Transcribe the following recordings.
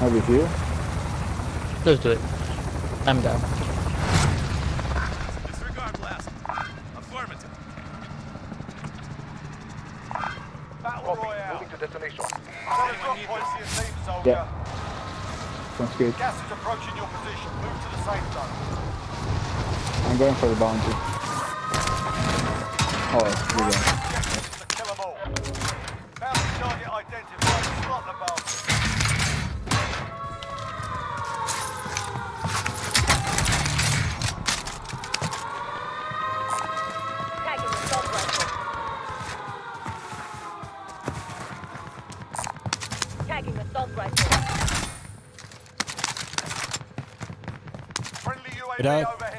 Over here. Let's do it. I'm down. Disregard blast. Affirmative. Battle Royale. Moving to destination. Got a drop point to your team, soldier. Yeah. Sounds good. Gas is approaching your position. Move to the safe zone. I'm going for the bounty. Oh, here we go. Objective is to kill them all. Bounty target identified. Slot the bounty. Tagging assault rifle. Tagging assault rifle. Friendly UAV Get out. overhead.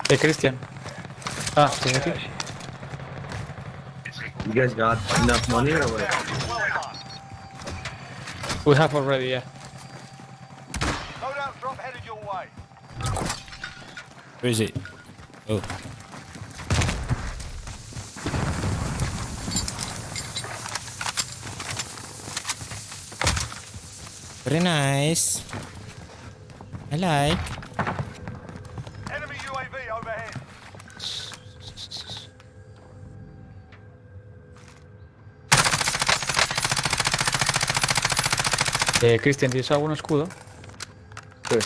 Hey, Christian. Ah, ¿estás aquí? You guys got enough money or what? Well done. We have already, yeah. Loadout drop headed your way. Where is it? Oh. Very nice. I like. Enemy UAV overhead. Christian, ¿tienes algún escudo? Sí.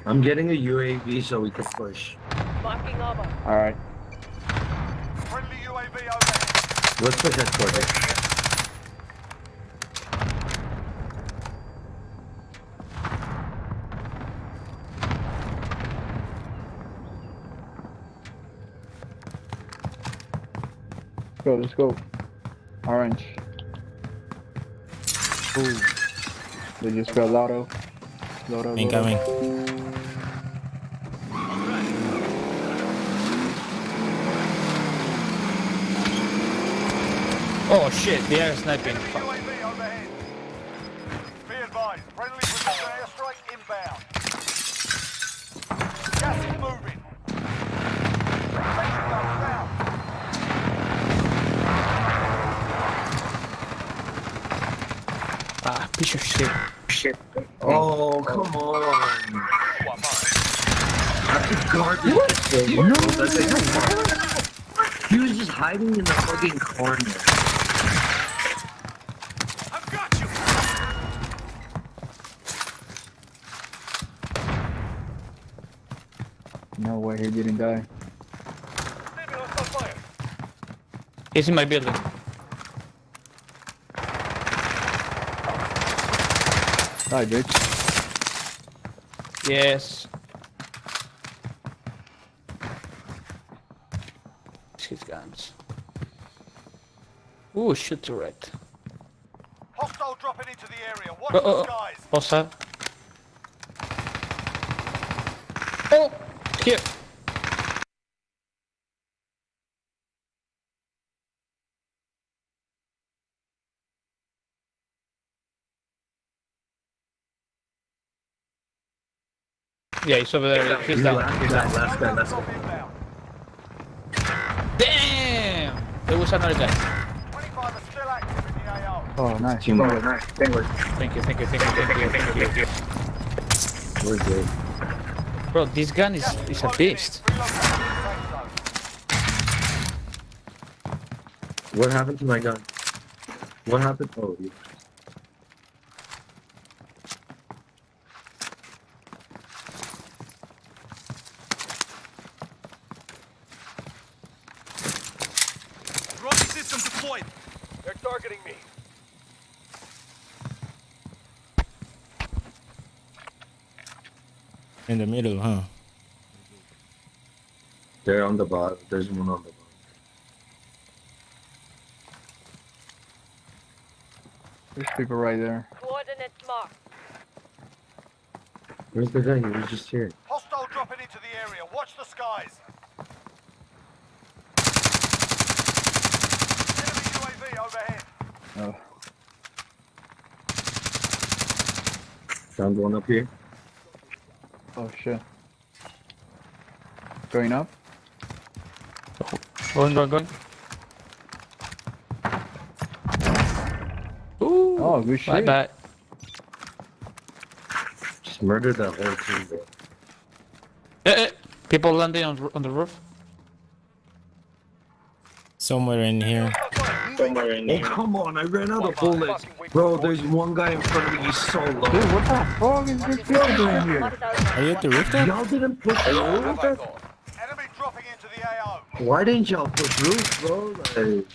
I'm getting a UAV so we can push. Marking armor. Alright. Friendly UAV overhead. Let's push headquarters. Go, let's go. Orange. Ooh. They just got Lotto. Lotto. Incoming. Oh shit, they are sniping. Enemy UAV overhead. Be advised, friendly precision airstrike inbound. Gas is moving. Station guns down. Ah, piece of shit. Shit. Oh, come on. That's a garbage thing. No, that's a He was just hiding in the fucking corner. I've got you. No way he didn't die. Leaving us on fire. He's in my building. Die, bitch. Yes. His guns. Ooh, shoot turret. Hostile dropping into the area. Watch Oh, the skies. Posa. Oh, here. Yeah, he's over there. He's down. Last guy. Drop inbound. Damn! There was another guy. 25 are still active in the AO. Oh, nice. Teamwork. Nice. Teamwork. Thank you. We're good. Bro, this gun is a beast. Relocate to the safe zone. What happened to my gun? What happened? Oh, yeah. Rocket system deployed. They're targeting me. In the middle, huh? They're on the bottom. There's one on the bottom. There's people right there. Coordinates marked. Where's the guy? He was just here. Hostile dropping into the area. Watch the skies. UAV overhead. Oh, Found one up here. oh shit. Going up? Going. Ooh, Oh, good shit. bye. Just murdered that whole team, bro. People landing on the roof. Somewhere in here. Oh, come on, I ran out of bullets. Bro, there's one guy in front of me, he's so low. Dude, what the fuck is this guy doing here? Are you at the rooftop? Y'all didn't push roof? Enemy dropping into the AO. Why didn't y'all push roof, bro? Like,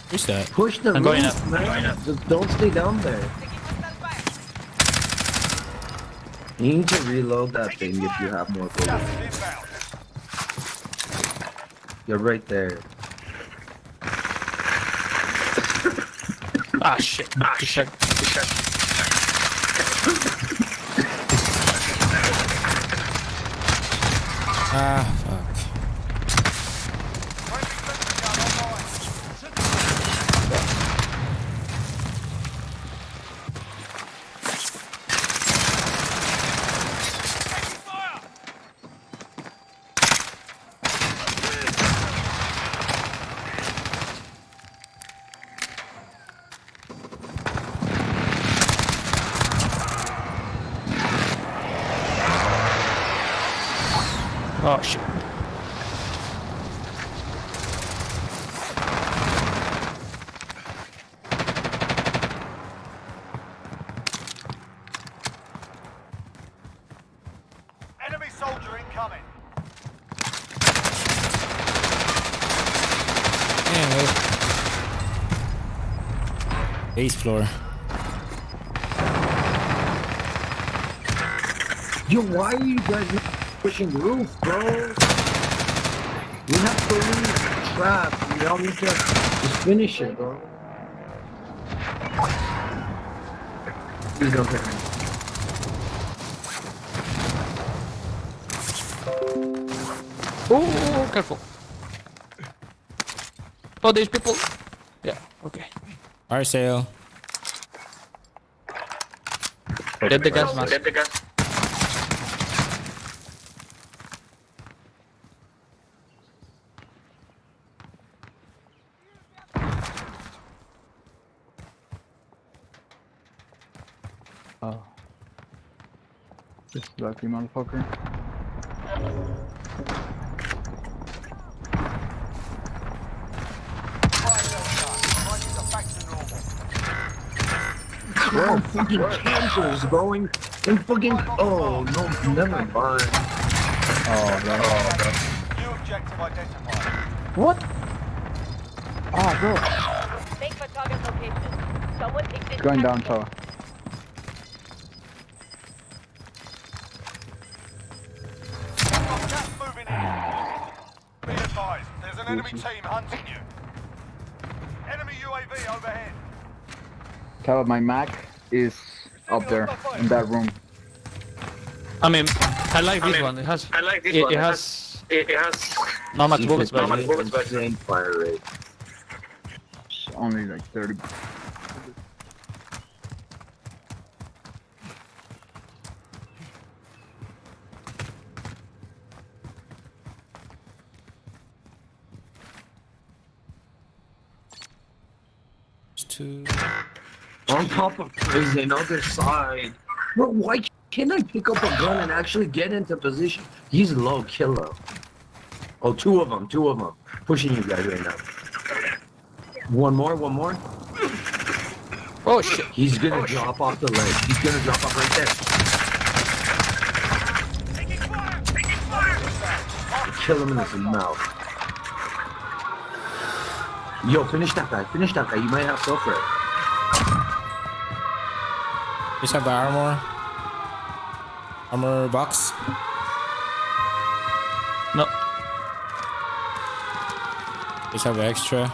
Who's that? push the I'm roof, going up. man. Just don't stay down there. You need to reload that thing if you have more bullets. Gas is inbound. You're right there. Ah shit. Shit. Ah, fuck. Friendly sentry gun online. Taking fire. Oh shit. Enemy soldier incoming. Anyway. Base floor. Yo, why are you guys not pushing roof, bro? You have to leave trap. You all need to just finish it, bro. Please don't hit me. Oh, careful. Oh, there's people. Yeah. Okay. Our sale. Get the gas mask. Oh. This lucky motherfucker. Prices are back to normal. Bro, fucking cancels going and fucking. Oh, no, never mind. Oh, God. New objective identified. What? Ah, bro. Make for target location. Someone takes it. Going down tower. Got gas moving in. Be advised, there's an enemy team hunting you. Enemy UAV overhead. Tell my Mac is up there in that room. I mean, I like this one. It has. It has not much bullets, but Insane fire rate. It's only like 30. Two. On top of prison, other side. Bro, why can't I pick up a gun and actually get into position? He's low killer. Oh, two of them. Pushing you guys right now. One more. oh shit. He's gonna drop off the ledge. He's gonna drop off right there. Kill him in his mouth. Yo, finish that guy. You might have sulfur. Just have the armor box. No. Just have extra.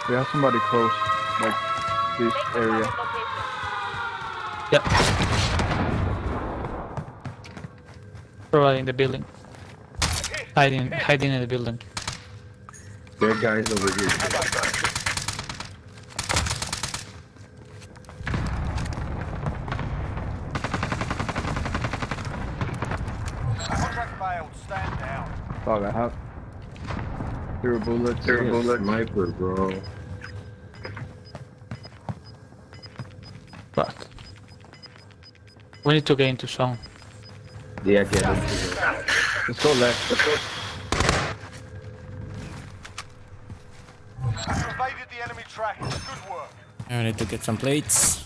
We have somebody close, like this Make for area. target location. Yep. Probably in the building. Hiding in the building. There are guys over here. Contract failed. Stand down. Fuck, I have 0 bullets. Sniper, bro. But we need to get into zone. Yeah, get him. Let's go left. You evaded the enemy track. Good work. I need to get some plates.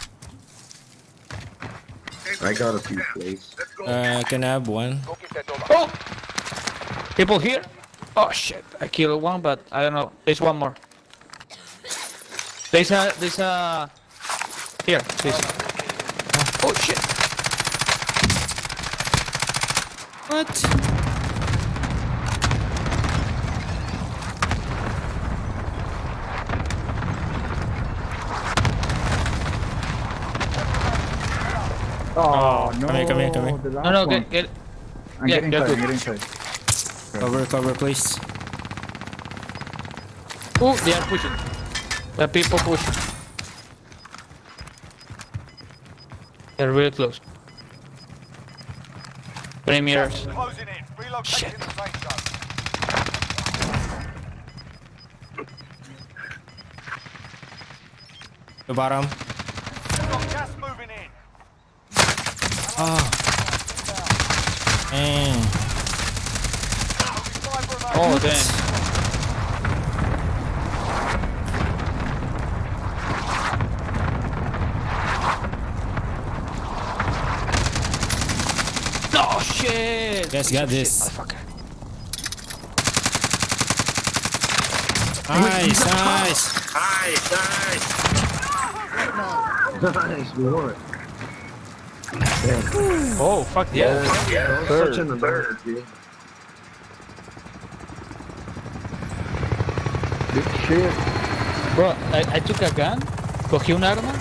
I got a few plates. Can I have one? Oh! People here? Oh shit! I killed one, but I don't know. There's one more. There's a here. This. Oh shit! What? Oh, no. Come here. The last No, one. get. I'm yeah, getting get inside. good. I'm getting inside. Cover, please. Oh, they are pushing. The people pushing. They're really close. 20 meters. Closing in. Relocating the safe zone. The bottom. Got gas moving in. Oh. Man. Oh, damn. Oh shit! Yes, got this. Motherfucker. Nice. Nice, we won. Oh, fuck yeah. Such an emergency. Good shit. Bro, I took a gun, cogí un arma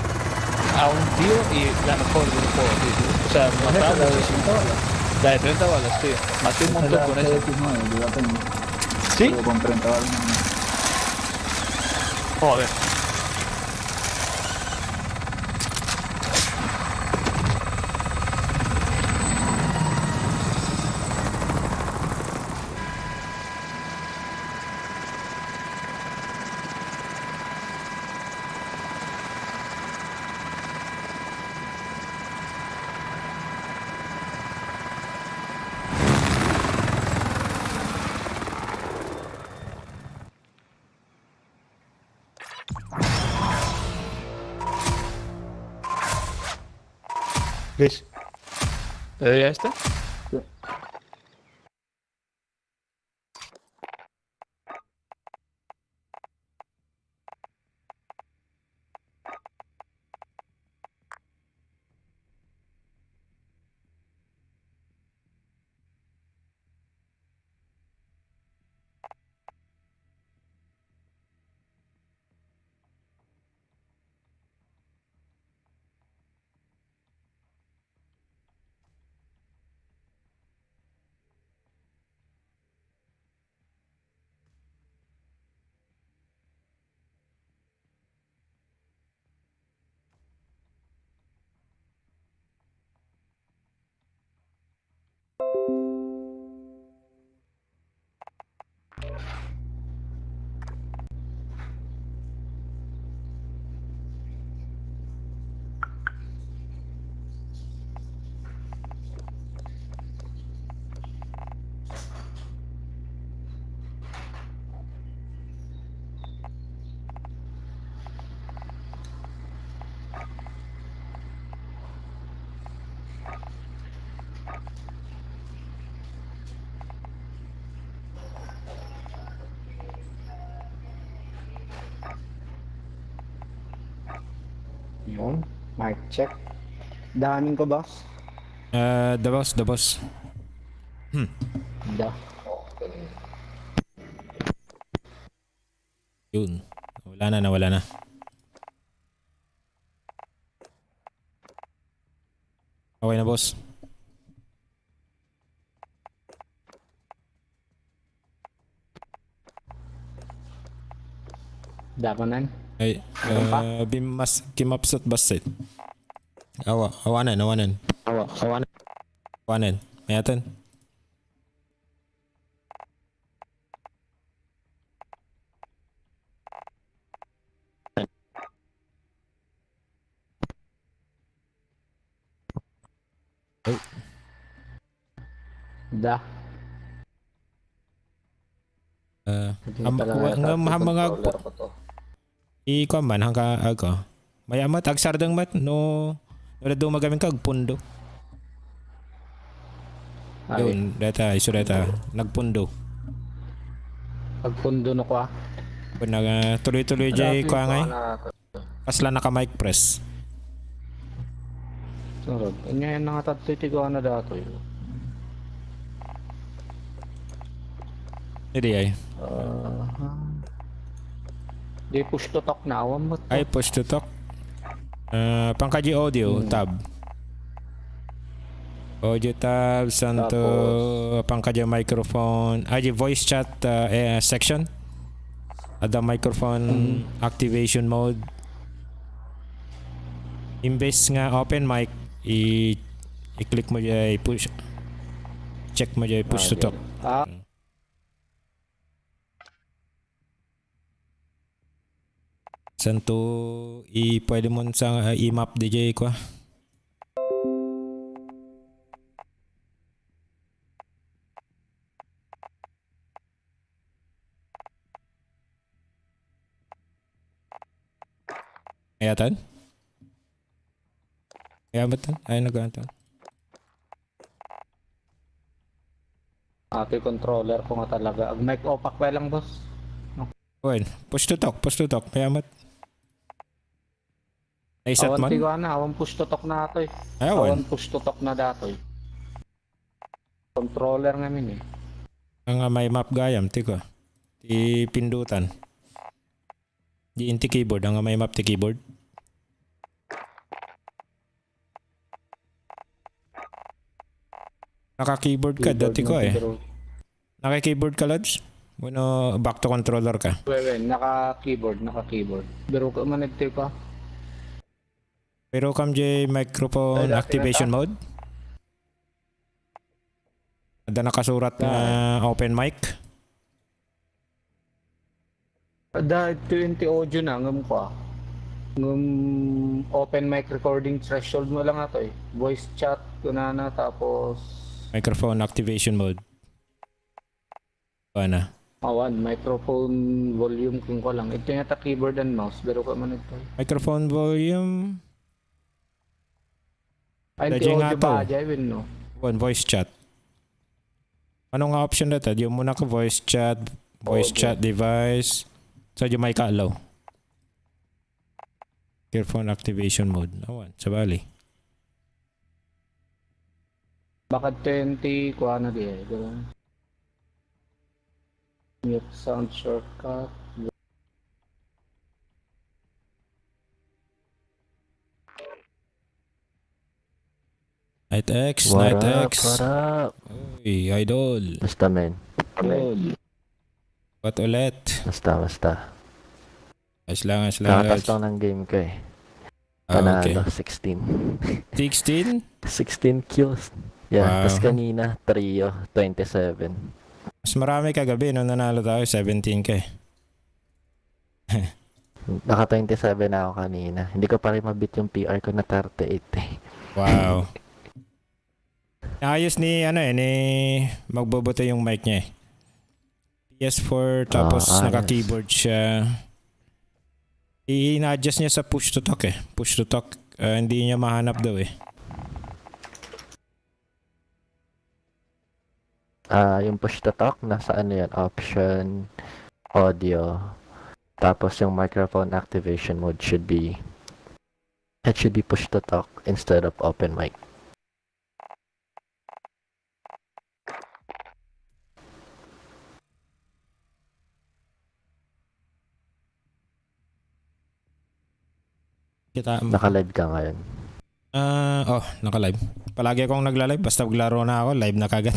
a un tío y la mejor del juego, tío. O sea, mataba la de 30 balas, tío. Maté un montón con eso. X9, yo la tengo. ¿Sí? Pero con 30 balas. Joder. ¿Ves? ¿Le doy a este? Yun. Mic check. Daanin ko, boss. The boss. Da. Yun. Nawala na. Okay na, boss. Damanan. Ay, bimas kimapsat basit. Awanan. Awanan. Mayatan. Da. Mga ikaw man hangga ako. Mayamat agsardang mat no dumagamit kag pundo. Yun, data isu data nagpundo. Pagpundo no ko. Kun tuloy-tuloy jay ko ngay. Pasla naka mic press. Sarap. Anya yan nga tatitigo na dato yun. Hindi ay. Di push to talk na awan mo. Ay push to talk. Pangkaji audio tab. Audio tab santo pangkaji microphone. Ay voice chat section. Ada microphone activation mode. Imbes nga open mic i-click mo dyan push. Check mo dyan push to talk. Santo pwede mo sa i-map DJ ko. Ayatan? Ayabatan? Ay nagatan. Ate controller ko nga talaga. Ang mic opak pa lang boss. Well, push to talk. Mayamat. Naisat man? Awan push to talk na ito eh. Awan push to talk na dato eh. Controller nga min eh. Ang may map gayam, tiko. Ti pindutan. Di inti keyboard, ang may map ti keyboard. Naka-keyboard ka dati ko eh. Naka-keyboard ka, Lods? Bueno, back to controller ka. Wait, naka-keyboard. Pero ka man ito pa. Pero kam jay microphone activation mode. Ada nakasurat na open mic. Ada 20 audio na ngam ko. Ngam open mic recording threshold mo lang ato eh. Voice chat kuna na tapos microphone activation mode. Paano? Awan, microphone volume kung ko lang. Ito yung keyboard and mouse. Pero ka man ito. Microphone volume. Ay, hindi audio ba? Jawin, no? One voice chat. Ano nga option na ito? Yung muna ko voice chat device. So, yung may ka-allow. Earphone activation mode. Awan, sabali. Bakit 20 kuha na di eh. Mute sound shortcut. Night X. What up? Uy, idol. Basta men. What ulit? Basta. Ayos lang. Kakatas lang ng game ko eh. Panalo, Okay. 16. 16? 16 kills. Yeah, Wow. tas kanina, trio, 27. Mas marami kagabi nung nanalo tayo, 17 ka eh. Naka 27 na ako kanina. Hindi ko pa rin mabit yung PR ko na 38 eh. Wow. Ayos ni magboboto yung mic niya eh. PS4 tapos ayos. naka-keyboard siya. I-adjust niya sa push to talk eh. Push to talk, hindi niya mahanap daw eh. Yung push to talk, nasa ano yan, option, audio, tapos yung microphone activation mode should be push to talk instead of open mic. Naka-live ka ngayon? Naka-live. Palagi akong nagla-live, basta maglaro na ako, live na kagad.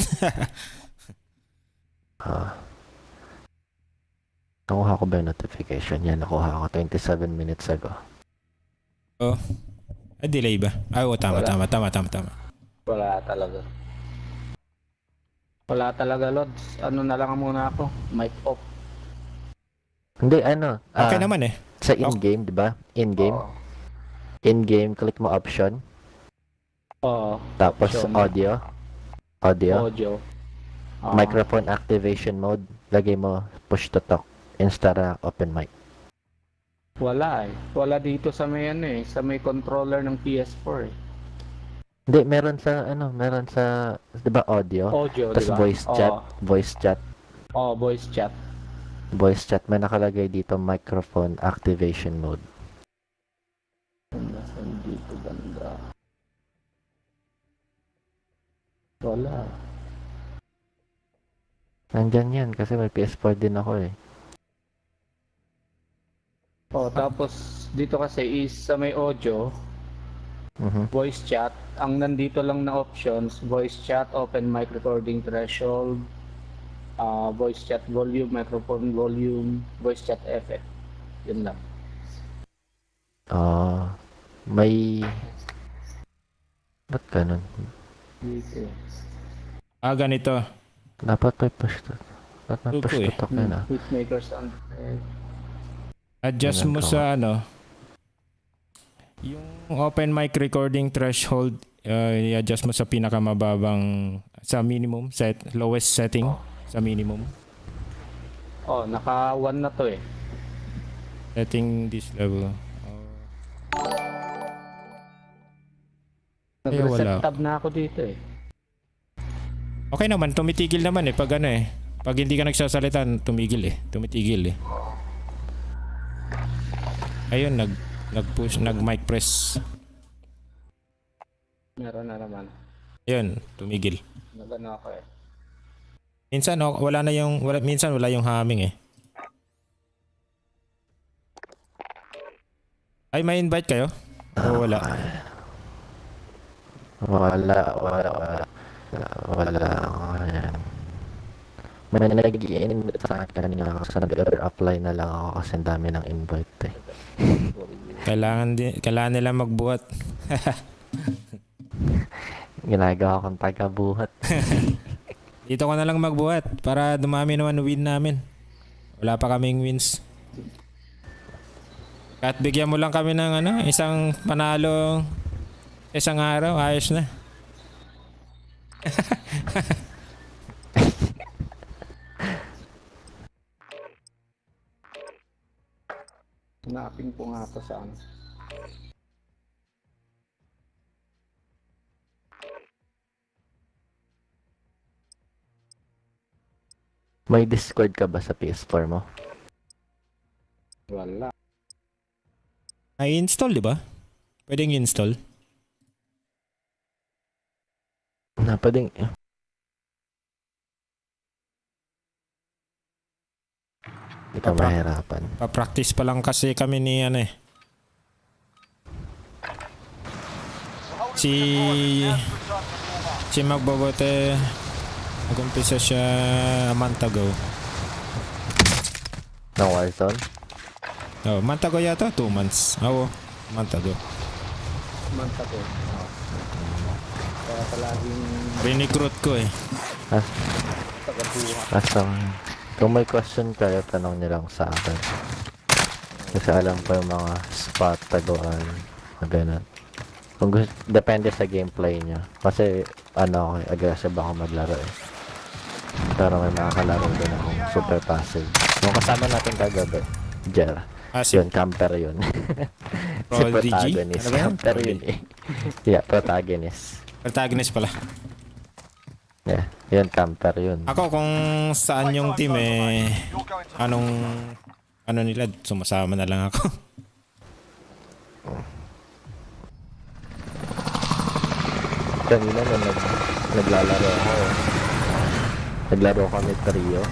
Nakuha ko ba yung notification? Yan, nakuha ko 27 minutes ago. Oh. Delay ba? Oo, tama. Wala talaga, Lods. Ano na lang muna ako. Mic off. Hindi, ano. Okay naman eh. Sa in-game, di ba? In-game. Oo. In-game, click mo option. Oo. Tapos Option. audio. Audio. Microphone activation mode. Lagay mo push to talk instead of open mic. Wala eh. Wala dito sa may ano eh. Sa may controller ng PS4 eh. Hindi, meron sa, di ba, audio? Audio, Tapos diba? voice chat. Voice chat. Voice chat, may nakalagay dito microphone activation mode. Nasaan dito banda? Wala. Nandyan yan kasi may PS4 din ako eh. Tapos dito kasi is sa may audio, voice chat. Ang nandito lang na options, voice chat, open mic recording threshold, voice chat volume, microphone volume, voice chat effect. Yun lang. May... Ba't ganun? Dito. Ganito. Dapat may push to talk na. Hitmaker sound effect. Adjust mo sa ano. Yung open mic recording threshold, i-adjust mo sa pinakamababang, sa minimum, lowest setting, sa minimum. Naka 1 na to eh. Setting this level. Nag-reset tab na ako dito eh. Okay naman, tumitigil naman eh pag ano eh. Pag hindi ka nagsasalita, tumitigil eh. Ayun, nag-push, nag-mic press. Meron na naman. Ayun, tumigil. Nagano ako eh. Minsan minsan wala yung humming eh. Ay, may invite kayo? O wala? Wala. Ayan. May nag-i-invite sa akin kanina kasi nag-apply na lang ako kasi ang dami ng invite eh. Kailangan nila magbuhat. Ginagawa akong taga-buhat. Dito ko na lang magbuhat para dumami naman win namin. Wala pa kaming wins. Kahit bigyan mo lang kami ng isang panalo isang araw, ayos na. Hanapin ko nga to sa ano. May Discord ka ba sa PS4 mo? Wala. Ay install, di ba? Pwedeng install. Pwedeng. Hindi ka mahirapan. Pa-practice pa lang kasi kami ni Si Magbobote nag-umpisa siya a month ago. Ng Warzone? Oh, month ago yata, 2 months. Oo, month ago. Kaya palaging Recruit ko eh. tagabuhat. Kaso, kung may question kayo, tanong nyo lang sa akin. Kasi alam ko yung mga spot, taguan, ganun. Kung depende sa gameplay nyo. Kasi, aggressive ako maglaro eh. Pero may mga kalaro din akong super passive. Yung kasama natin kagabi, Jer. Yun, camper yun. Si protagonist. Camper yun eh. Yeah, protagonist. Protagonist pala. Yeah, yun, camper yun. Ako kung saan yung team eh, nila, sumasama na lang ako. Kanina naglalaro ako. Naglaro kami trio.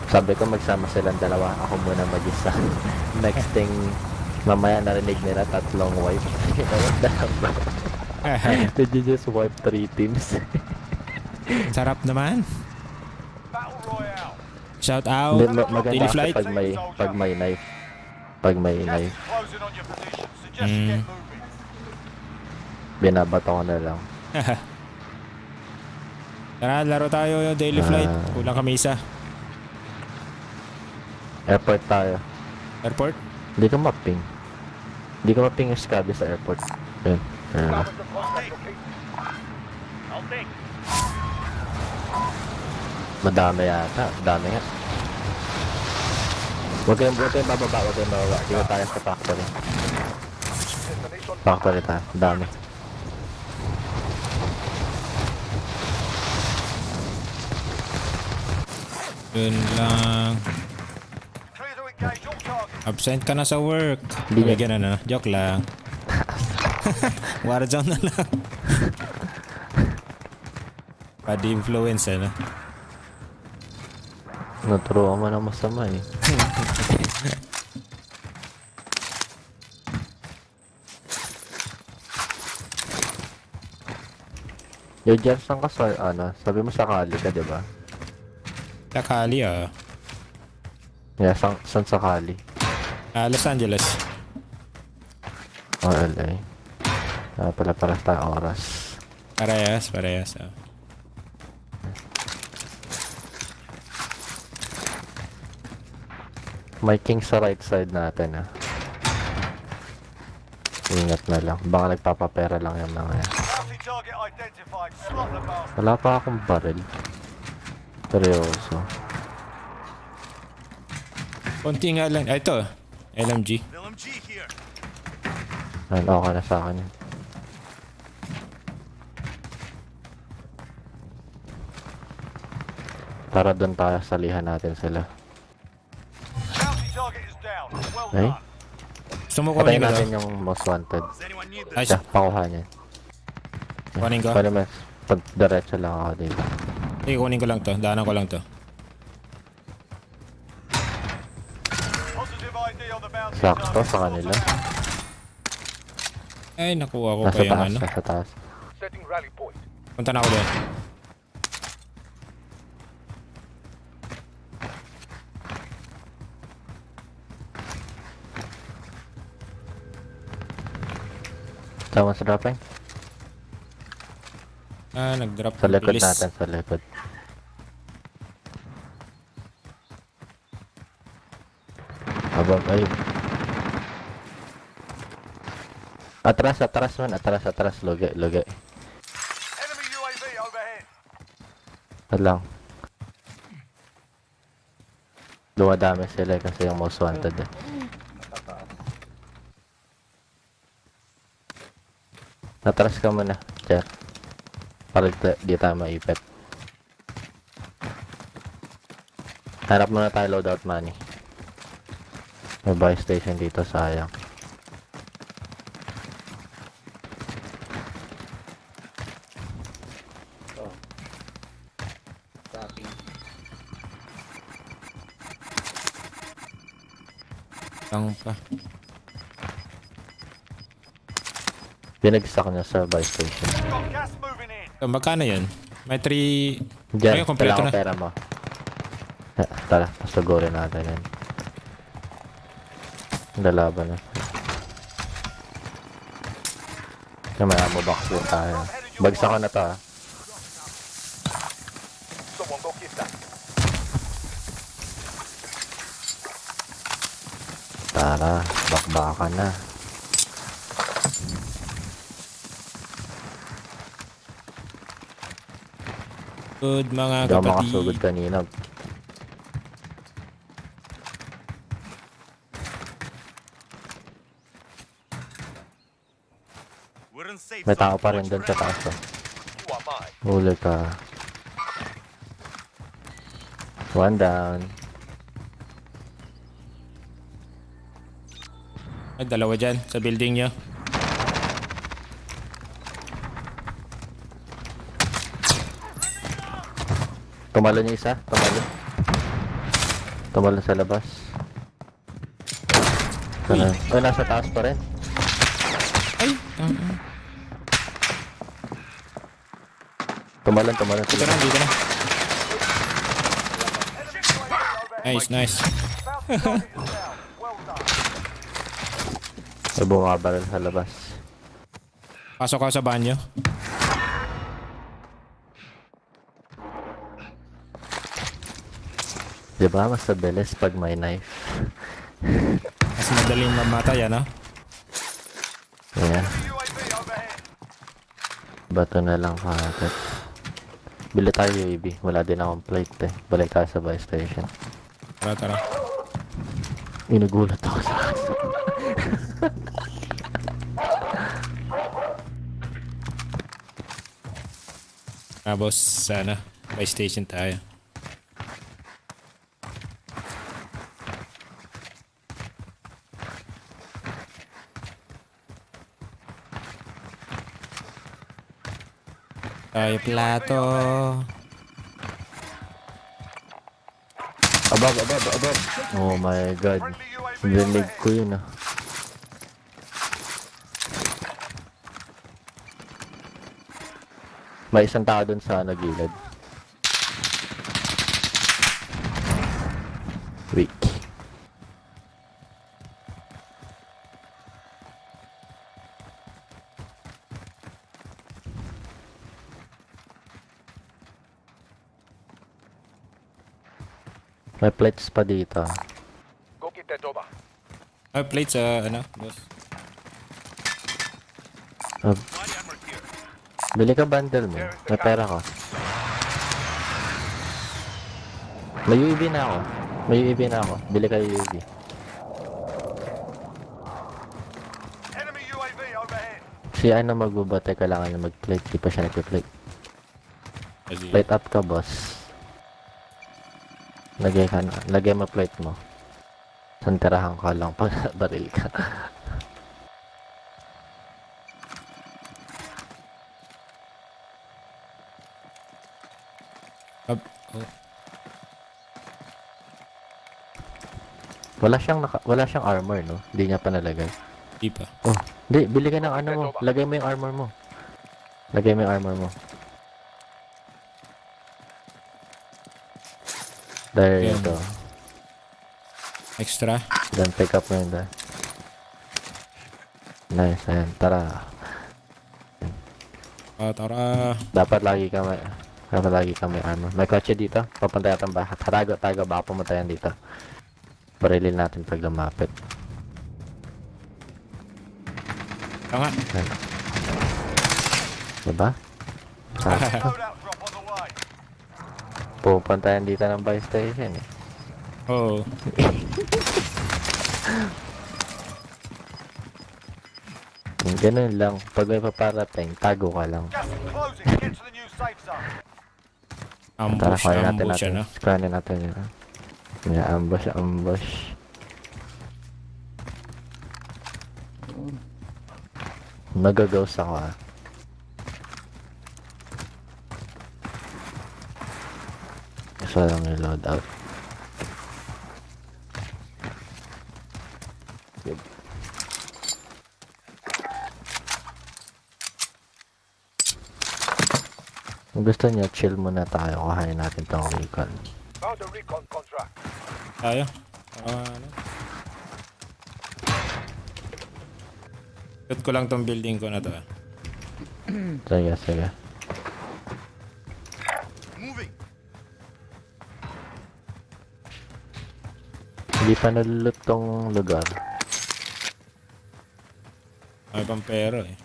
Sabi ko magsama silang dalawa, ako muna mag-isa. Next thing, mamaya narinig nila tatlong wipe. What the hell, bro? Did you just wipe 3 teams? Sarap naman. Shout out. Hindi, maganda Daily kasi flight. pag may knife. Pag may knife, Closing on your position. Suggest you get moving. binabato ko na lang. Tara, laro tayo yung daily flight. Kulang kami isa. Airport tayo. Airport? Hindi ko maping. Hindi ko maping yung scabi sa airport. Yun. Madami yata. Dami nga. Huwag kayong bababa. Huwag kayong bababa. Dito tayo sa factory. Factory tayo. Dami. Yun lang. Clear to engage all targets. Absent ka na sa work. Hindi Bigyan na. Joke lang. Warzone na lang. Bad influence eh, no? Naturuan mo na masama eh. Yung Jefferson ka sa ano, sabi mo sakali ka, di ba? Sakali ah. Yeah, san sakali? Los Angeles. O LA. Pala tayo oras. Parehas. Ah. May king sa right side natin ah. Ingat na lang. Baka nagpapapera lang yung mga yan. Bounty target identified. Slot the bastard. Wala pa akong barrel. Seryoso. Konti nga lang. Ah, ito. LMG. LMG here. Ayun, okay na sa akin yun. Tara doon tayo, salihan natin sila. Bounty target is down. Well Ay? done. Gusto mo Patayin kunin ko natin to? yung most wanted. Ay, Yeah, pakuha niya. kunin ko? Pwede mas, diretso lang ako dito. Sige, kunin ko lang to. Daanan ko lang to. Positive ID on the bounty Sakto target. sa kanila. Ay, nakuha ko Nasa pa yung taas, ano. nasa taas. Setting rally point. Punta na ako doon. Tama sa dropping? Ah, nag-drop. Sa likod Bilis. natin, sa likod. Abang, ay. Atras man, atras, lugi. Enemy UAV overhead. Lang. Dumadami sila kasi yung most wanted eh. Atras ka muna, Jer. Para di tayo maipit. Hanap muna tayo loadout money. May buy station dito, sayang. Lang pa. Binagsak niya sa buy station. Got gas moving in. So, magkano yun? May 3... Diyan, Ayun, kompleto kailangan na. pera mo. Tara, pasugurin natin yan. Lalaban na. Kaya may ammo box din tayo. Bagsak ko na to ah. Someone go get that. Tara, bakbakan na. Good mga Hindi ako kapatid. makasugod kanina. We're in safe May zone. tao pa rin dun sa taas oh. You are mine. Huli ka. One down. Ay, dalawa dyan sa building nyo. Tumalo niya isa. Tumalo sa labas. Sana. Oh, nasa taas pa rin. Ay! Tumalon Dito sila. na, dito na. Nice, nice. Bounty target is down. Well done. May bumabaril sa labas. Pasok ako sa banyo. Diba? Mas mabilis pag may knife. Mas madaling mamatay, ano? Yeah. UAV overhead. Bato na lang kagad. Bili tayo UAV. Wala din akong plate eh. Balik tayo sa buy station. Tara, tara. Inugulat ako sa aso. Boss, sana. Buy station tayo. Tayo plato. Above. Oh my god. Dinig ko yun ah. May isang tao dun sa gilid. Weak. May plates pa dito. Go get that over. Plate sa ano, boss? Bili ka bundle mo. May pera ko. May UAV na ako. Bili ka UAV. Enemy UAV overhead. Si ano magbubate, kailangan na mag-plate. Di pa siya nag-plate. Plate up ka, boss. Lagay mo plate mo. Santirahan ka lang pag baril ka. Wala siyang armor, no? Hindi niya pa nalagay. Di pa. Oh, hindi, bili ka ng ano mo. Lagay mo yung armor mo. There you go. Extra. Then pick up mo yun there. Nice, ayan. Tara. Tara. Dapat lagi ka may armor. May kotse dito. Papunta yata ba? Tago, baka pumunta yan dito. Barilin natin pag lumapit. Tanga. Diba? Loadout drop on the way. Pupunta yan dito ng buy station eh. Oo. Ganun lang. Pag may paparating, tago ka lang. Gas is closing. Get to the new safe zone. Tara, Ambush, kuhanin ano? natin yun. Yeah, ambush. Nag-ghost ako ah. Isa lang yung loadout. Good. Kung gusto niya, chill muna tayo. Kuhanin natin tong recon. Found a recon contract. Tayo. Ano? Shoot ko lang tong building ko na to. Sige. Moving. Hindi pa nalulot tong lugar. May pang pero eh.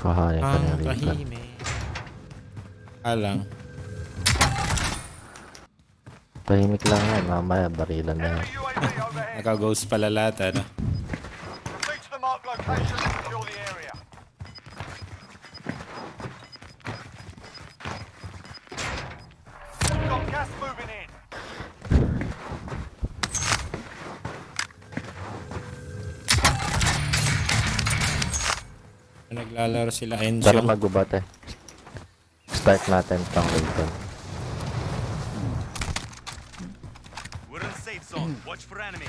Kuhanin ko na yung recon. Tahimik. Alang. Tahimik lang yan. Mamaya barilan na yan. Enemy UAV overhead. Naka-ghost pala lahat, ano? Reach the marked location and secure the area. Got gas moving in. Naglalaro sila Tara Enzo. magbabate. Start natin tong recon. We're in safe zone. Watch for enemy.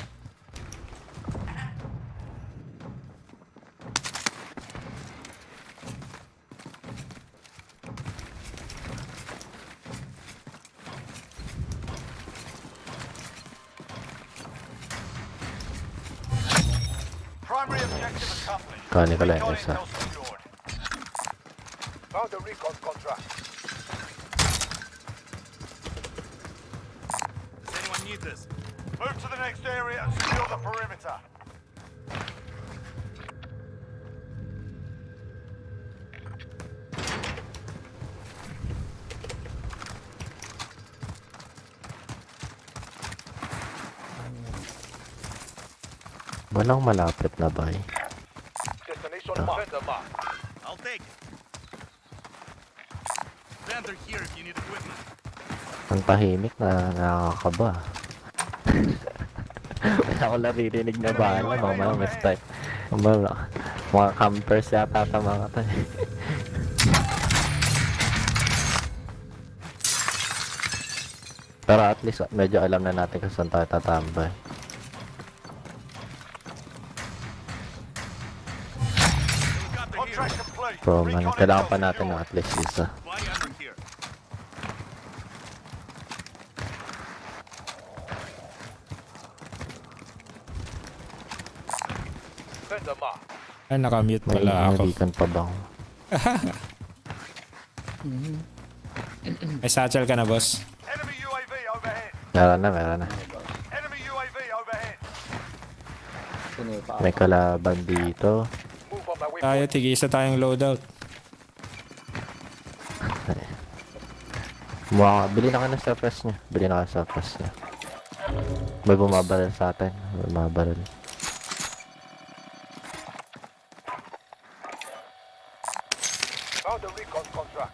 Kani ko lang Recon isa. intel secured. Found a recon contract. Does anyone need this? Move to the next area and secure the perimeter. Walang malapit na ba eh? Destination Ah. marked. I'll take it. Vendor here if you need equipment. Ang tahimik na nakakaba. Wala akong naririnig na bala. Mamaya may strike. Mamaya mga campers yata sa mga to eh. Pero at least medyo alam na natin kung saan tayo tatambay. Contract complete. So man, Recon kailangan intel pa natin ng secured. at least isa. Body armor here. Vendor marked. Ay, nakamute May pala ako. beacon pa ba ako? May satchel ka na, boss. Enemy UAV overhead. Meron na. Enemy UAV overhead. Sinipa May ako. kalaban dito. Move on my way. Tayo, tigisa tayong loadout. Bili na ka ng surface niya. Bili na ka ng surface niya. May bumabaril sa atin. May bumabaril. Found a recon contract.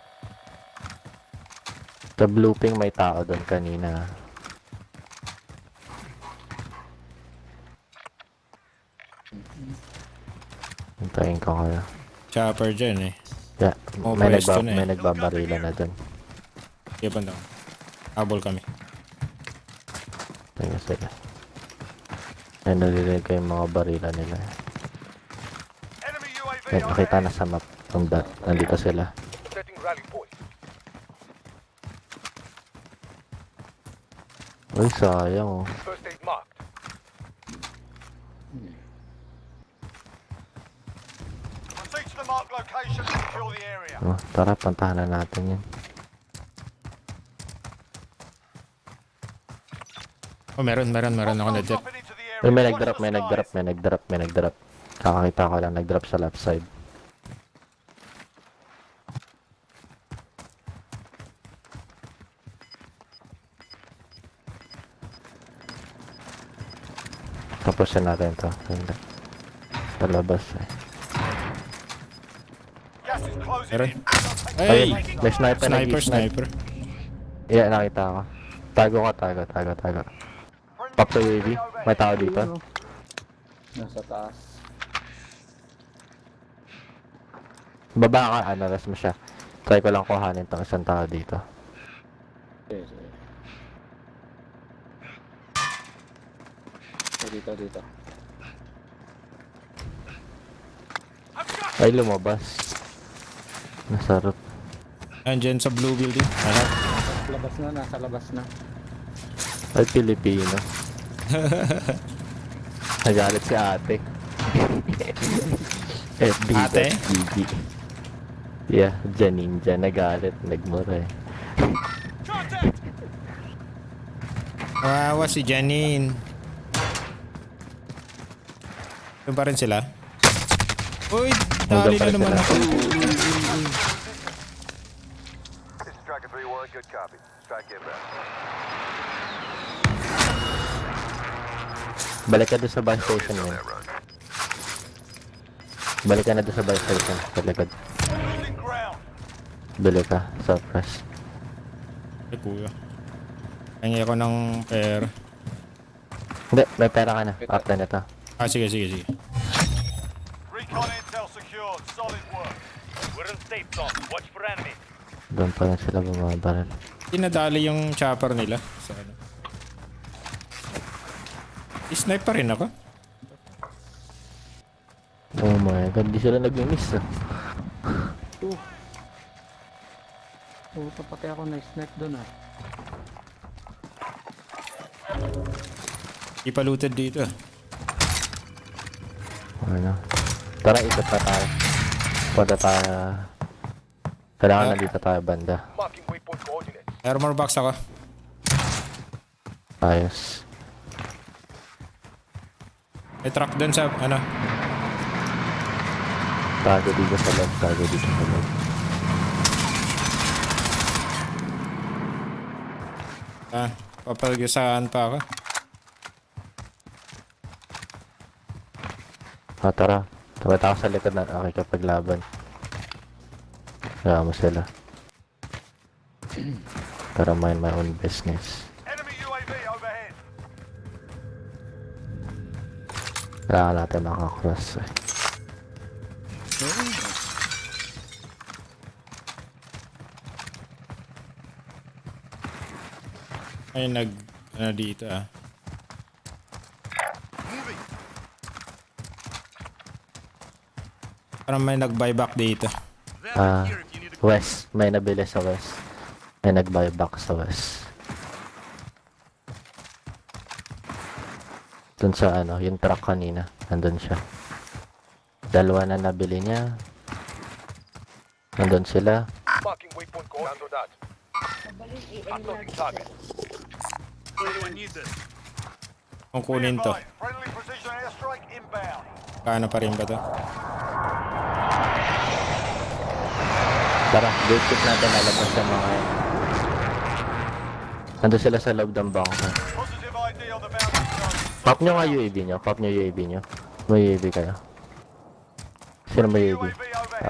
Sa blue ping may tao doon kanina. Hintayin ko kayo. Chopper dyan eh. Yeah, Oh, may, pwesto na eh. may nagbabarila na doon. Sige, banda. Habol kami. Sige. Ay, nalilinig ko yung mga barila nila. Enemy UAV Ay, nakita overhead. na sa map. Nandito sila. Setting rally point. Uy, sayang oh. First aid marked. Proceed to the marked location and secure the area. Oh, tara, pantahan na natin yan. Oh, meron ako na dip. Dropping into the area. Uy, may Watch nagdrop, the may nagdrop, skies. may nagdrop. Kakakita ko lang, nagdrop sa left side. Tapusin natin to. Hindi. Sa labas eh. Gas is closing Meron. in. Hey! Ayun, may sniper, Sniper. Yeah, nakita ko. Tago ka, tago. Pop to UAV. May tao dito. Nasa taas. Baba ka, rest mo siya. Try ko lang kuhanin tong isang tao dito. Sige. Dito. Ay, lumabas. Nasarap. Andyan sa blue building. Anak. Nasa labas na. Ay, Pilipino. Nagalit si ate. Ate? FB.GG. Yeah, Janinja nagalit. Nagmura eh. Wawa si Janine. Doon pa rin sila. Uy, dali na naman ako. This is Striker 3-1, good copy. Strike inbound. Balik ka doon sa buy station yun. Balik ka na doon sa buy station. Sa likod. Losing ground. Balik ka. Suppress. Ay, kuya. Hingi ako ng pera. Hindi, may pera ka na. After nito. Ah, sige. Recon intel secured. Solid work. We're in safe zone. Watch for enemy. Doon pa rin sila bumabaril. Tinadali yung chopper nila. Sa ano. Snipe pa rin ako. Oh my god, di sila nag-miss ah. Pati ako na-snipe doon ah. Ipaluted dito. Ano? Tara, ikot na tayo. Punta tayo. Kailangan nandito tayo banda. Marking waypoint coordinates. Armor box ako. Ayos. May truck dun sa, ano. Tago dito sa loob. Tago dito sa loob. Papalgasaan pa ako. Tara. Tapat ako sa likod na nakikipaglaban. Kaya mo sila. Para mind my own business. Enemy UAV overhead. Kailangan natin makakross eh. Ay, ano dito ah. Parang may nag-buyback dito. West. May nabili sa west. May nag-buyback sa west. Dun sa ano, yung truck kanina. Nandun siya. Dalawa na nabili niya. Nandun sila. Marking waypoint coordinates. Unlocking target. Kung kunin to. Friendly precision airstrike inbound. Paano pa rin ba to? Tara, gate kick natin lalabas sa mga yan. Nandun sila sa loob ng bangko. Positive ID on the boundary zone. Pop nyo nga UAV nyo. Pop nyo UAV nyo. May UAV kayo. Sino may UAV?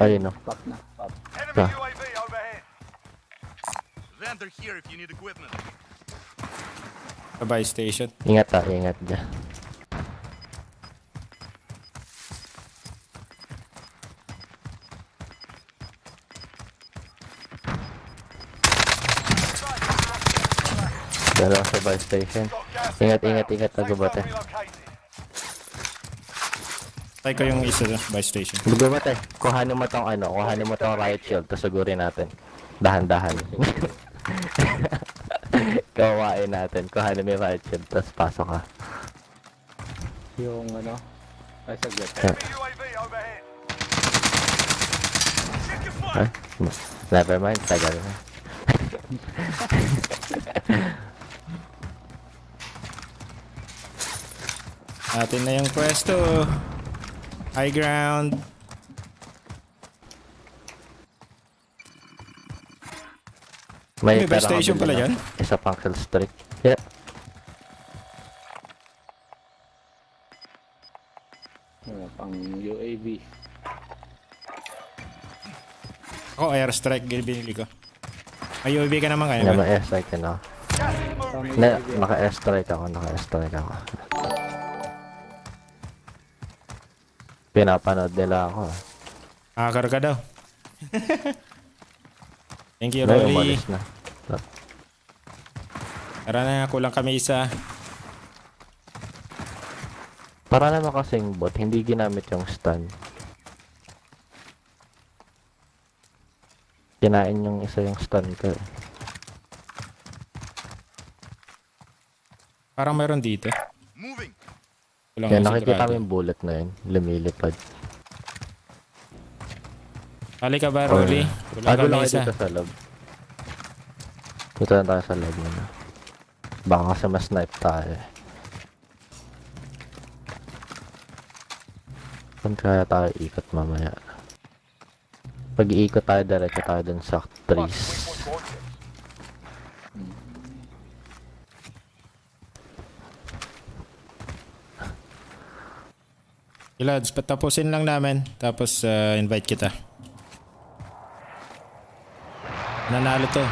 Ayun no. Pop na, pop. Enemy UAV overhead. Vendor here if you need equipment. Sa buy station. Ingat ha, ingat dyan. Dalawa sa buy station. Ingat, ingat, ingat. Nagubate. Try ko yung isa sa buy station. Nagubate. Kuhanin mo tong ano. Kuhanin mo tong riot shield. Tapos sugurin natin. Dahan-dahan. Kawain natin. Kuhanin mo yung riot shield. Tapos pasok ka. Yung ano, ay saglit. Enemy UAV overhead. Ay, never mind. Tagal na. Atin na yung pwesto. High ground. May buy pera station kabila pala na. dyan? Isa pang kill streak. Yeah. Pang UAV. Ako airstrike binili ko. May UAV ka naman kaya Hindi ba? naman airstrike ka na. Hindi, naka-airstrike ako. Naka-airstrike ako. Pinapanood nila ako. Hacker ka daw. Thank you, Ngayon, Rolly. umalis na. Tara na, kulang kami isa. Para naman kasing bot, hindi ginamit yung stun. Kinain yung isa yung stun ko eh. Parang meron dito. Kulang Kaya ako nakikita sigurado. mo yung bullet na yun. Lumilipad. Hali ka ba, Rolly? Kulang Tago kami lang isa. dito sa loob. Dito na tayo sa loob muna. Baka kasi mas-snipe tayo eh. Saan kaya tayo ikot mamaya? Pag iikot tayo, diretso tayo dun sa trees. Lads, patapusin lang namin. Tapos invite kita. Nanalo to.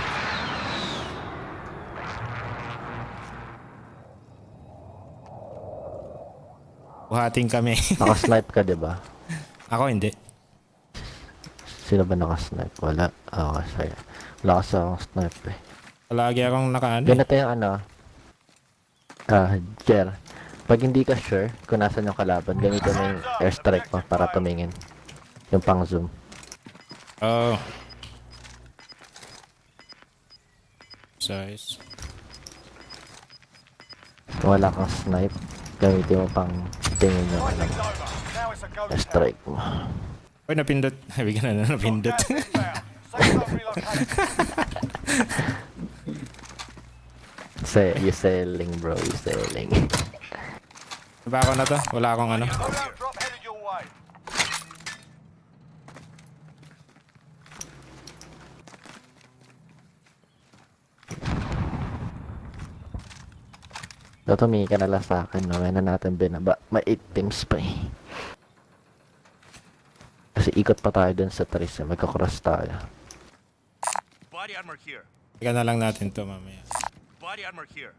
Buhating kami. Naka-snipe ka, diba? Ako hindi. Sino ba naka-snipe? Wala. Okay, sige. Wala kasi akong snipe eh. Palagi akong nakaano. Ganito yung ano. Jer. Pag hindi ka sure kung nasan yung kalaban, gamitin mo yung airstrike mo para tumingin. Yung pang zoom. Oh. Size. Kung wala kang snipe, gamitin mo pang tingin yung ano. Now it's us a ghost strike mo. Uy, napindot. Bigyan na napindot. Gas inbound. Safe zone relocated. You selling, bro. You selling. Diba ako na to? Wala akong ano. Loadout drop headed your way. Tumingin ka na lang sa akin. Mamaya na natin binaba. May 8 teams pa eh. Kasi ikot pa tayo dun sa trees. Magka-cross tayo. Body armor here. Ika na lang natin to mamaya. Body armor here.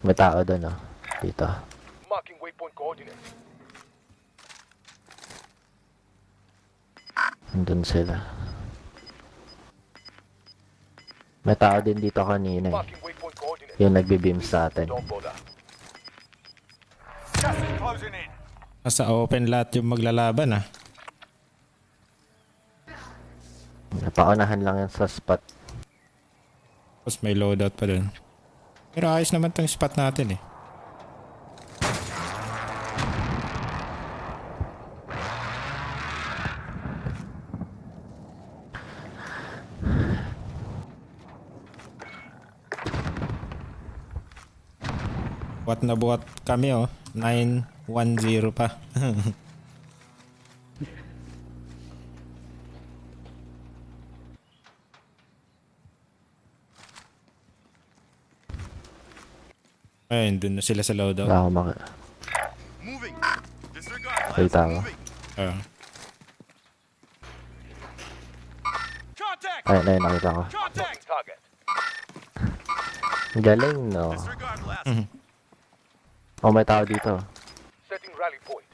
May tao dun oh. Dito. Marking waypoint coordinates. Andun sila. May tao din dito kanina eh. Marking waypoint coordinates. Yung nagbe-beam sa atin. Don't bother. Gas is closing in. Nasa open lahat yung maglalaban ah. Napaunahan lang yan sa spot. Tapos may loadout pa dun. Pero ayos naman tong spot natin eh. Buat na buat kami oh. 910 pa. Ayun, dun na sila sa loadout. Wala akong maki... Moving. Disregard Ay, blast. tama. Moving. Contact. Ayun, nakita ko. Contact. Target. Galing, no? Disregard blast. Oh, may tao dito. Setting rally point.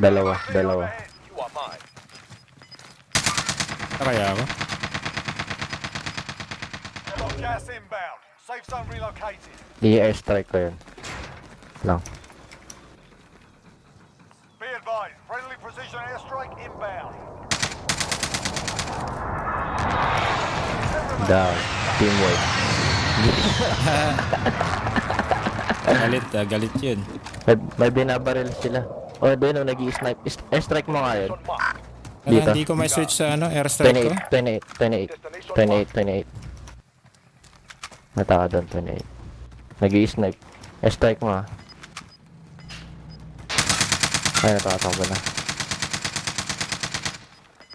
Dalawa. You are mine. Kaya ako? Got gas inbound. Safe zone relocated. I-airstrike ko yun. Lang. Be advised, friendly precision airstrike inbound. Down. Teamwork. Galit yun. May binabaril sila. Oh, doon oh, nag-i-snipe. Airstrike mo nga yun. Wala, Dito. hindi ko may switch sa ano, airstrike ko. 28. Nataka doon, 28. Nag-i-snipe. Airstrike mo ah. Ay, natatakbo na.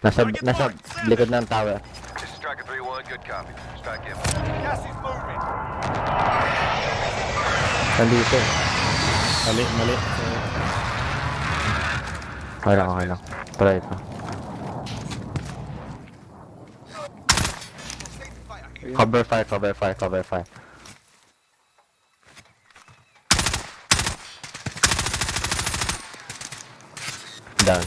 Nasa likod ng tower. This is Striker 3-1, good copy. Strike in. Gas is moving. Nandito. Mali. Okay lang. Try ito. Cover fire. Down.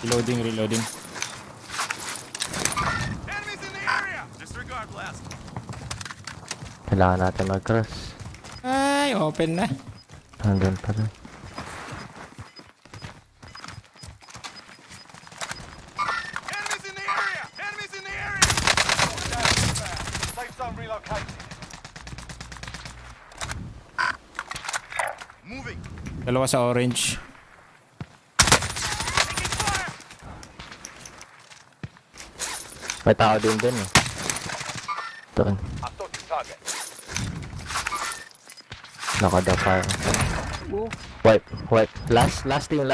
Reloading. Enemies in the area. Disregard blast. Kailangan natin mag-cross. Ay, open na. Nandun pa rin. Enemies in the area. Enemies in the area. Safe zone relocated. Moving. Dalawa sa orange. Taking fire. May tao din dun eh. Doon. I thought you target. Nakadapa. Wipe. Last team.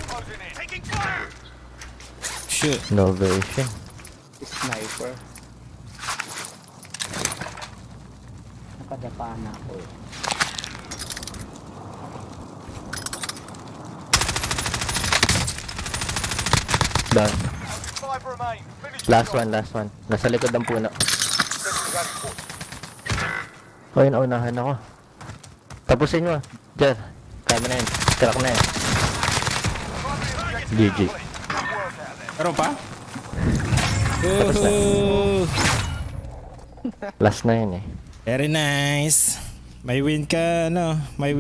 Closing in. Taking fire. Shoot. No vision. Sniper. Nakadapa na ako. Down. 5 remain. Finish Last the job. one. Nasa likod ng puno. Setting rally point. Ay, naunahan ako. Tapusin mo. Diyan. Kaya mo na yun. Crack na yun. GG. Good work out there. Meron pa? Tapos na. Woohoo! Last na yun eh. Very nice. May win ka na. May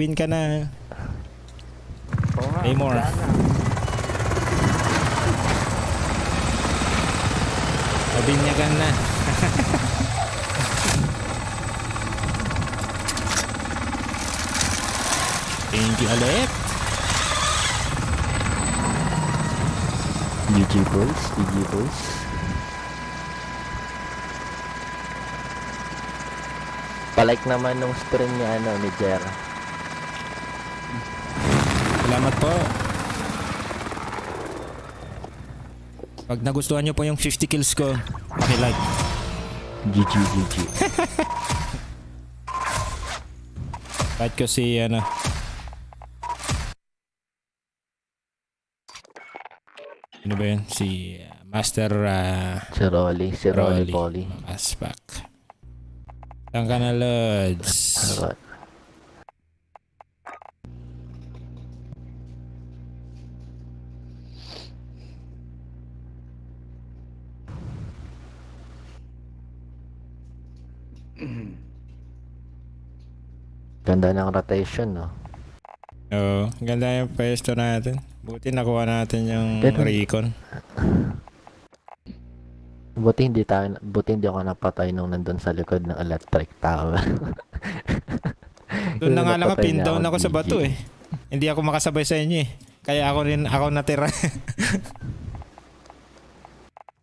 more. Mabinyagan na. Thank you ulit. GG boys, GG boys. Palike naman nung stream niya ni Jer. Salamat po. Pag nagustuhan nyo po yung 50 kills ko, paki-like. GG, GG. Kahit ko si ano ba yun? Si Master Si Rolly Polly. Aspak. Saan ka na, Lods? Alright. Ganda ng rotation, no? Oo, ganda yung pwesto natin. Buti nakuha natin yung recon. Buti hindi ako napatay nung nandun sa likod ng electric tower. Doon na nga lang pin down ako sa GG. bato eh. Hindi ako makasabay sa inyo eh. Kaya ako natira.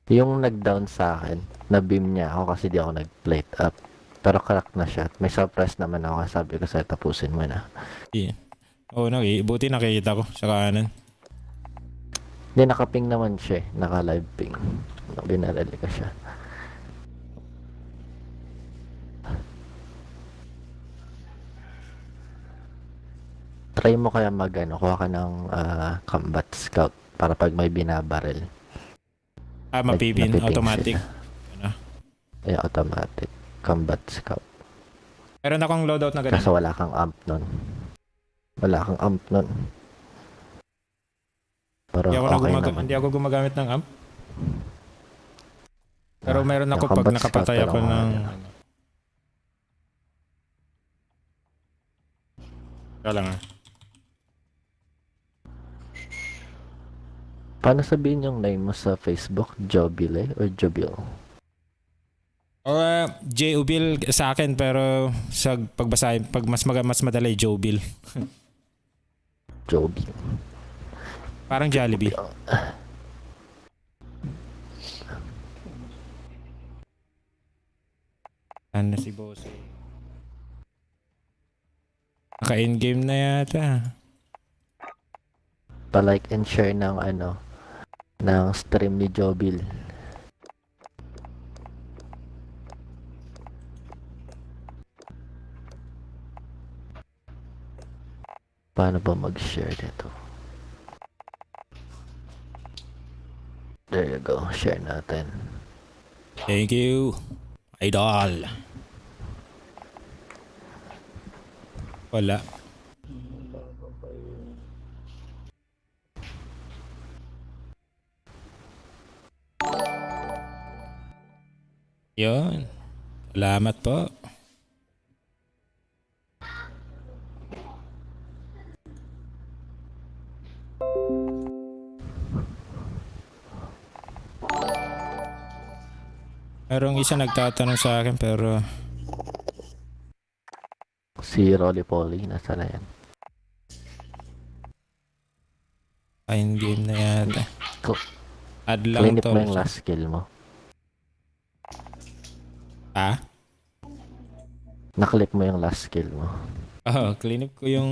Yung nag-down sa akin, na-beam niya ako kasi di ako nag-plate up. Pero crack na siya. May suppress naman ako. Sabi ko sa'yo, tapusin mo na. Yeah. Oo, buti nakikita ko sa kanan. Hindi, nakaping naman siya eh. Naka-live ping. Binarili ko siya. Try mo kaya kuha ka ng combat scout para pag may binabaril. Mapipin, napipin automatic. Yeah, automatic. Combat scout. Meron akong loadout na ganun. Kaso wala kang amp nun. Pero Hindi ako gumagamit ng amp. Pero meron ako yung pag combat nakapatay scout, ako pero ng... Kaya lang Paano sabihin yung name mo sa Facebook? Jobile or Jobil? J-Ubil sa akin pero sa pagbasahin, pag mas madali, Jobil. Jobil. Parang Jollibee. Ano si boss? Naka-in-game na yata. Pa-like and share ng ng stream ni Jobil. Paano ba mag-share dito? There you go, share natin. Thank you, idol. Wala. Yun. Salamat po. Merong isa nagtatanong sa akin pero Si Rolly Polly, nasa na yan? in-game na yata. Add lang Clean to. mo yung last skill mo. Ha? Naklip mo yung last skill mo. Oo, clean up ko yung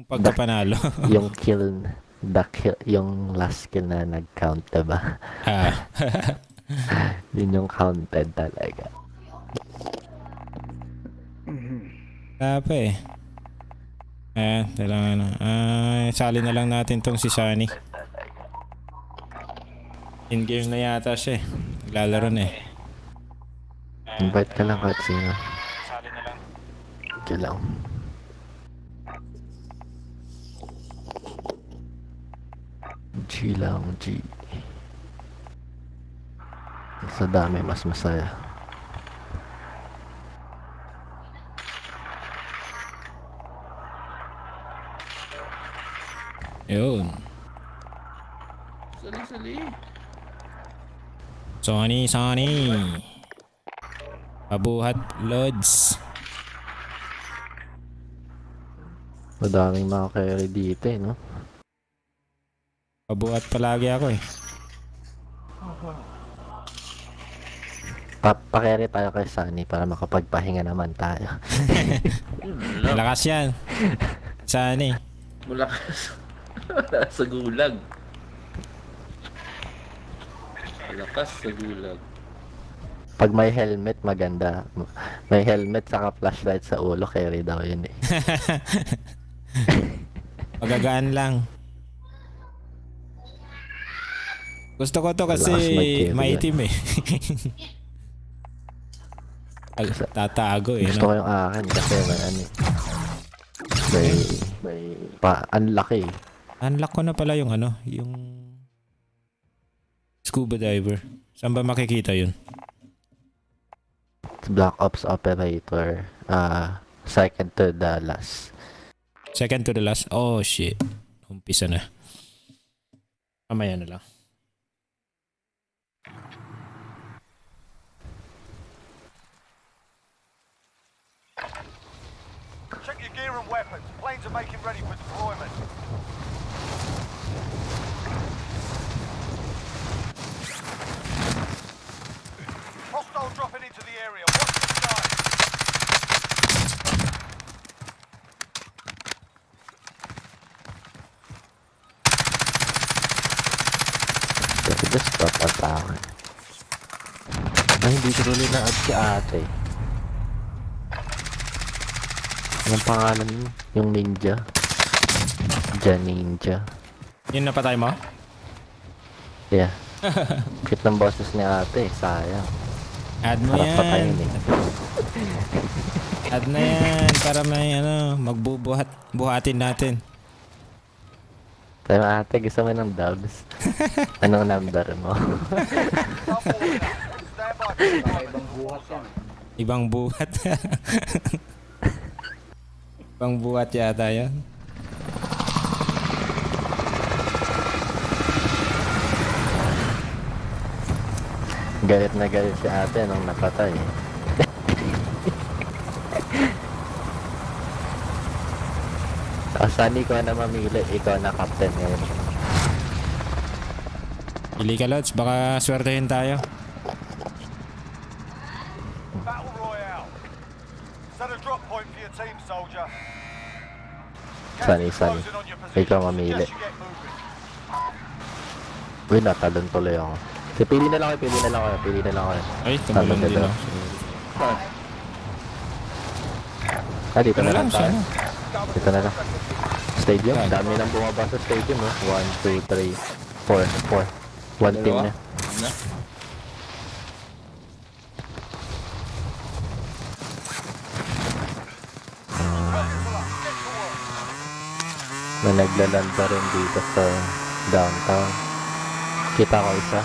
pagkapanalo. Yung kill, yung last skill na nag-count, diba? Yun yung counted talaga. Tapa eh. Kailangan na. Sali na lang natin tong si Sunny. In-game na yata siya eh. Naglalaro na eh. Invite ka lang kahit sino. Sali na lang. Okay lang. G lang, G. Sa dami mas masaya. Yun. Sonny. Pabuhat, Lods. Madaming mga carry dito eh, no? Pabuhat palagi ako eh. Pa-carry tayo kay Sunny para makapagpahinga naman tayo. Malakas yan. Sunny. Malakas. Sa gulag. Malakas sa gulag. Pag may helmet, maganda. May helmet saka flashlight sa ulo, carry daw yun eh. Magagaan lang. Gusto ko to kasi Malakas mag-carry maitim eh. Tatago eh, Gusto ko no? yung akin kasi may ano eh. May unlucky. Unlock ko na pala yung ano, yung scuba diver. Saan ba makikita yun? Black Ops Operator. Second to the last. Second to the last? Oh shit. Umpisa na. Mamaya na lang. Check your gear and weapons. Planes are making ready for deployment. Hostile dropping into the area. Watch the sky. Kasi just stop attack. Ay, hindi ko rin na-add si ate. Anong pangalan yun? Yung ninja? Ninja. Yun napatay mo? Yeah. Cute ng boses ni ate, sayang. Add mo Harap patayin yan. eh. Add na yan para may ano, buhatin natin. Tayo ate, gusto mo ng dubs? Anong number mo? Ibang buhat yan. Ibang buhat. Ibang buhat yata yan. Galit na galit si ate nung napatay. Sunny ko na mamili, ikaw na captain ngayon. Pili ka, Lods. Baka swertehin tayo. Battle Royale. Set a drop point for your team, soldier. Sunny. Closing on your position. Ikaw mamili. Suggest you get moving. Uy, natalon tuloy ako. So, pili na lang kayo. Ay, tumulan din ako. Dito na lang tayo. sana. Dito na lang. Stadium, dami nang bumaba sa stadium, oh. 1, 2, 3, 4. One team na. May naglaland pa rin dito sa downtown. Kita ko isa.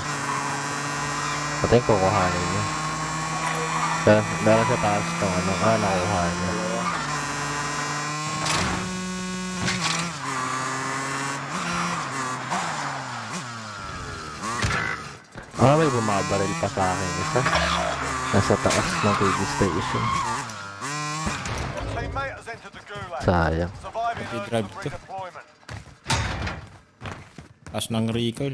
Pati yung kukuhanin niya. Meron sa taas itong ano. Nakuha niya. May bumabaril pa sa akin isa. Nasa taas ng TV station. Teammate has entered the gulag. Sayang. Surviving earns drive some to. redeployment. Taas ng recoil.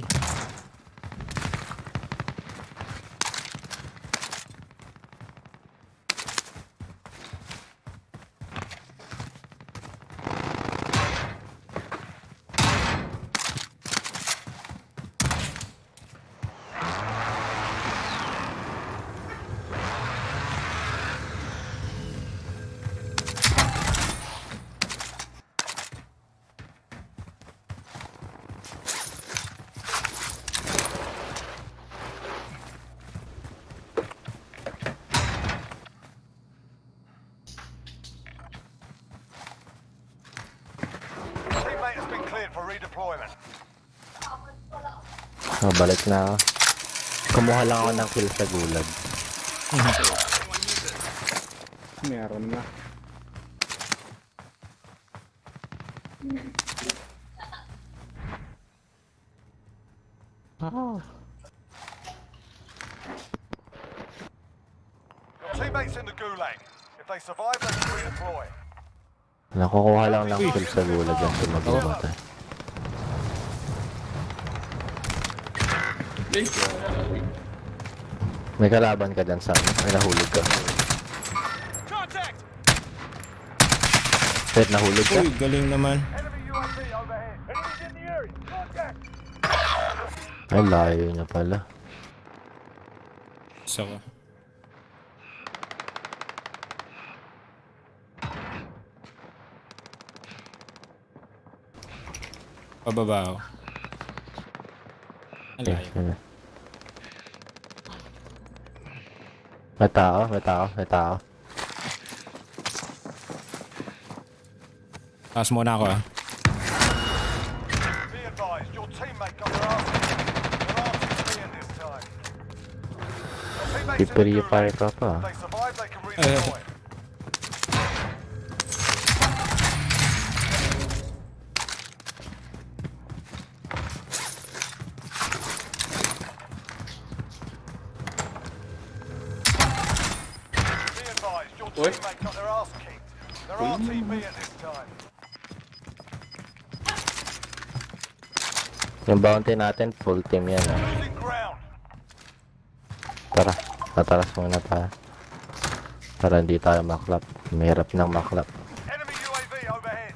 Teammate has been cleared for redeployment. Balik na ako. Kumuha lang ako ng kill sa gulag. Meron na. teammates in the gulag. If they survive, they can redeploy. Nakukuha lang ng kill sa gulag yan sa magbabatay. May kalaban ka dyan sa amin. May nahulog ka. Contact! Pet, nahulog ka? Uy, galing naman. Enemy UAV overhead. Enemies in the area. Contact! Ay, layo niya pala. Isa ka. Pababa ako. Ang Okay, layo. sige. May tao, may tao, may tao. Taas muna ako ah. Be advised, your teammate got their arse kicked. Their arse is clear this time. Your teammates in the Pipiri-pari gulag. ka pa. If they survive, they can redeploy. Be advised, your teammate got their arse kicked. They're RTB at this time. Yung bounty natin, full team yan ah. Losing ground. Tara, tataras muna tayo. Para hindi tayo maklap. Mahirap nang maklap. Enemy UAV overhead.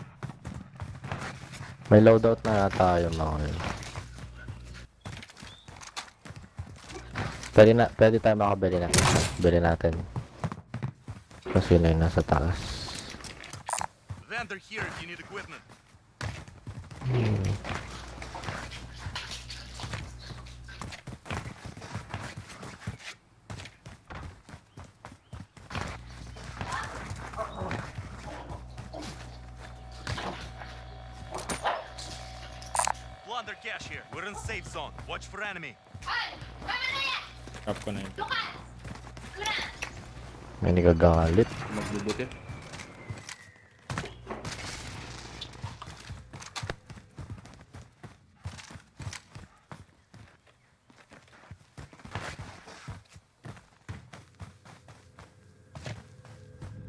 May loadout na tayo mga yun. Pwede tayo makabili na. Bili natin. Kung sino yung nasa taas. Vendor here if you need equipment. Plunder cash here. We're in safe zone. Watch for enemy. Drop ko na yun. May nagagalit. Magbubuti.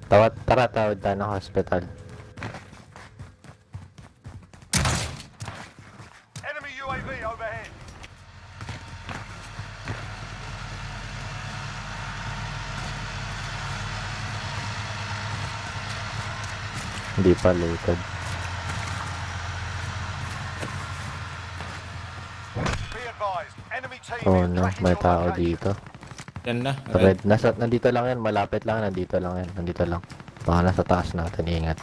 Tawad tayo ng hospital. Enemy UAV overhead. Hindi pa looted. Be advised, enemy team Oh is no, tracking may your tao location. dito. Yan na. Red, nandito lang yan, malapit lang, nandito lang yan, nandito lang. Baka nasa taas natin, ingat.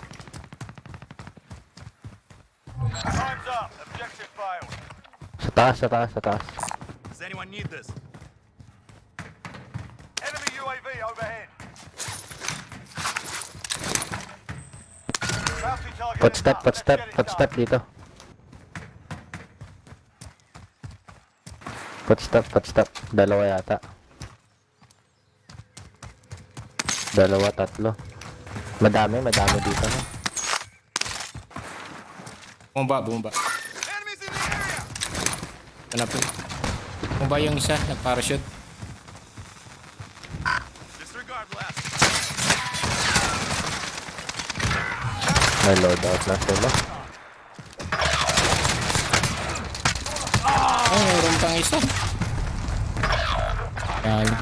Time's up. Objective failed. Sa taas. Does anyone need this? Enemy UAV overhead. Bounty target is up. Let's get it Footstep done. dito. Footstep. Dalawa yata. Dalawa, tatlo. Madami dito no. Bumba. Enemies in the area! Hanapin. Bumba yung isa, nag-parachute. Disregard blast. May loadout na sila. Ay, mayroon pang isa. Galing.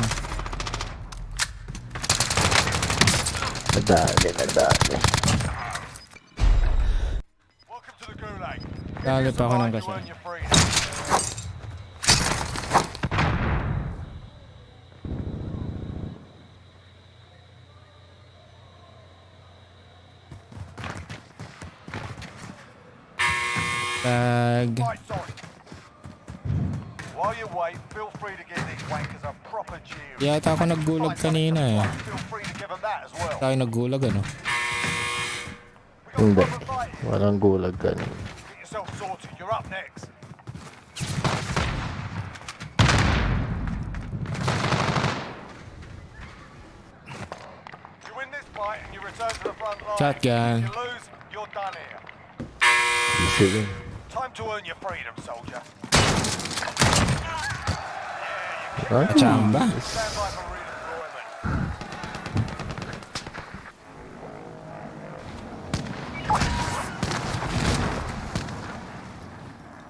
Nadali. Welcome to the gulag. Dali pa ako ng You kasama. earn your freedom. Tag. Right, sorry. While you wait, feel free to give these wankers a proper cheer. Yata ako naggulag kanina eh. Feel free to give them that as well. Tayo naggulag ano. We got Hindi. proper fight here. Walang gulag ganun. Get yourself sorted. You're up next. You win this fight and you return to the front line. Shotgun. If you lose, you're done here. Easy din. Time to earn your freedom, soldier. Huh? Chamba. Stand by for redeployment.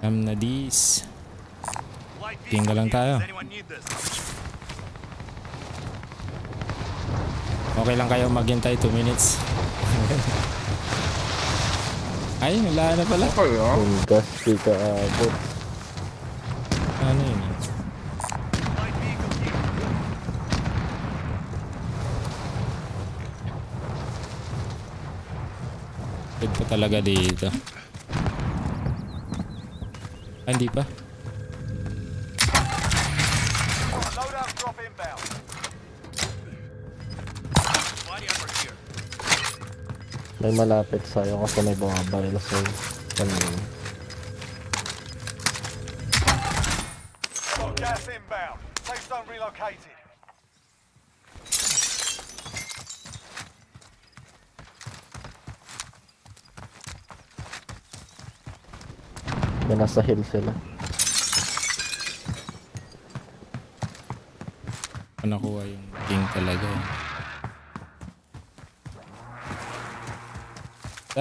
Alam na dis. Tinggal lang tayo. Okay lang kayo maghintay 2 minutes. Ay, wala na pala. Kung gas di ka abot. Ano yun? Good pa talaga dito. Ah, hindi pa. Loadout drop inbound. May malapit sa'yo kasi may bumabaril sa'yo. Kanina. Got gas inbound. Safe zone relocated. May nasa hill sila. Nakuha yung king talaga.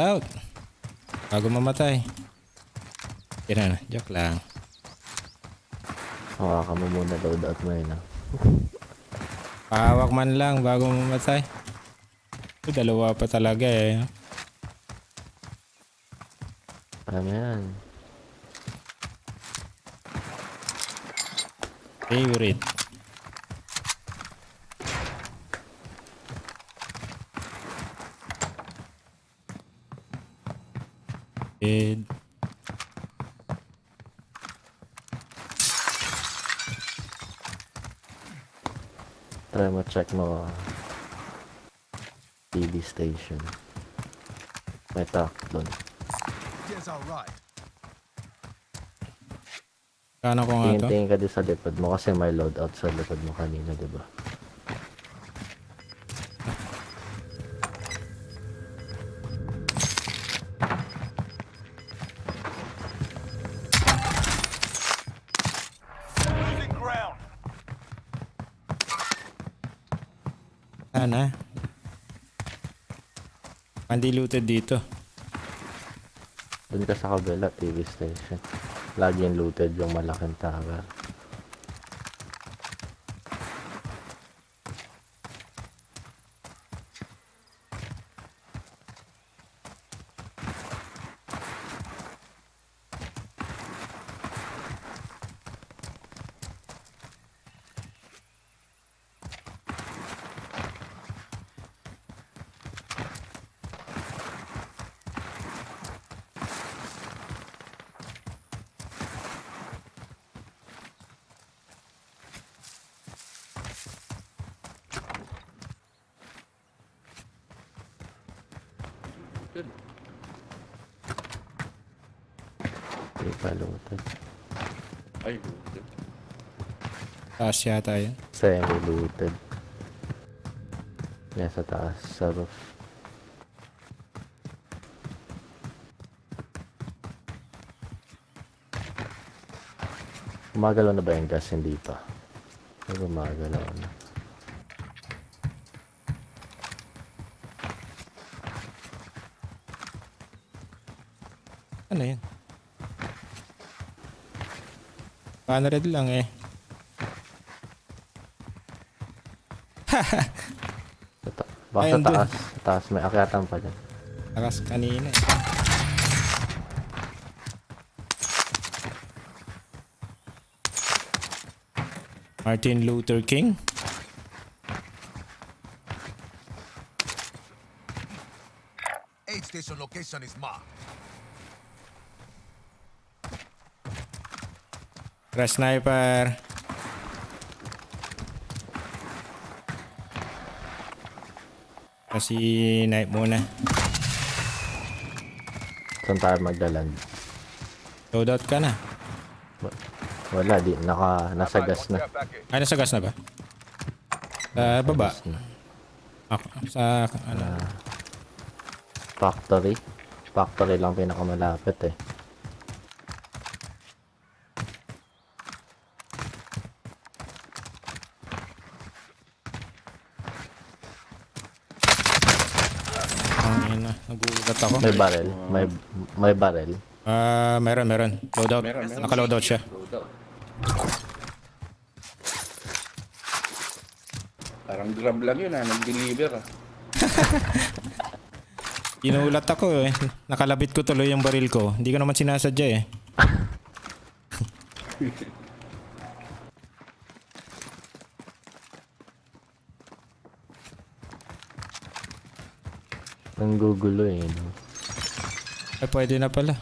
Out! Bago mamatay. Kira na, joke lang. Hawakan mo muna loadout mo yun, ah. Pahawak man lang bago mamatay. Dalawa pa talaga eh. Ano yan? Favorite. Dead. Try mo check mo TV station. May truck doon. Yes, alright. Kano ko nga to? Tingin-tingin ka din sa likod mo kasi may loadout sa likod mo kanina, diba? Losing ground. Sana. Hindi looted dito. Doon ka sa kabila, TV station. Lagi yung looted yung malaking tower. Hindi pa looted. Taas yata yun. Semi-looted. Yan sa taas, sa roof. Gumagalaw na ba yung gas? Hindi pa. Gumagalaw na. Ano yun? 100 lang eh. Baka Ayun, sa taas. Sa taas may akyatan pa dyan. Lakas kanina eh. Martin Luther King. Aid station location is marked. Sniper. Kasi knife muna. Saan tayo magdaland? Loadout ka na. Wala, nasa gas na. Ay, nasa gas na ba? Sa baba. Ako, sa ano? Factory. Factory lang pinakamalapit eh. Ang ina, nagulat ako. May barrel. May barrel. Meron. Loadout. Naka-loadout siya. Loadout. Parang grab lang yun nag-deliver Inuulat ako eh. Nakalabit ko tuloy yung baril ko. Hindi ko naman sinasadya eh. Ang gugulo eh, no? Ay, pwede na pala.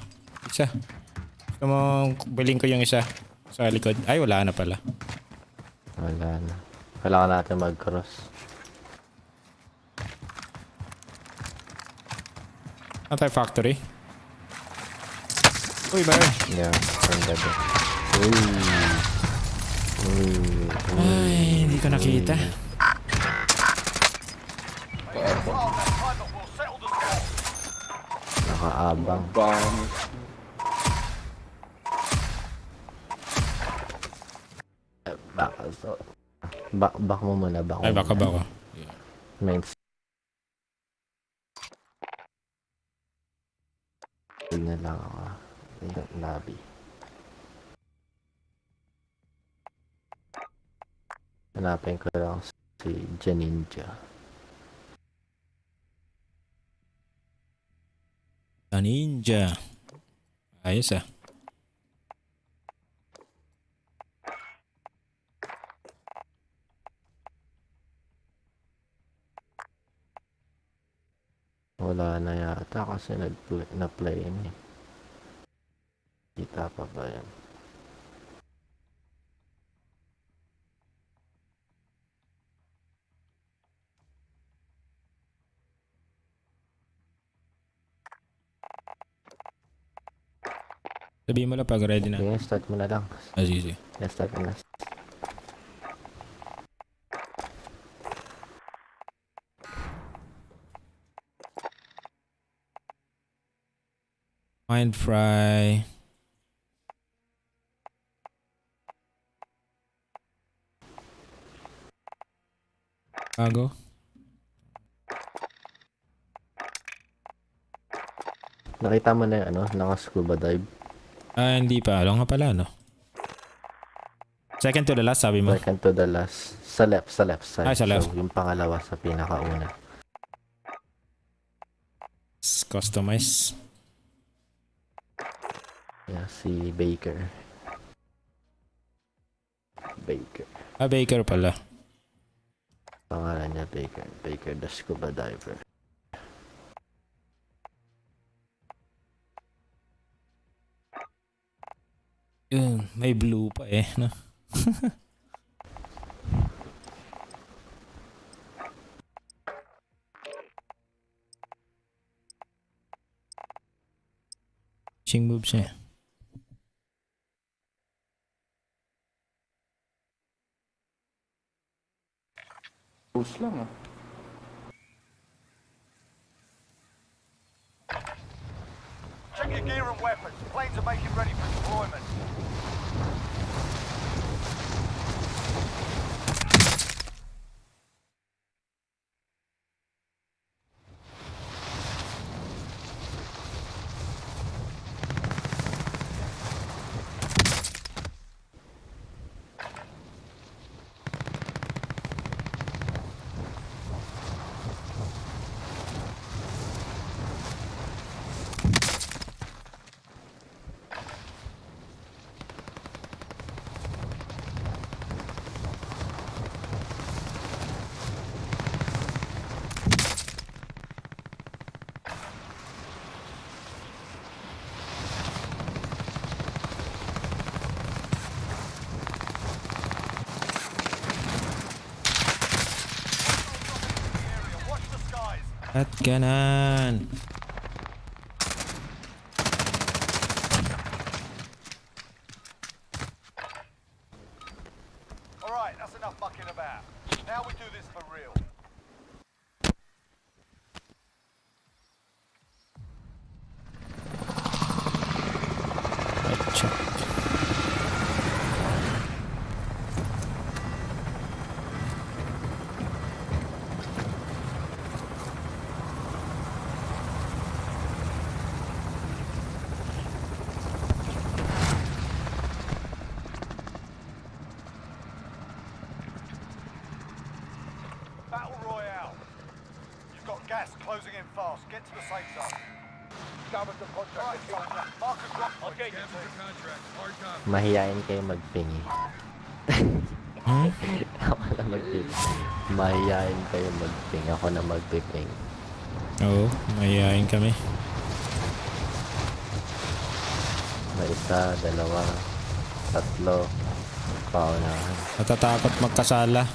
Isa. Gusto mo bilhin ko yung isa sa likod? Ay, wala na pala. Wala na. Kailangan natin mag-cross. Anti-factory. Uy, baril. Yeah, ang ganda. Uy. Ay, hindi ko nakita. Nakaabang. Back mo muna, back mo. Ay, baka ba ako? Mains. Tignan lang ako. Yung lobby. Hanapin ko lang si Janinja. Ninja. Ayos ah. Wala na yata kasi na-play yun eh. Kita pa ba yan? Sabihin mo lang pag ready na. Sige, start mo na lang. Sige. Yeah, start mo na. Mind fry. Bago. Nakita mo na yung ano, naka-scuba dive. Ah, hindi pa. Alam nga pala, no? Second to the last, sabi mo? Second to the last. Sa left side. Ay, sa left. So, yung pangalawa sa pinakauna. Customize. Yeah, si Baker. Ah, Baker pala. Pangalan niya Baker. Baker the Scuba Diver. Yun, may blue pa eh, no? Ching moves niya. Push lang ah. Check your gear and weapons. Planes are making ready for deployment. At kanan. Alright, that's enough mucking about. Now we do this for real. Check. gas closing in fast. Get to the safe zone. Cover the contract. Mark a drop point. Okay, cancel the contract. Hard copy. Mahihain kayo mag-ping eh. Ako na mag-ping. Mahihain kayo mag-ping. Ako na mag-ping. Oo, mahihain kami. May isa, dalawa, tatlo. Paunahan. Natatakot magkasala.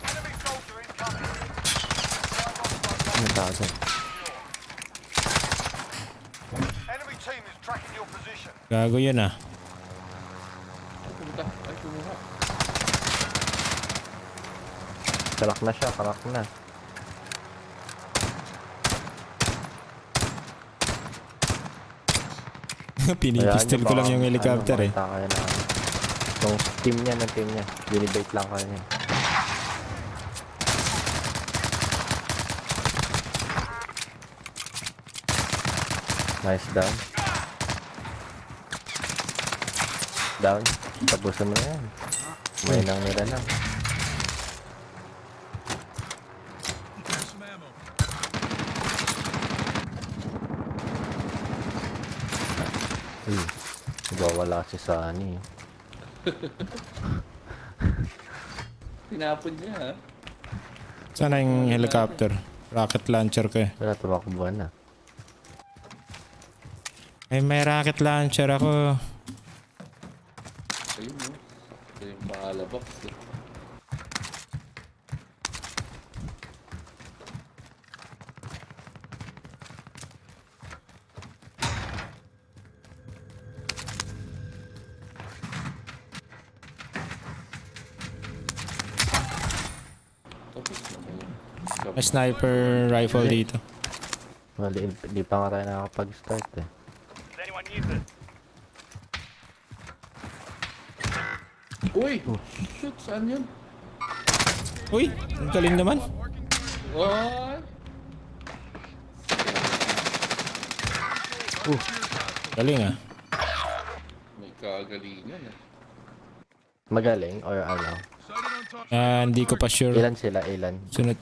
Enemy soldier incoming. Ano tawag? Enemy team is tracking your position. Gago yun ah. Pumunta. Ay, kumuha. Kalak na siya, kalak na. Pinipistol ko lang yung helicopter eh. Yung team niya, binibait lang kayo niya. Nice down. Down. Tapusin mo na yan. May nang nila lang. Wala si Sunny. Tinapon niya ha. Sana yung helicopter. Rocket launcher ko eh. Wala, tumakbuhan na. Ay, may rocket launcher ako. Ayun mo. Ito yung pahalabak. May sniper rifle dito. Mali, di pa nga tayo nakakapag-start eh. Anyone use it? Uy! Shoot, saan yun? Uy, ang galing naman. What? Galing ah. May kagalingan ah. Magaling or ano? Hindi ko pa sure. Ilan sila? Ilan? Sunod.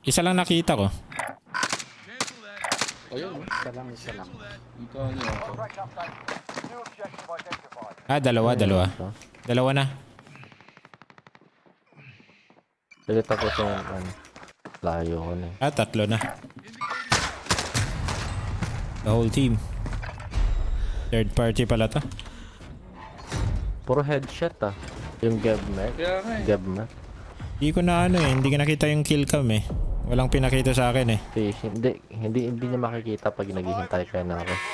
Isa lang nakita ko. Ayun. Isa lang. Dito niya ako. Contract update. New objective identified. Dalawa. Dalawa na. Sige, tapos yung ano. Layo ko na. Tatlo na. The whole team. Third party pala to. Puro headshot ah. Yung Gebmet. Kaya nga eh. Gebmet. Hindi ko na hindi ko nakita yung kill cam eh. Walang pinakita sa akin eh. Fish. Hindi niya makikita pag naghihintay kayo ng rest.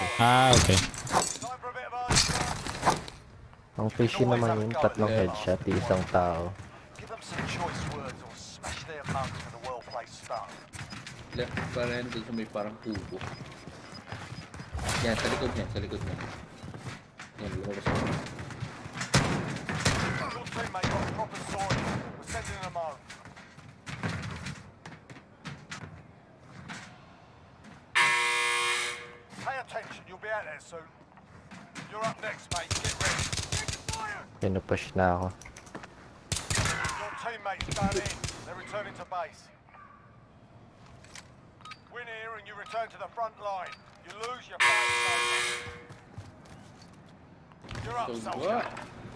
Okay. Time for a bit of early. Ang fishy naman yun, tatlong headshot, isang tao. Give them some choice words or smash their mugs with a well-placed stun. Left pa rin doon sa may parang tubo. Yan, sa likod niya, sa likod niya. Yan, lumabas ako. Your teammate got proper sword. We're sending them home. Pay attention, you'll be out there soon. You're up next, mate. Get ready. Pinupush na ako. Your teammates done in. They're returning to base. Win here and you return to the front line. You lose, you're back. You're up, So soldier. what?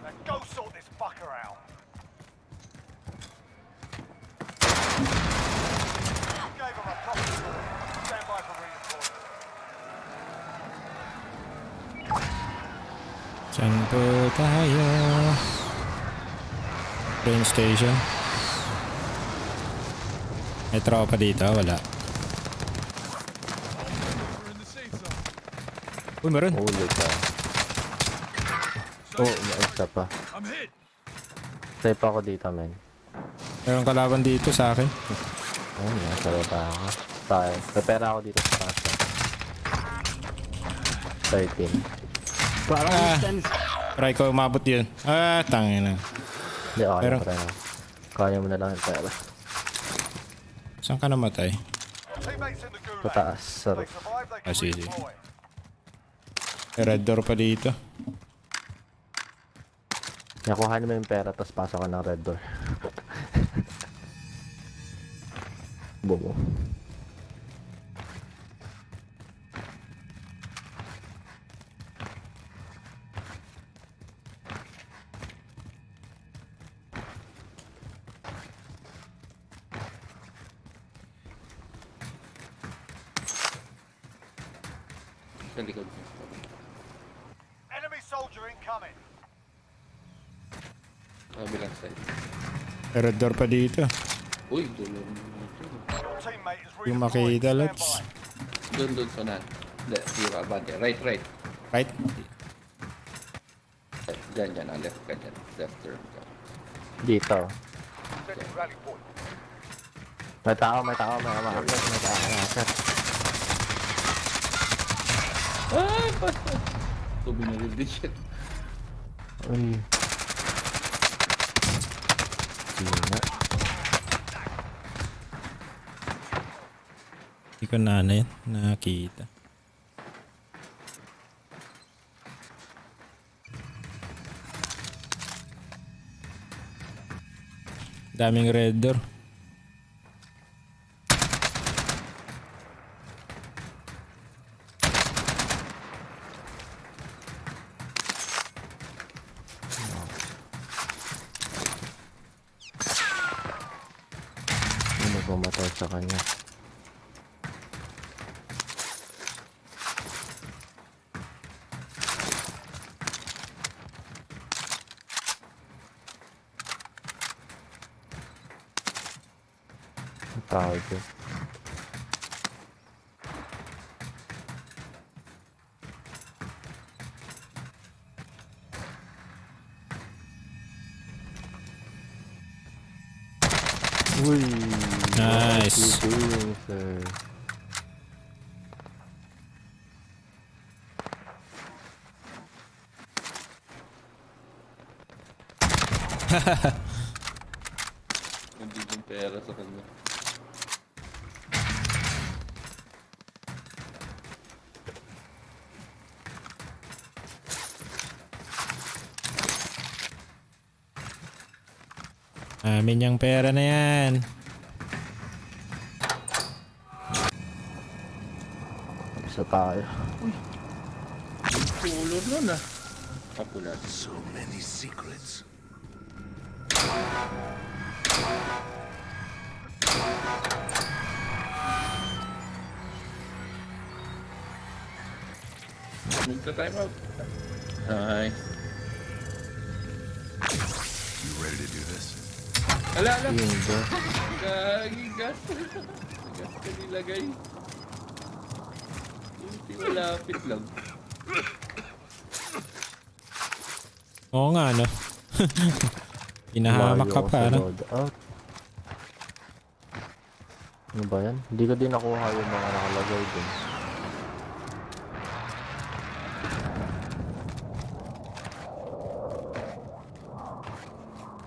Now go sort this fucker out. You gave him a proper story. Stand by for reinforcement. Saan po tayo? Train station. May tropa dito, wala. Uy, meron. Huli ka. Oh, may isa pa. Stay pa ako dito, men. Meron kalaban dito sa akin. Ayun, nasa baba ako. Tayo. Prepare ako dito sa kasa. 13. Try ko umabot yun. Tangin na. Hindi, okay Pero- na pa rin. Kaya mo na lang yung pera. Saan ka namatay? Teammates in the gulag. Pataas. If Sarap. they survive, they can sige. redeploy. May red door pa dito. Kaya kuhanin mo yung pera, tapos pasok ka ng red door. Bobo. Sa likod niya. Enemy soldier incoming. Kabilang side. Red door pa dito. Uy, dulo mo ito. Your teammate is Yung redeployed. makita, Stand Lods. by. Doon sa nan. Hindi, di ba, abante. Right. Right? Dyan, left ka dyan. Left turn ka. Dito. Setting rally point. May tao, may tao. Ito binaril din siya. Uy. Sina. Hindi ko na yan. Nakita. Daming red door. Ano pumatay sa kanya? Ang tawag yun. Uy! Nice. What are you doing, sir? Nandito yung pera sa kanya. Amin yung pera na yan. Isa tayo. Pulo nun ah. Kapulat. So many secrets. Magta-time out. Hi. You ready to do this? Ala. Yung ba? Gagi, gas. Gas ka nilagay. Hindi malapit lang. Oo nga, no? Hinahamak ka Malayo pa, sa no? loadout. Ano ba yan? Hindi ko din nakuha yung mga nakalagay din.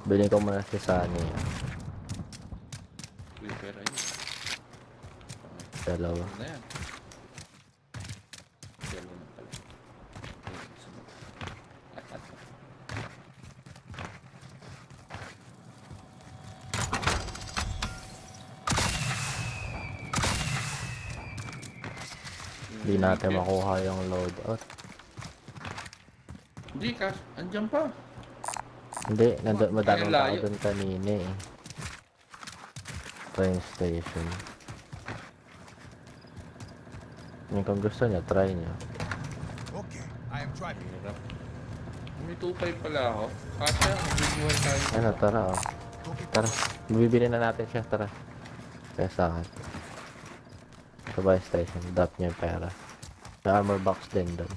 Bilhin ko muna si Sunny. Uy, pera yun. Dalawa. Ano na yan? Dalawa na pala. Hindi natin makuha yung loadout. Hindi, Kas. Andyan pa. Hindi, madaming Kaya tao layo. dun kanina eh. Train station. Yung kung gusto niya, try niya. Okay, I am driving. Hirap. May 2.5 pala ako. Kasya, magbibuhay tayo. Ano, tara oh. Tara, bibili na natin siya, tara. Kaya sa akin. Sa buy station, drop niya yung pera. May armor box din doon.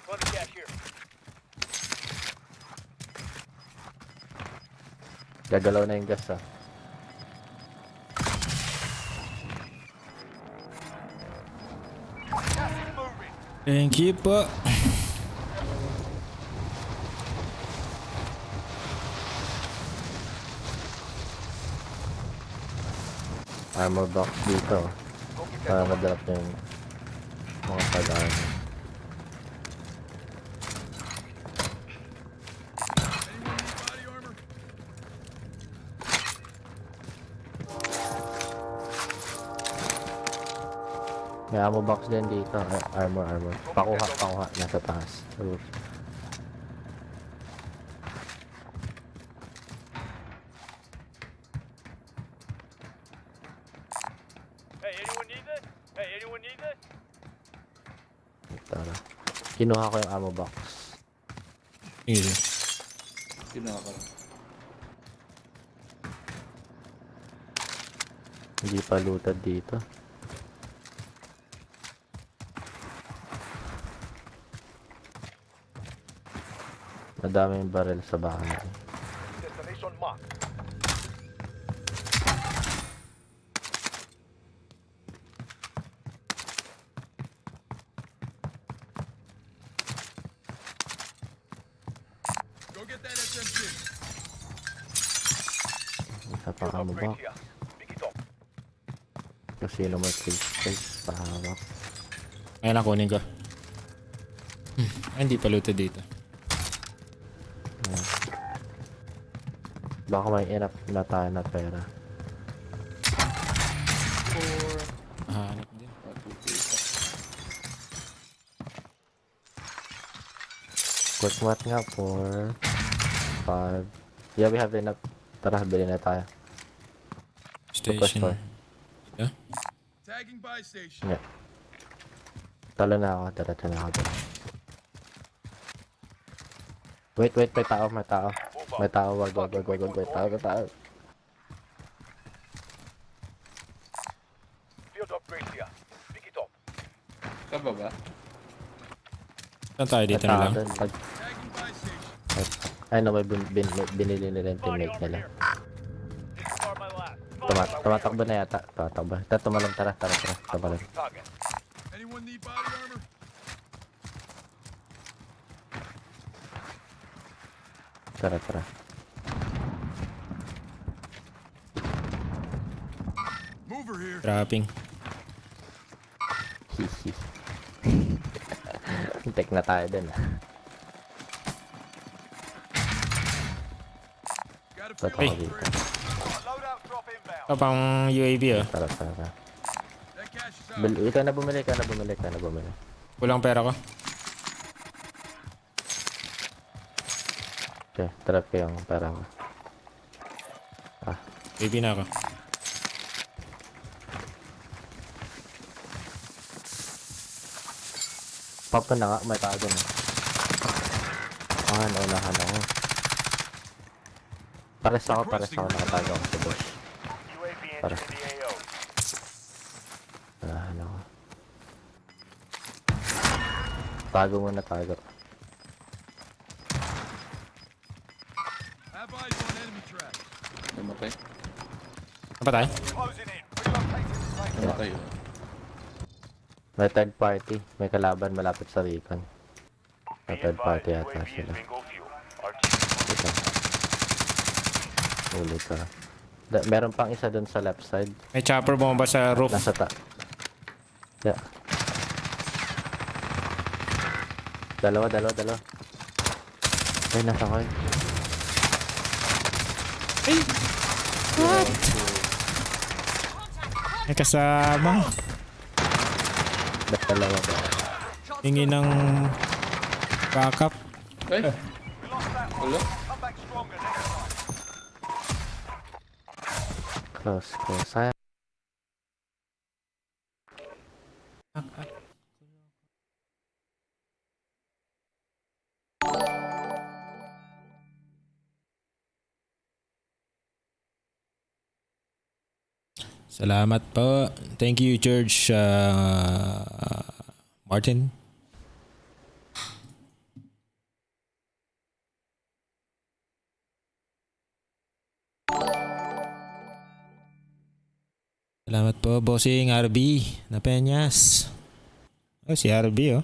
Run cash here. Gagalaw na yung gas ah. Gas is moving. Thank you po. Armor box dito. Para madrop niya yung mga pag-armor. May ammo box din dito. Armor. Pakuha. Nasa taas. Roof. Hey, anyone need this? Hey, anyone need this? Tara. Kinuha ko yung ammo box. Easy. Kinuha ko. Hindi pa looted dito. Madaming barrel sa bahay. Destination marked. Go get that SMG. Isa pang ammo box. Kung sino may space pahawak. Ayun na, kunin ko. Ay, hindi pa looted dito. Baka may enough na tayo na pera. Hanap din. Quick math nga, 4, 5. Yeah, we have enough. Tara, bilhin na tayo. Station. Yeah? Tagging buy station. Yeah. Talo na ako. Diretso na ako dun. Wait. May tao. May tao. Wag. May tao. Field upgrade here. Pick it up. Sa baba? Saan tayo dito na lang? Tagging buy station. Ay no, may binili nila yung teammate nila. Disregard my last. Tumatakbo na yata. Tumalon, tara. Tumalon. Target. Anyone need body armor? Tara. Mover here. Trapping. Hihi. Tek na tayo dun. Got a Ba't field ako dito? upgrade. Loadout drop inbound. Ito pang UAV oh. Tara. That cash is out. Ikaw na bumili. Kulang pera ko. Okay, trap ko yung pera ko. UAV na ako. Pop ko na nga, may tago na. Naunahan ako. Pares ako, nakatago ako sa bush. UAV Para. entering the AO. Naunahan ako. Tago muna. Have eyes on enemy track. Namatay. Napatay? Closing in. Relocating the safe zone. Namatay. May third party. May kalaban malapit sa recon. May third party yata sila. Ito. Ulit ka. Meron pang isa dun sa left side. May chopper bomba sa roof. Nasa Yeah. Dalawa. Ay, nasa ko. May kasama. Dalawa ba? Hingi ng backup. Ay! Wala? Come back stronger next time. Close. Sayang. Salamat po. Thank you, George Martin. Salamat po, bossing RB na Peñas. Oh, si RB oh.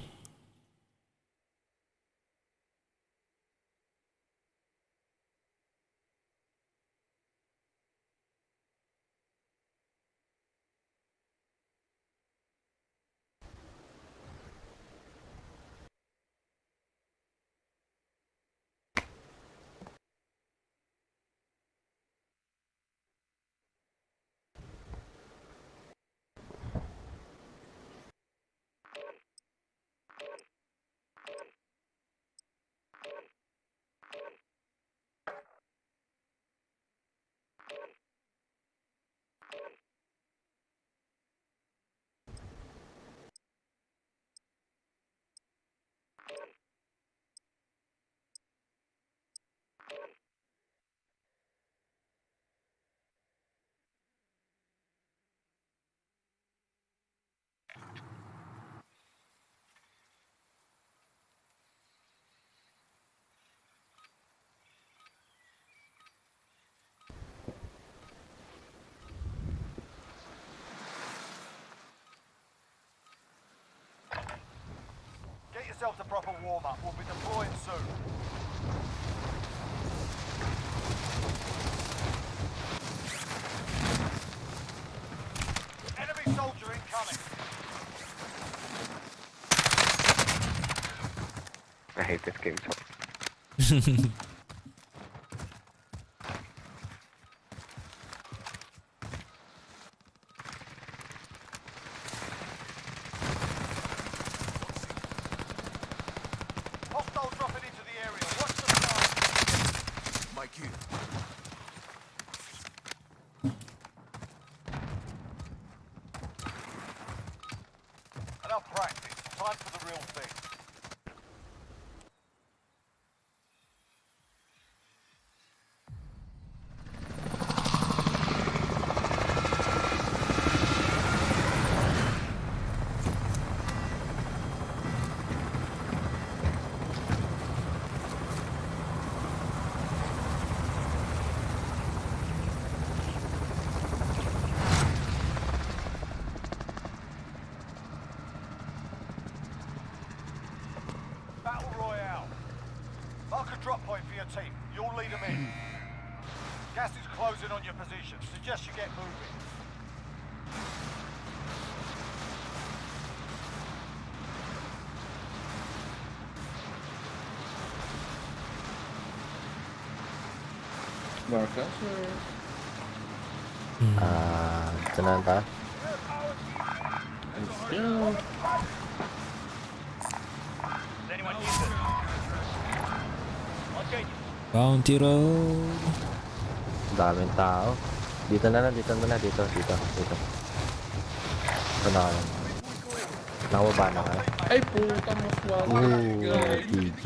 yourself to proper warm-up. We'll be deploying soon. Enemy soldier incoming. I hate this game so Hostile dropping into the area. Watch the sky. Mike here. Enough practice. Time for the real thing. Battle Royale. Mark a drop point for your team. You'll lead them in. Gas is closing on your position. Suggest you get moving. Ito na ta. Bounty Road. Daming tao. Dito na lang, dito. Ito na kayo. Nakababa na kayo. Ay, puta mo, swag. GG.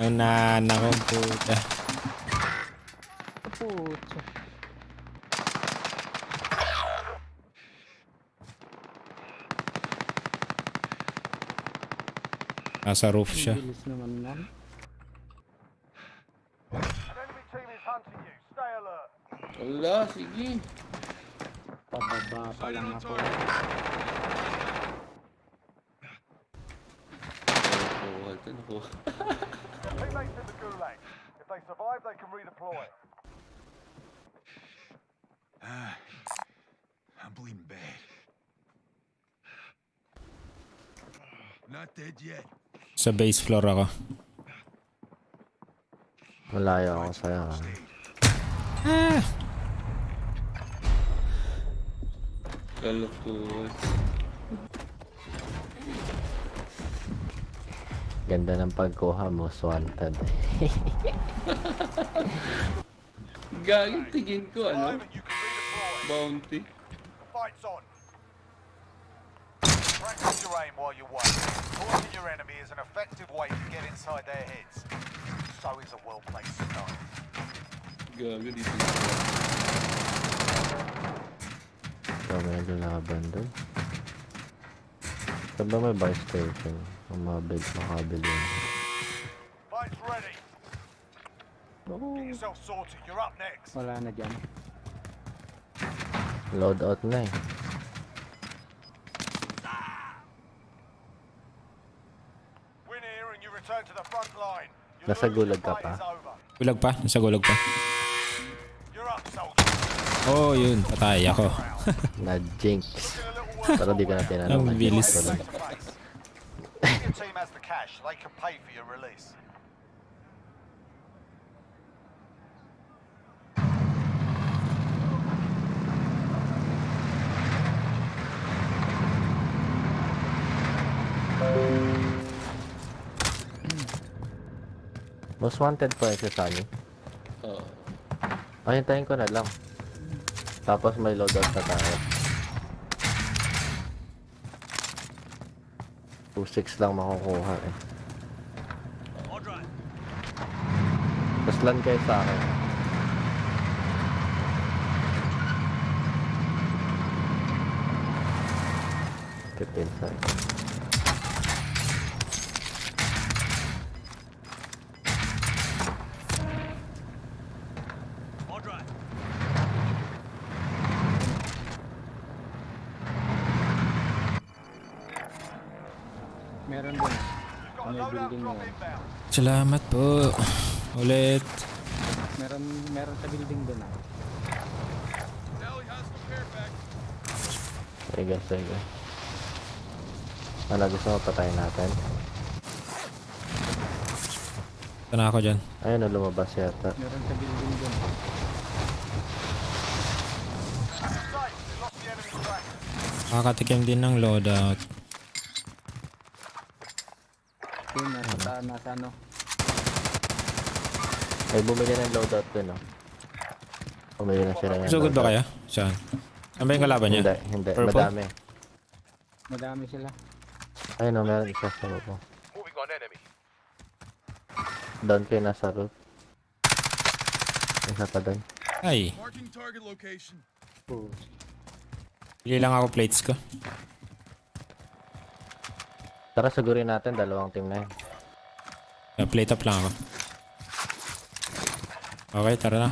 Ang nana ko, puta. Puto. Nasa roof siya. Bilis naman yan. An enemy team is hunting you. Stay alert. Wala, sige. Pababa pa lang ako. Teammates in the gulag. If they survive, they can redeploy. I'm bleeding bad. Not dead yet. Sa base floor ako. Malayo ako sa'yo. Kalukot. Ganda ng pagkuha mo, Swanted. Gagawin tingin ko, ano? Survive and you can redeploy. Bounty. The fight's on. Practice your aim while you wait. Taunting your enemy is an effective way to get inside their heads. So is a well-placed snipe. Gago dito. So, may lalaban dun. Saan ba may buy station? Ang makabili yun. Fight's ready. Get yourself sorted. You're up next. Wala na dyan. Loadout na eh. Win here and you return to the front line. You Nasa lose, gulag the ka fight pa? is over. Gulag pa? Nasa gulag pa. You're up, soldier. Oh, yun. Patay ako. Na-jinx. Looking a little worse Pero di ka na already. tinanong. Ang bilis. Wala. If your team has the cash, they can pay for your release. Most wanted po si Sunny. Oo. Ay, hintayin ko na lang. Tapos may loadout na tayo. 2-6 lang makukuha eh. Tapos land kayo sa akin. Keep inside. Meron din. May building na yan. Salamat po. Ulit. Meron sa building doon ah. Sige, sige. Ano, gusto mo patayin natin? Ito na ako dyan. Ayun, lumabas yata. Meron sa building doon. Makakatikim din ng loadout. Yun, nasa ano. Ay, bumili ng loadout dun, oh. Bumili na sila ng So good ba kaya? Saan? Saan ba yung kalaban niya? Hindi. Purple? Madami. Madami sila. Ayun, oh, meron isa sa baba. Moving on enemy. Down kayo nasa roof. Isa pa doon. Ay. Marking target location. Pili lang ako plates ko. Tara, sigurin natin, dalawang team na yun. Plate up lang ako. Okay, tara na.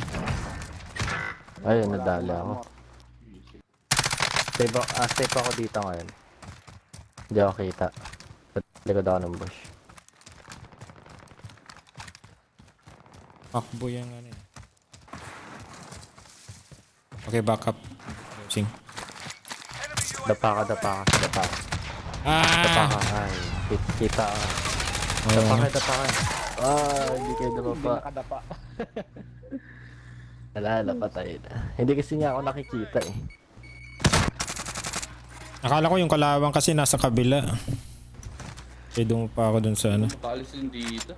Ayun, nadali ako. Safe ako dito ngayon. Hindi ako kita. Likod ako ng bush. Makbo yung ano eh. Okay, back up. Sing. Dapa ka. Dapa Ah! ka. Ay, kita ka. Oh, Dapa ka. Ah, hindi kayo dumapa. Nakadapa. Alala, patay na. Hindi kasi niya ako nakikita eh. Akala ko yung kalawang kasi nasa kabila. Kaya pa ako dun sa ano. Makalis din dito.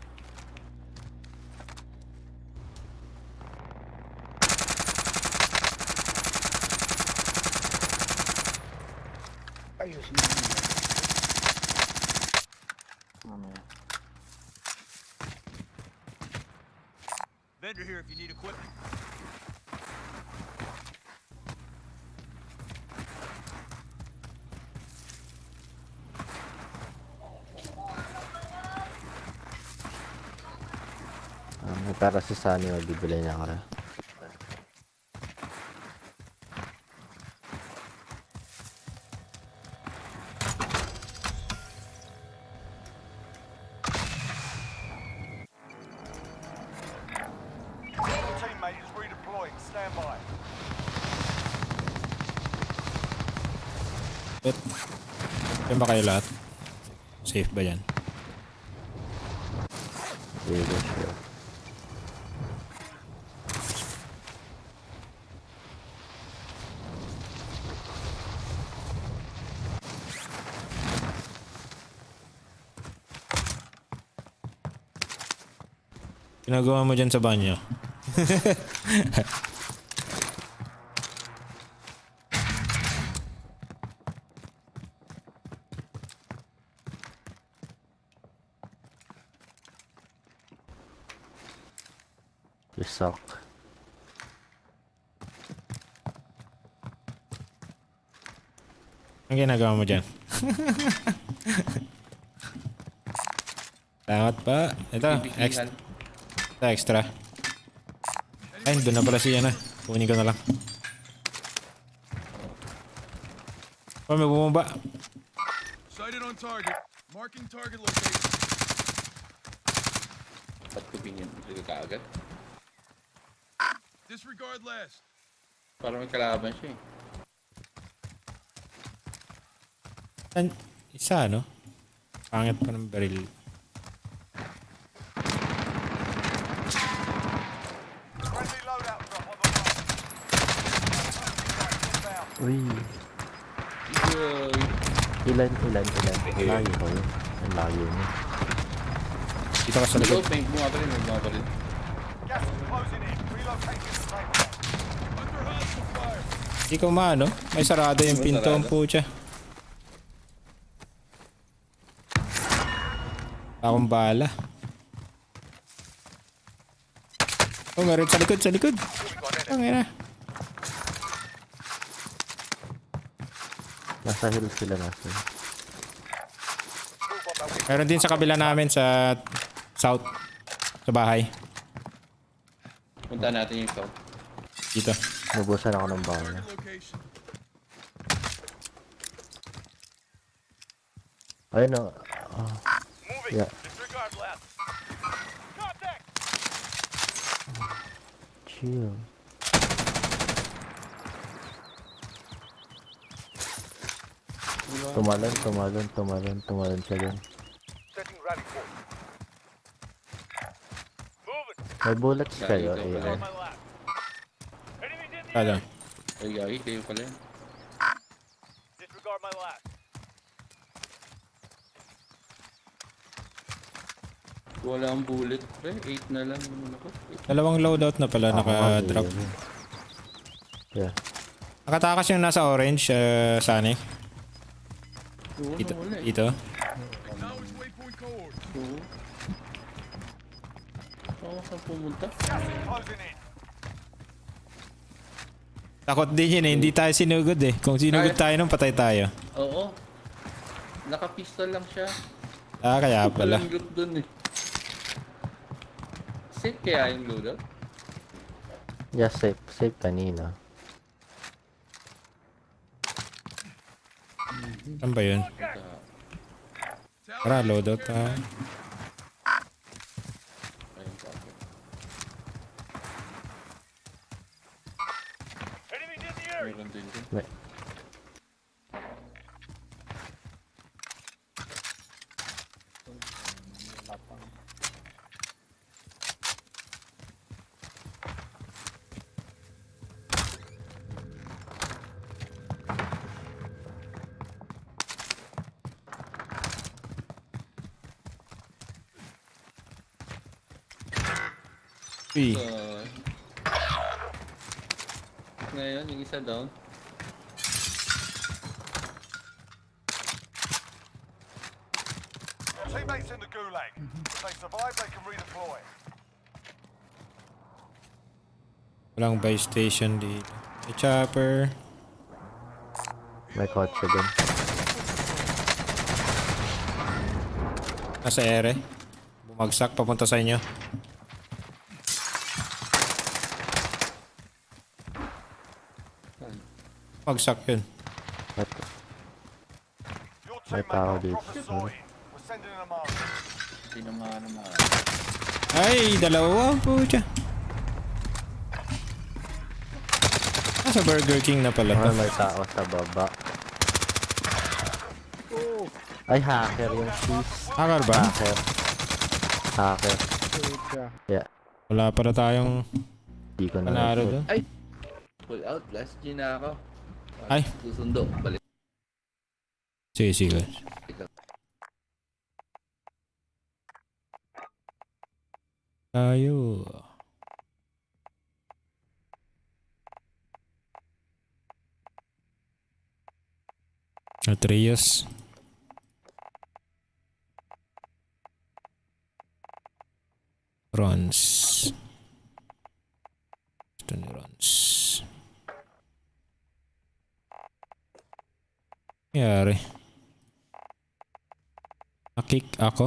Ayusin mo. Mamaya. Vendor here if you need equipment. Para si Sunny, magbibili niya ako. Your teammate is redeploying. Stand by. Yan ba kayo lahat? Safe ba yan? Sige, sure. Ginagawa mo dyan sa banyo? You suck. Ang ginagawa mo dyan? Salamat pa. Ito, extra. Ay, doon na pala siya na. Kunin ko na lang. Oh, may bumaba. Sighted on target. Marking target location. Ba't ko pinyin? Hindi ka agad? Disregard last. Parang may kalaban siya eh. Isa, no? Pangit pa ng baril. Friendly loadout drop on the right. Uy. Ilan. Layo ko yun. Ang layo niya. Dito ka sa likod. May bumabalin. Gas is closing in. Relocating the safe zone. Under hostile fire. Hindi ko maano. May sarado yung pinto ang pucha. Akong bala. Oh, meron sa likod. Ang ina. Nasa hill sila nasa. Meron din sa kabila namin sa south. Sa bahay. Punta natin yung south. Dito. Nabusan ako ng bala. Location. Ayun o. Moving. Yeah. Disregard left. Contact. Chill. Tumalon siya dun. Setting rally point. Moving. May bullets kayo, On AI. my left. Enemies in the Kada. area. Ay, gagi, kayo pala yan. Disregard my last. Wala ang bullet, pre. 8 na lang. Ano ko? Dalawang loadout na pala naka-drop. Yeah. Nakatakas yung nasa orange, Sonic. Oo, Dito. wala eh. Dito. Oo. Oo, saan pumunta? Gas is closing in. Takot din yun eh. Hindi tayo sinugod eh. Kung sinugod tayo nung patay tayo. Oo. Naka-pistol lang siya. Kaya pala. Walang loot dun eh. Safe kaya yung loadout? Yeah, safe kanina. Saan ba yun? Tara, loadout tayo. Ayun pa ako. Enemies in the area. Meron din dun. May, Uy. So, ngayon, yung isa down. Your teammates in the gulag. If they survive, they can redeploy. Walang buy station dito. May chopper. may kotse din. Nasa ere. Bumagsak papunta sa inyo. Bumagsak yun. May, Your may teammate tao got dito. proper sorting. We're sending in a marker. Tinamaan naman. Ay, dalawa po siya. Nasa Burger King na pala to. May tao sa baba. Ay, hacker yung cheese. Hacker ba? Hacker. Yeah, Wala para tayong di ko na panalo report. doon. Ay! Pull out. Last G na ako. Ay. Susundo. Balik. Sige. Tayo. Atreus. Rons. Ito ni Rons. Nangyari. Nakik ako.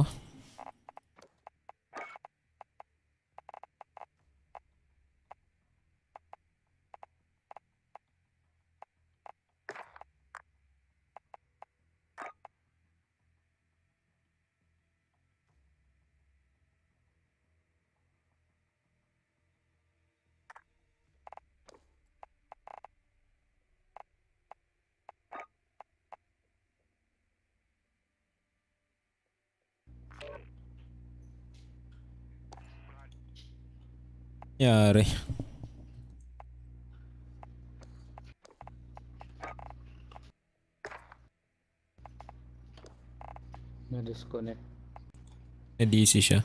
Yari. Na-disconnect. Na-DC siya.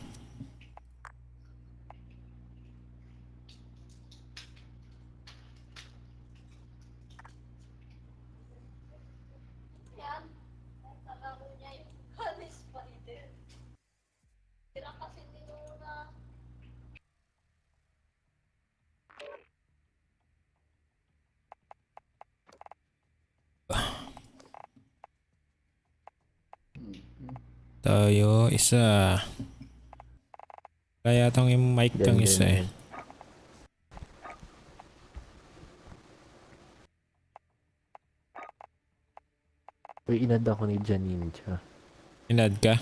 Tayo, isa. Kaya tong yung mic tong Yan, isa eh. yan. Uy, inad ako ni Janinja. Inad ka?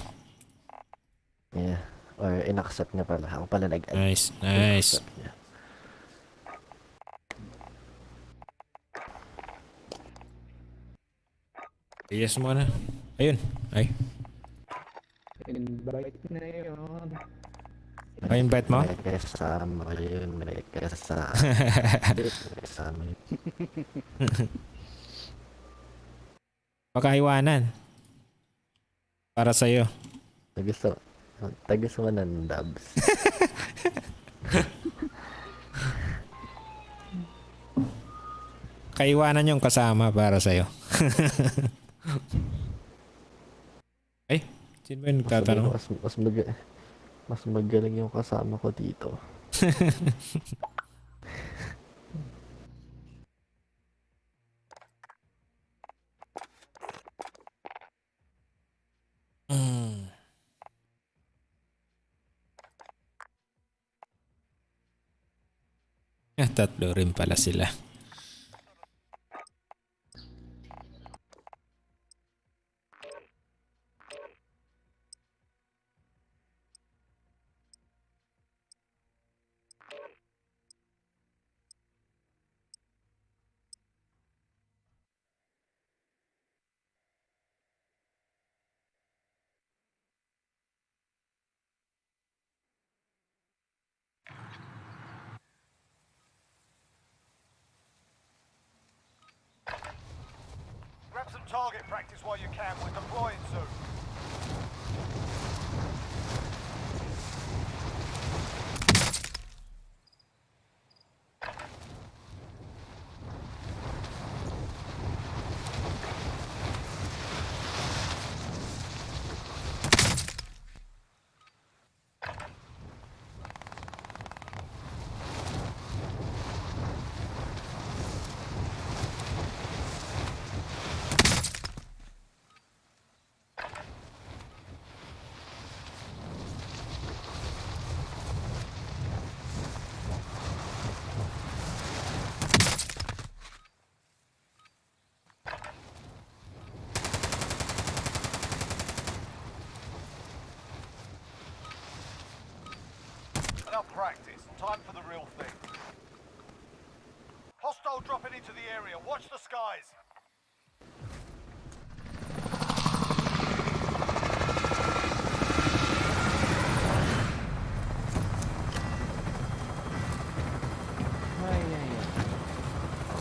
Yeah. Or in-accept niya pala. Ako pala nag-add. Nice, nice. In-accept niya. Yes mo na. Ayun. Ay. Invite na yun. Pa-invite mo? May kasama yun. May kasama. May kasama yun. Pagkaiwanan. Para sa'yo. Tagusto mo ng dabs. Kaiwanan yung kasama para sa'yo. Ay, sino ba yung nagtatanong? Mas magaling yung kasama ko dito. Tatlo rin pala sila. Grab some target practice while you can. We're deploying soon. Enough practice. Time for the real thing. Hostile dropping into the area. Watch the skies.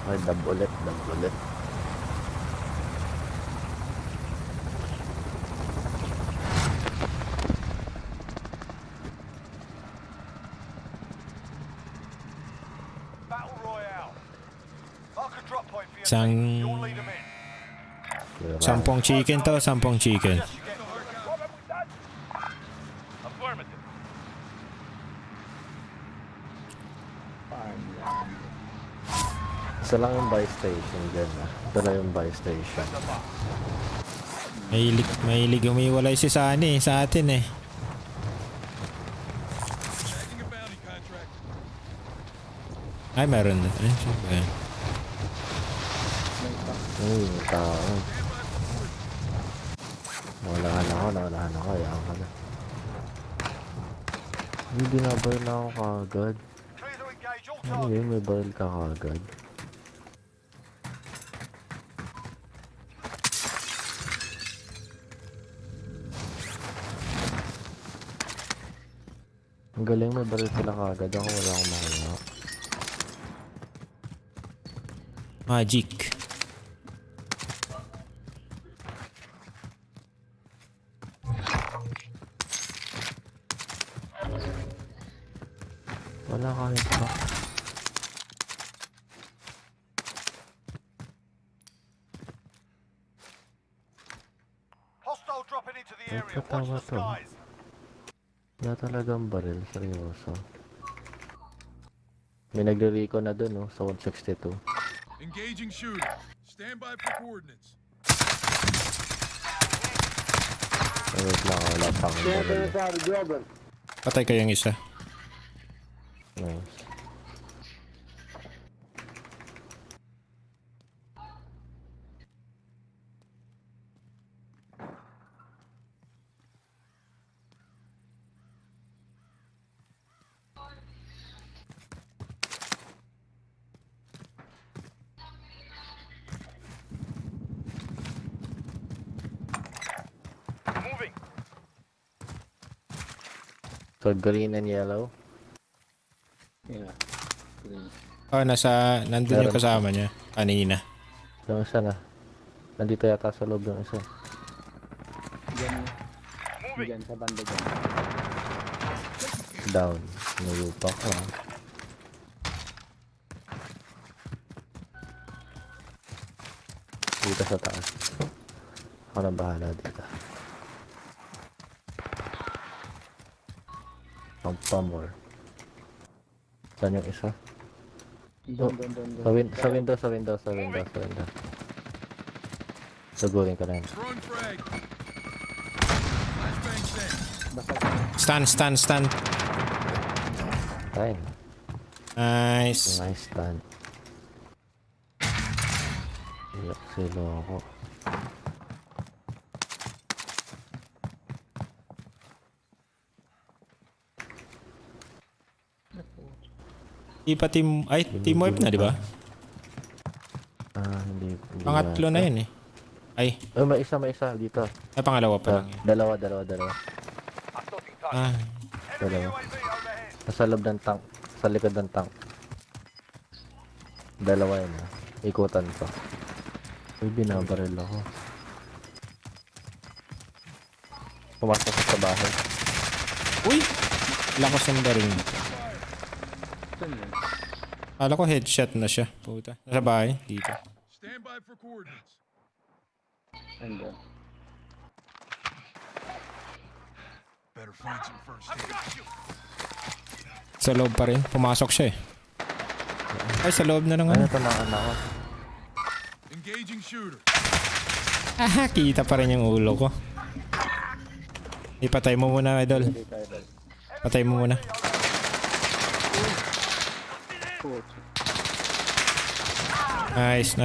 Okay, dab ulit. Battle Royale. Mark a drop point for your Isang team. You'll lead them in. sampung chicken to, sampung chicken. Suggest you get moving. What have we done? Affirmative. Isa lang yung buy station dyan ah. Ito na yung buy station. Mahilig umiwalay si Sunny sa atin eh. Ay, meron na. Ay, siyempre. Yung tao. Nawalahan ako. Ayaw ka na. Hindi binabaril na ako kagad. Clear to engage all Ano targets. yun? May baril ka kagad. Ang galing, may baril sila kagad. Ako wala akong makina. Magic. Wala kahit pa. Hostile dropping into the area. Watch Tama the to. skies. Wala talagang baril. Seryoso. May nagre-recon na dun, oh, sa 162. Engaging shooter. Stand by for coordinates. Wait lang, wala pa akong baril. Patay kayong isa. Nice. So green and yellow. Yeah. Green. Oh, nandun yung kasama niya. Kanina. Yung isa na. Nandito yata sa loob yung isa. Diyan sa banda dyan. Down. Nayupak ko. Dito sa taas. Ako na bahala dito. Pampamor. Saan yung isa? Doon. Sa window. Sugurin ka rin. Throwing frag. Flashbang set. Stun. Fine. Nice. Nice stand. Iyak sila ako. Di pa team... Ay, team wipe na, di ba? Hindi. Pangatlo na yun eh. Ay. Oh, may isa dito. Ay, pangalawa pa lang yun. Dalawa. Ah. Dalawa. Nasa loob ng tank. Sa likod ng tank. Dalawa yun. Ikutan ko. Uy, binabaril ako. Pumasok ko sa bahay. Uy! Lakas ng daring. Kala ko headshot na siya. Puta. Nasa bahay. Dito. Stand by for coordinates. Andun. Better find some first aid. Sa loob pa rin. Pumasok siya eh. Ay, sa loob na ng Ano ano. ito na ako? Engaging shooter. Aha, kita pa rin yung ulo ko. Ipatay mo muna, idol. Patay mo muna. Nice.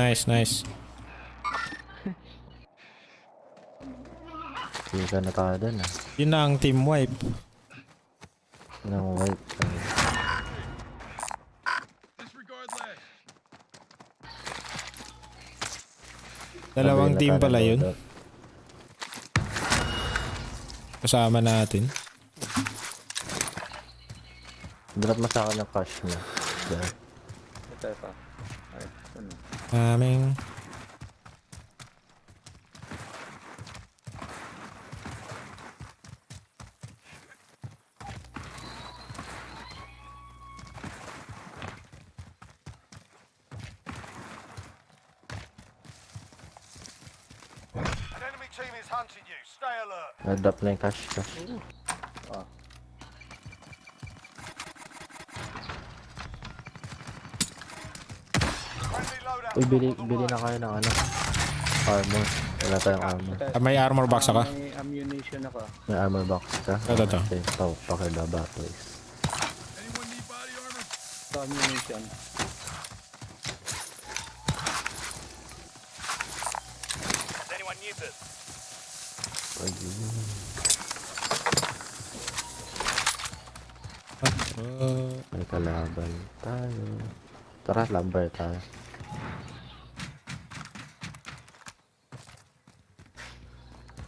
Kita na tayo dun Yun na ang team wipe. Nang white. Disregard last. Dalawang team pala yun. Kasama natin. Drop mo sa akin ng cash mo. Diyan. Ito. Ay, ano? Aming... An enemy team is hunting you. Stay alert. Na-drop na yung cash. Friendly loadout. Uy, bili na kayo ng ano. Armor. Wala tayong armor. may armor box ako. May ammunition ako. May armor box ka? Ito. Okay, pakibaba please. Anyone need body armor? Ito ammunition. Does anyone need this? May kalaban tayo. Tara, lumber tayo.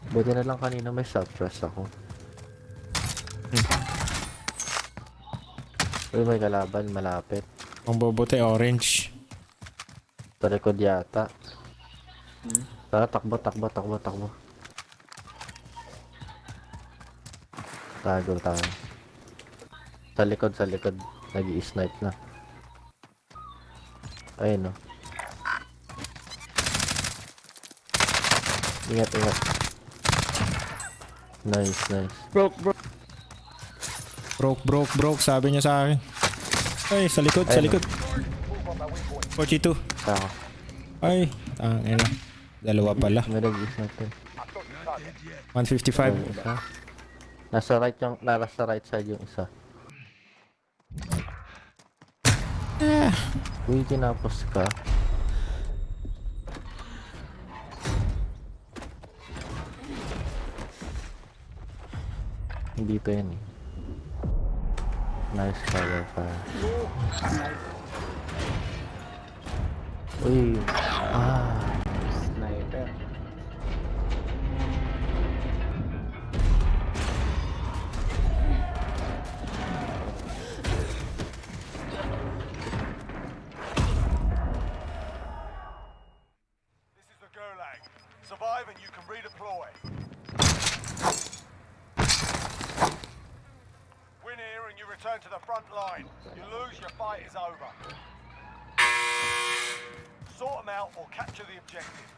Buti na lang kanina may self-trust ako. Uy, may kalaban, malapit. Ang bobote, orange. Sa likod yata. Tara, takbo. Tago tayo. Sa likod. Nag-i-snipe na. Ayun, no. Ingat. Nice. Broke. Broke, sabi niya sa akin. Ay, sa likod. 42. Ako. Ay, tangina. Dalawa pala. May nag-i-snipe din. 155. Ayun, isa. Nasa right side yung isa. Uy, tinapos ka. Hindi pa yan eh. Nice cover fire. Uy. Sniper. return to the front line. You lose, your fight is over. Sort them out or capture the objective.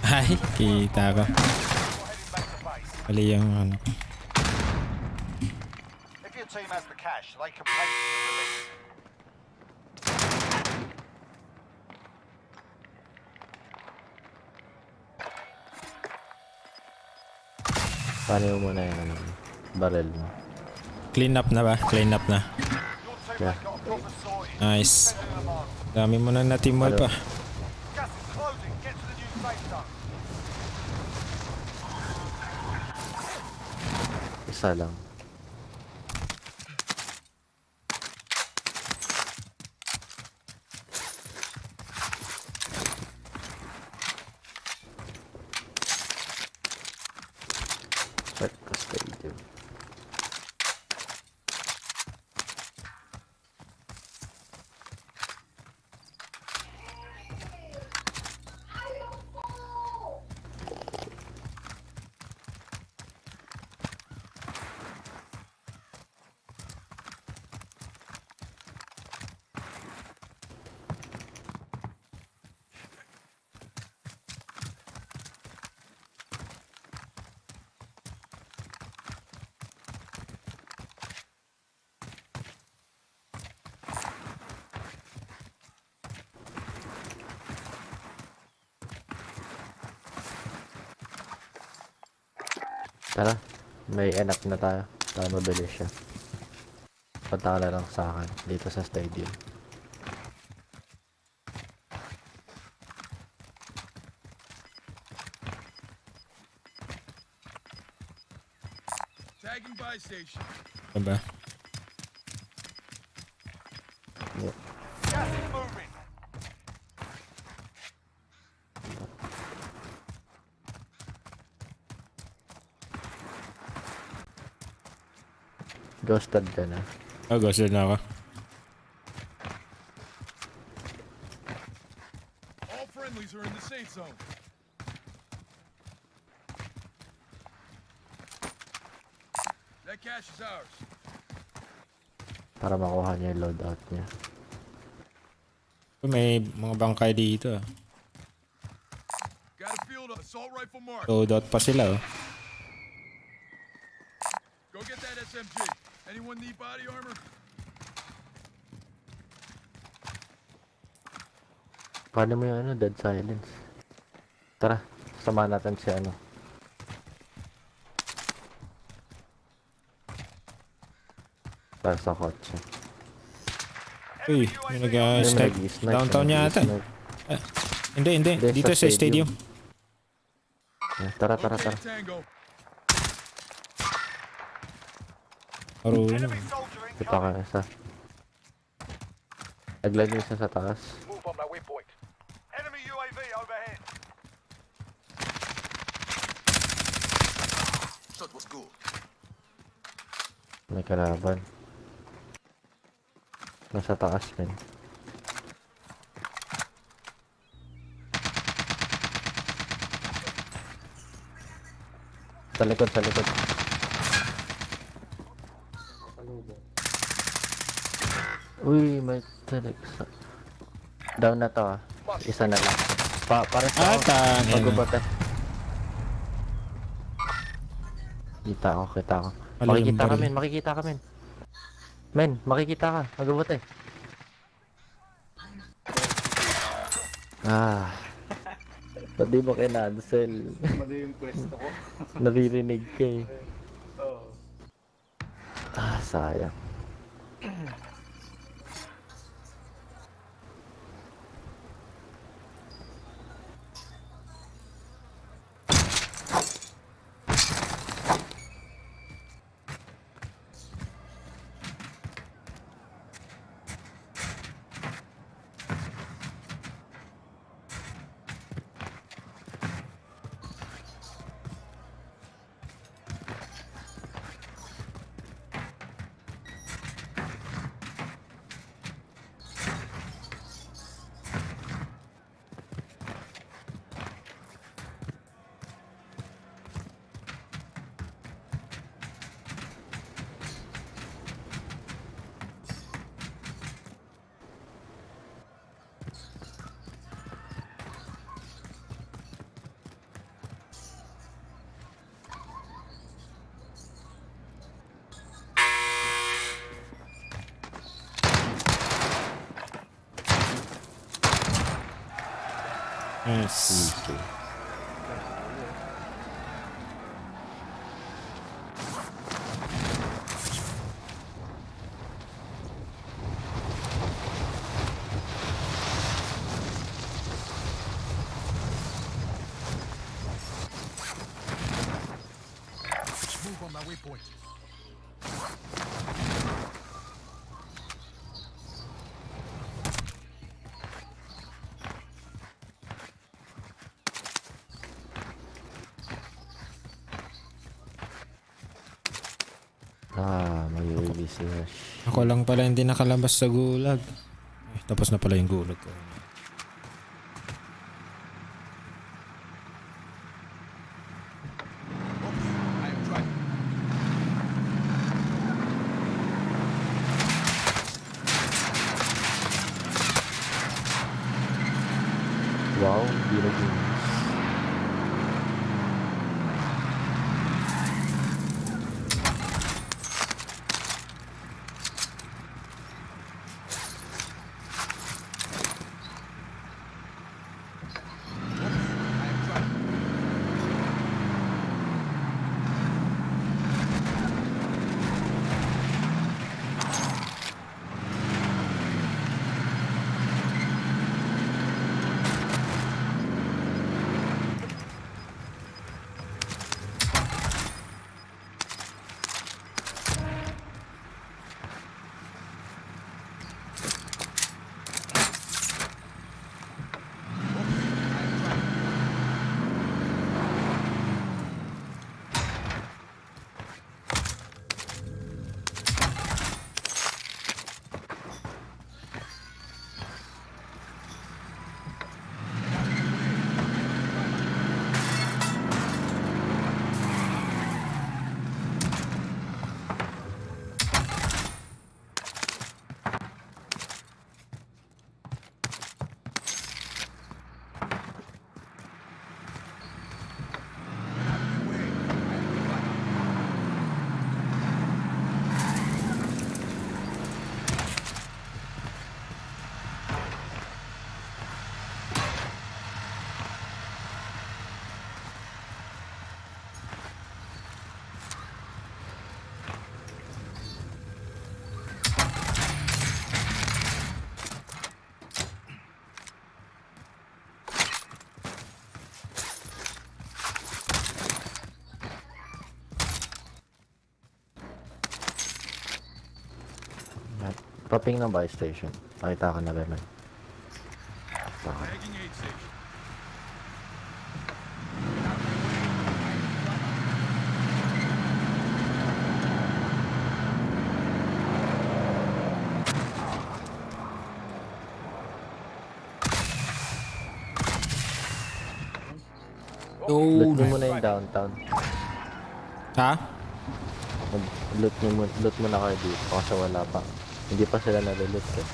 Ay, kita ko. Mali yung ano. If your team has the cash, they can pay for the release. Paano mo muna yung ano, barrel mo? Clean up na ba? Clean up na. Yeah. Nice. Dami mo na natimol pa. Gas is closing. Get to the new safe zone. Isa lang. Check the stadium. Tara, may enak na tayo. Para mabilis siya. Punta ka na lang sa akin dito sa stadium. Tagging buy station. Ano ba? Yep. Gas is moving. Ghosted ka na. Oh, ghosted na ako. All friendlies are in the safe zone. That cash is ours. Para makuha niya yung loadout niya. May mga bangkay dito. Got a field assault rifle mark. Loadout pa sila oh. Go get that SMG. Anyone need body armor? Paano mo yung ano, dead silence? Tara, samahan natin si ano. Para sa kotse. Uy, may nag-snipe. Downtown niya ata. Hindi. Dito sa stadium. Tara. Marunong. Kita ka isa. Naglag isa sa taas. Move on my waypoint. Enemy UAV overhead. Shot was good. May kalaban. Nasa taas men. Sa likod. Uy, may telex. Down na to ah. Isa na lang. Para sa pagubot eh. Kita ko. Makikita ka men. Men, makikita ka. Magubot eh. Ba't di mo kinancel? Mali yung pwesto ko. Naririnig ka eh. Sayang. Yes. Easy. Move on my waypoint. May UAV sila. Ako lang pala hindi nakalabas sa gulag. Tapos na pala yung gulag ko. I am driving. Wow, beautiful. Paping ng buy station. Nakita ka na ba man? Tagging aid station. Loot mo muna yung downtown. Ha? Loot mo na kayo dito kasi wala pa. Hindi pa sila nalulot eh.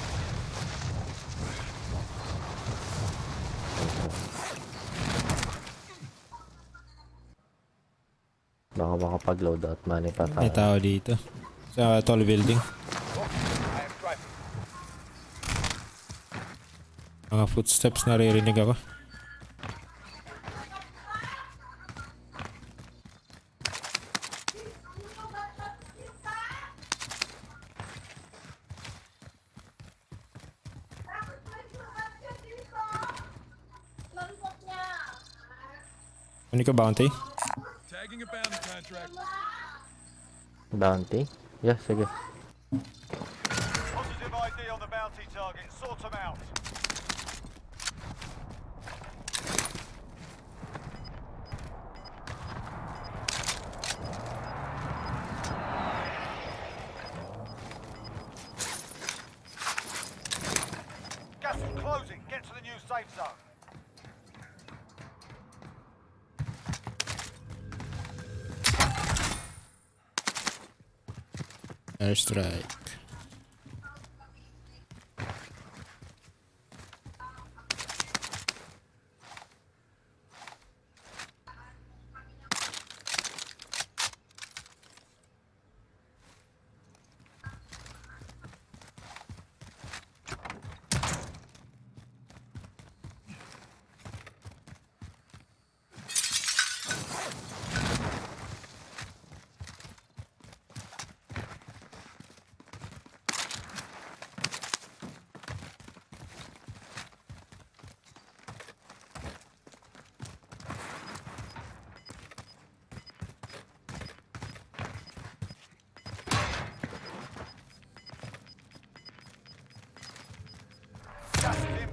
Baka makapag-load out money pa tayo. May tao dito. Sa tall building. Mga footsteps naririnig ako. Ano ka bounty? Tagging a bounty contract. Bounty? Yeah, sige. Positive ID on the bounty target. Sort them out. Gas is closing. Get to the new safe zone. Airstrike.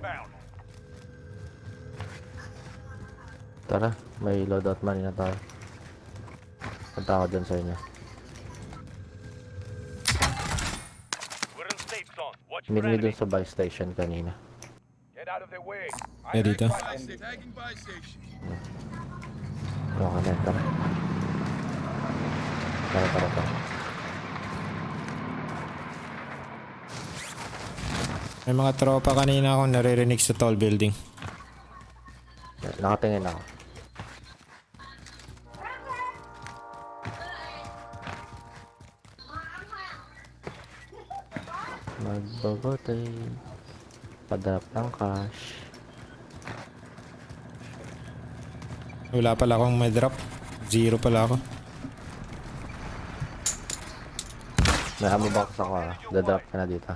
inbound. Tara, may loadout money na tayo. Punta ako dyan sa inyo. We're in safe zone. Watch Meet me dun sa buy station kanina. Get out of their way. Eh, dito. Tagging buy station. Okay na, tara. Tara. May mga tropa kanina akong naririnig sa tall building. Nakatingin ako. Magbabote. Padrop ng cash. Wala pala akong may drop. 0 pala ako. May ammo box ako ah. Dadrop ka na dito.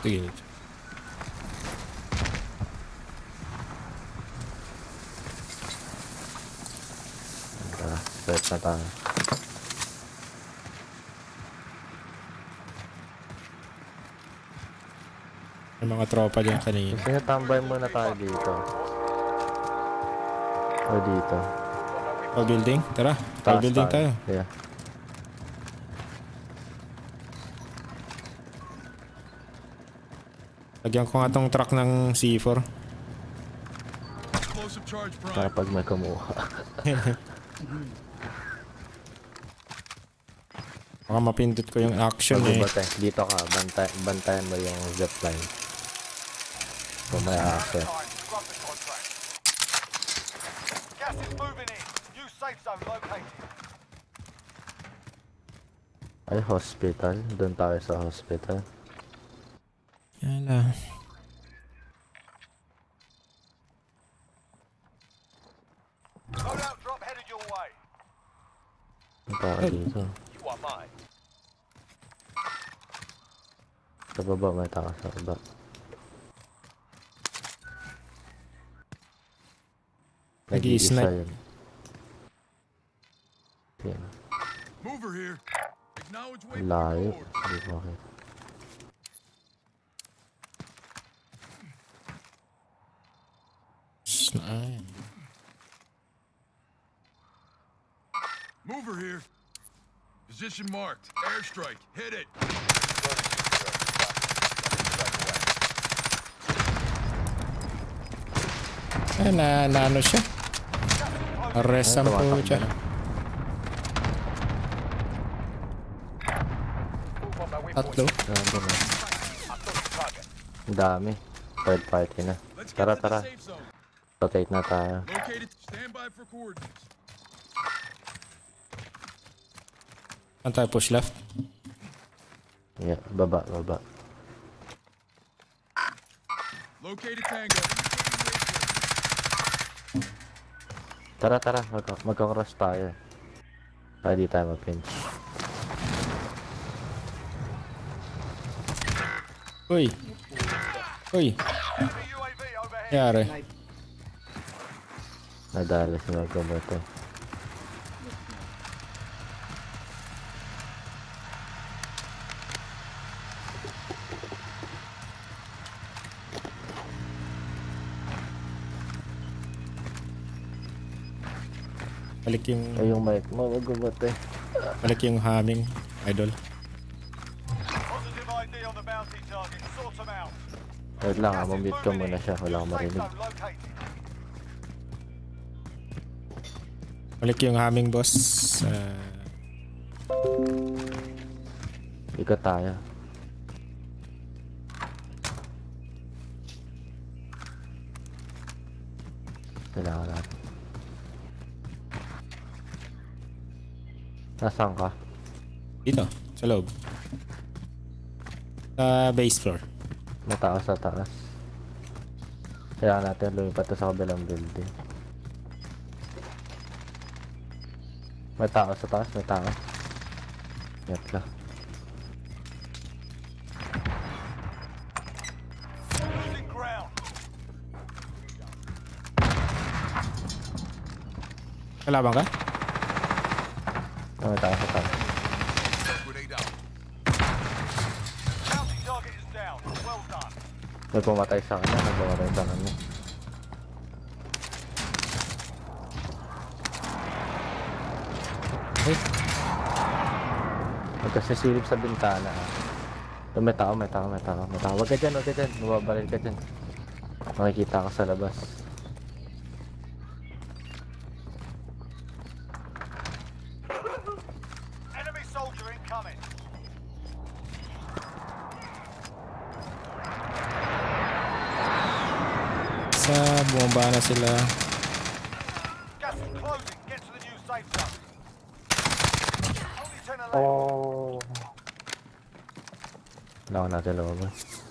Sige. Tara, start na tayo. May mga tropa dyan kanina. Gusto nyo tambay muna tayo dito. O dito. Tall building? Tara, tall building tayo. Yeah. Lagyan ko nga tong truck ng C4. Explosive charge Para prime. pag may kumuha. Baka mapindot ko yung action eh. Magbabate. Dito ka. Bantayan mo yung zipline. Kung may asset. Scrub the contract. Gas is moving in. New safe zone located. Ay, hospital. Doon tayo sa hospital. Yan na. Loadout drop headed your way. Ang tao dito. You are mine. Sa baba, may tao sa baba. Nag-i-snipe. Nag-iisa yun. Yan. Mover here. Acknowledge way Layo. forward. Hindi ko makita. Ay. Mover here. Position marked. Airstrike. Hit it. Ay, na ano siya? Arrest ang po siya. Tatlo. Nandun na. Ang dami. Third party na. Let's get Tara, to the tara. safe zone. Rotate na tayo. Located. Stand by for coordinates. Antayo push left. Yeah, baba. Located Tango. Tara. Magkakross tayo. Para di tayo mapinch. Uy. Enemy UAV overhead. Yari. Nadali si magkabote. Balik yung, Ay, yung mic mo, magkabote. balik yung humming, idol. Positive ID on the bounty target. Sort them out. Wait lang, mamute ko muna siya. Wala akong Safe marinig. zone located. Balik yung humming, boss. Ikot tayo. Kailangan natin. Nasaan ka? Dito, sa loob. Sa base floor. Mataas sa taas. Kailangan natin lumipat sa kabilang building. May tao sa taas, may tao. Yat ka. Losing ground. Kalaban ka? May tao sa taas. Grenade out. Bounty target is down. Well done. May pumatay sa kanya, nagpamatay sa kanya. Hey! Magkasisilip sa bintana ah. May tao. Huwag ka dyan. Mababaril ka dyan. Makikita ka sa labas. Enemy soldier incoming. Sa bumaba na sila. Gas is closing. Get to the new safe zone. Only 10 left. Oh. Kailangan natin lumabas.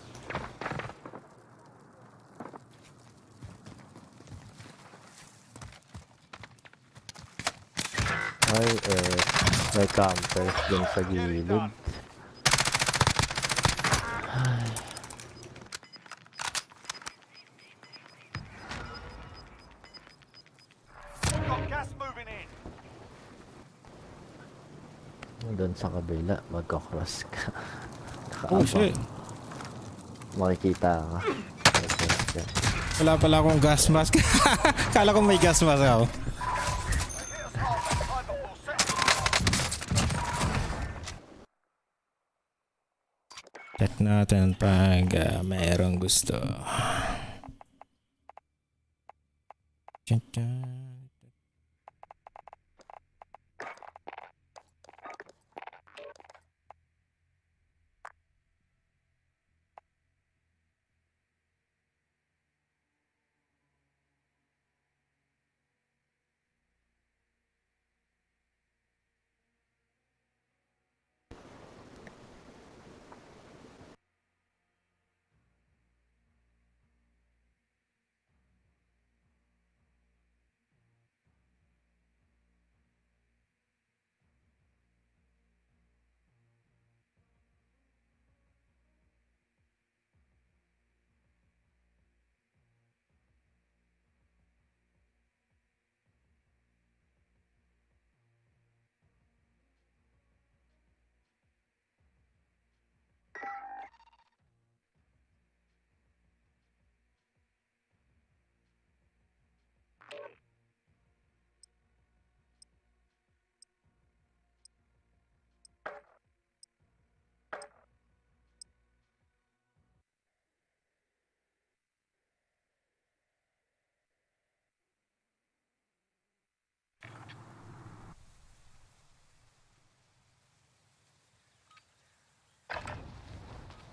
Ay, may campers dun sa gilid. Ay. Got gas moving in. Doon sa kabila, magkakross ka. Oh shit. Makikita ka. Wala pala akong gas mask. Kala ko may gas mask ako. Check natin pag mayroong gusto.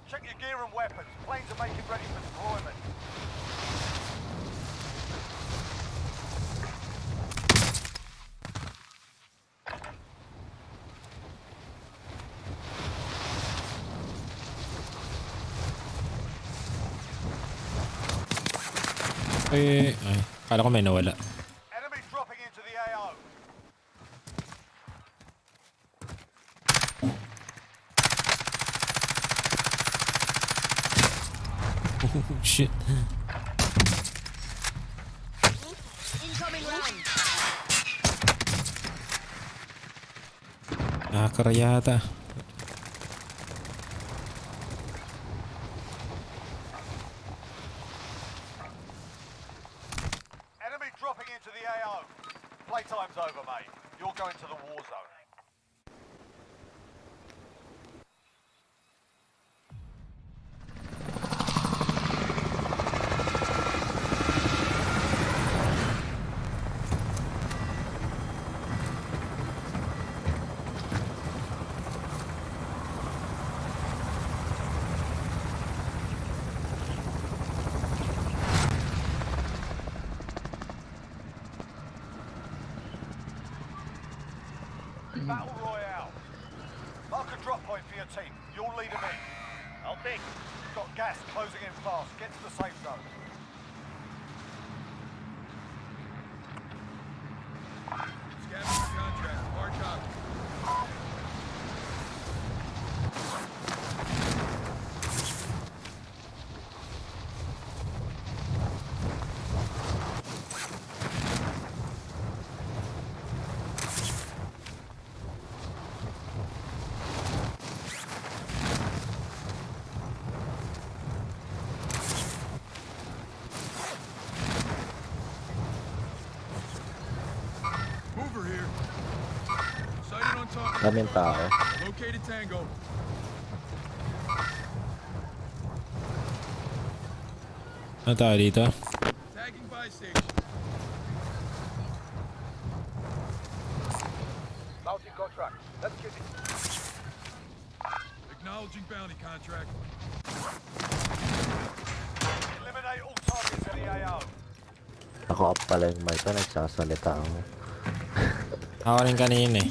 Check your gear and weapons. Planes are making ready for deployment. Ay, kala ko may nawala. Enemy dropping into the AO. Oh shit. Incoming round. Nakakarayata. Enemy dropping into the AO. Playtime's over, mate. You're going to the war zone. Battle Royale. Mark a drop point for your team. You'll lead them in. I'll take. Got gas closing in fast. Get to the safe zone. Scavenger contract. March up. Daming tao. Located Tango. Ano tayo dito? Tagging buy station. Mounting contract. Let's get it. Acknowledging bounty contract. Eliminate all targets in the AO. Naka-off pala yung mic ko, nagsasalita ako. Ako rin kanina eh.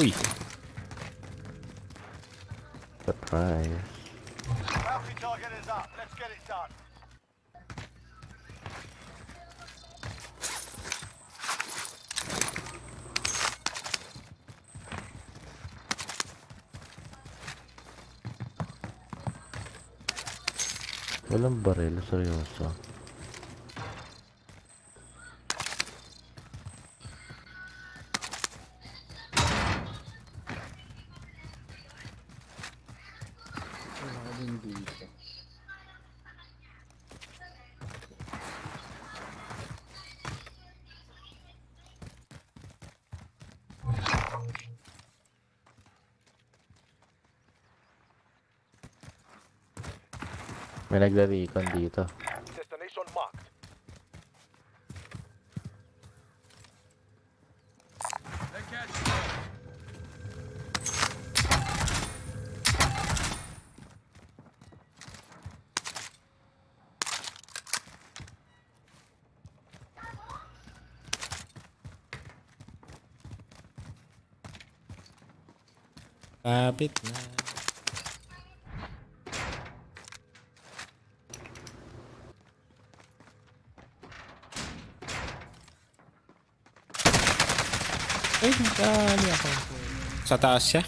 Uy. Surprise. Bounty target is up. Let's get it done. Walang baril, seryoso. Wala din dito. May nagre-recon dito. Destination marked. That catch. Kapit na. Ay, nakali ako. Sa taas siya.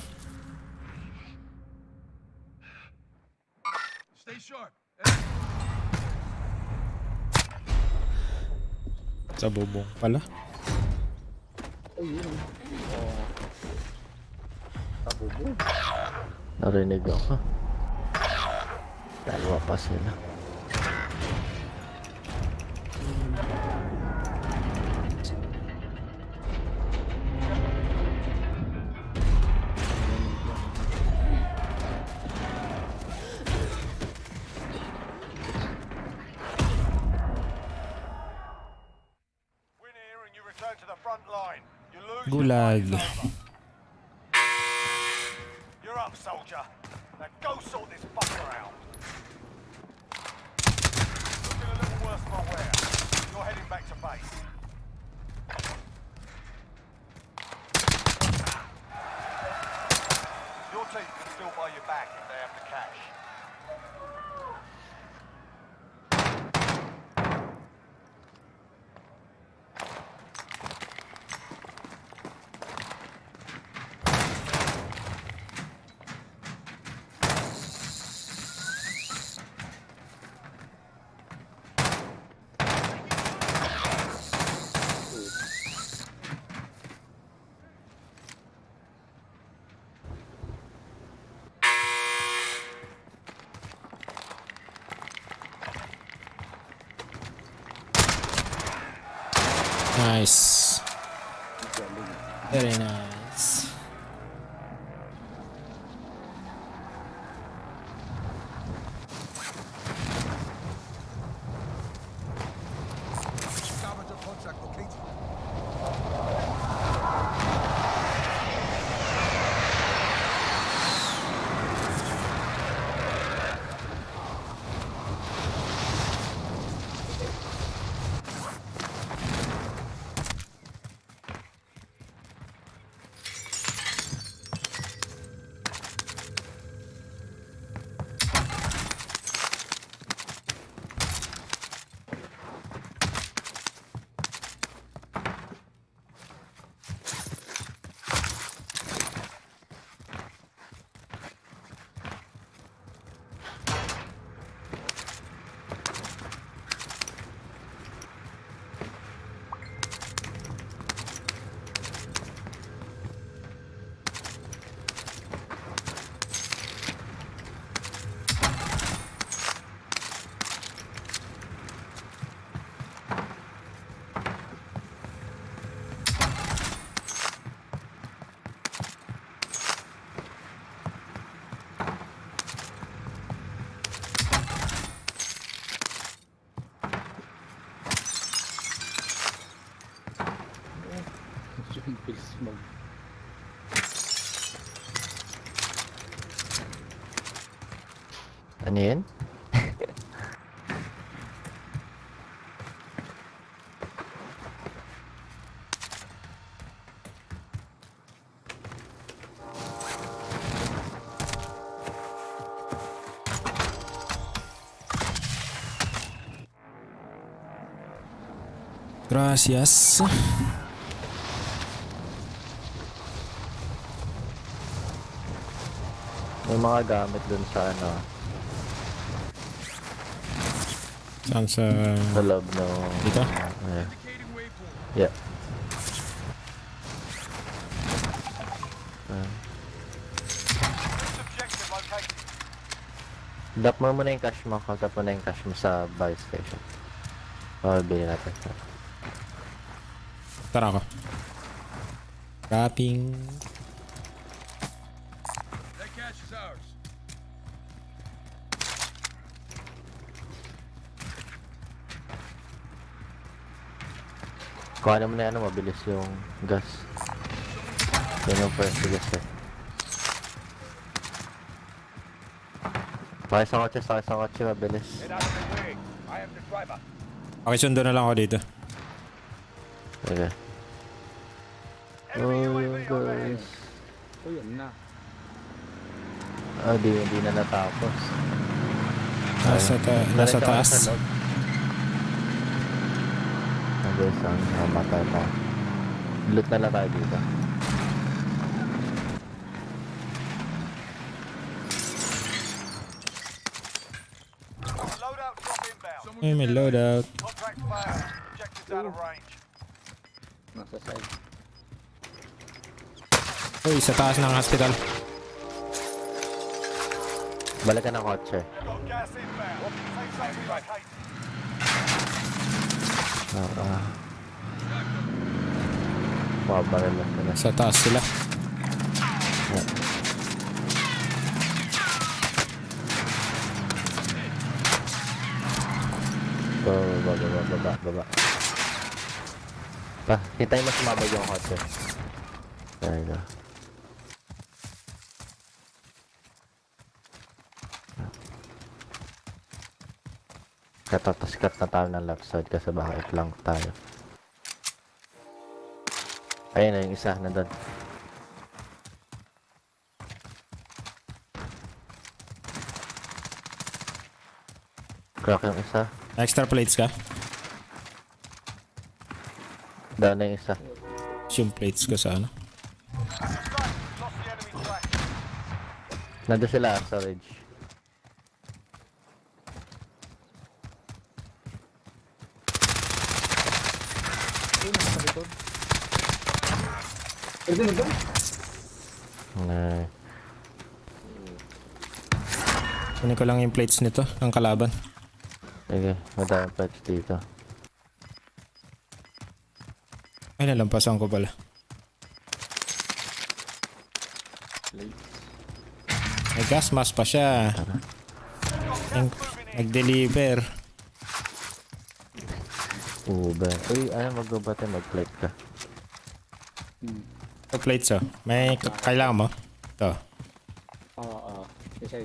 Stay sharp. Sa bubong pala. Ayun. Oh. Tabubog. Narinig ako. Dalawa pa sila. Win here and you return to the front line. You lose. Gulag. the fight is over. You're up, soldier. Now go sort this fucker out. Looking a little worse for wear. You're heading back to base. Your team can still buy you back if they have the cash. Nice. Very nice. Scavenger contract located. Ano yun? Gracias. May mga gamit dun sa ano, Saan sa... sa loob no. Dito? Yeah. Objective located. Drop mo muna yung cash mo. Drop mo na yung cash mo sa buy station. Bili natin. Tara ako. Wrapping. That cash is ours. Kuha mo na ano, mabilis yung gas. Yan yung first gas eh. Sakay sa kotse, mabilis. Get out of the way. I am the driver. Okay, sundo na lang ako dito. Okay. Oh, yung guys. Oh, yun na. Ah, hindi na natapos. Nasa taas. Guys, ang mata na. Loot na lang tayo dito. Loadout drop inbound. Ay, may loadout. Contract failed. Objectives out of range. Nasa side. Uy, sa taas ng hospital. Balik ka ng kotse. Got gas inbound. Safe zone relocated. Pabaril lang sila. Sa taas sila. Baba. Pa, hintayin mo sumabag yung kotse. There you go. Cut na tayo ng left side kasi baka i-flank tayo. Ayun na yung isa, nandun. Crack yung isa. Extra plates ka? Down na yung isa. Yung plates ko sa ano? Lost the enemy track. Nandun sila, storage. Ay. Kunin ko lang yung plates nito, ng kalaban. Sige, madaming plates dito. Ay, nalampasan ko pala. May gas mask pa siya. Nag-deliver. Uber. Uy, ano magbabate, mag-plate ka. Plates oh. May kailangan mo? Ito. Oo. Isa.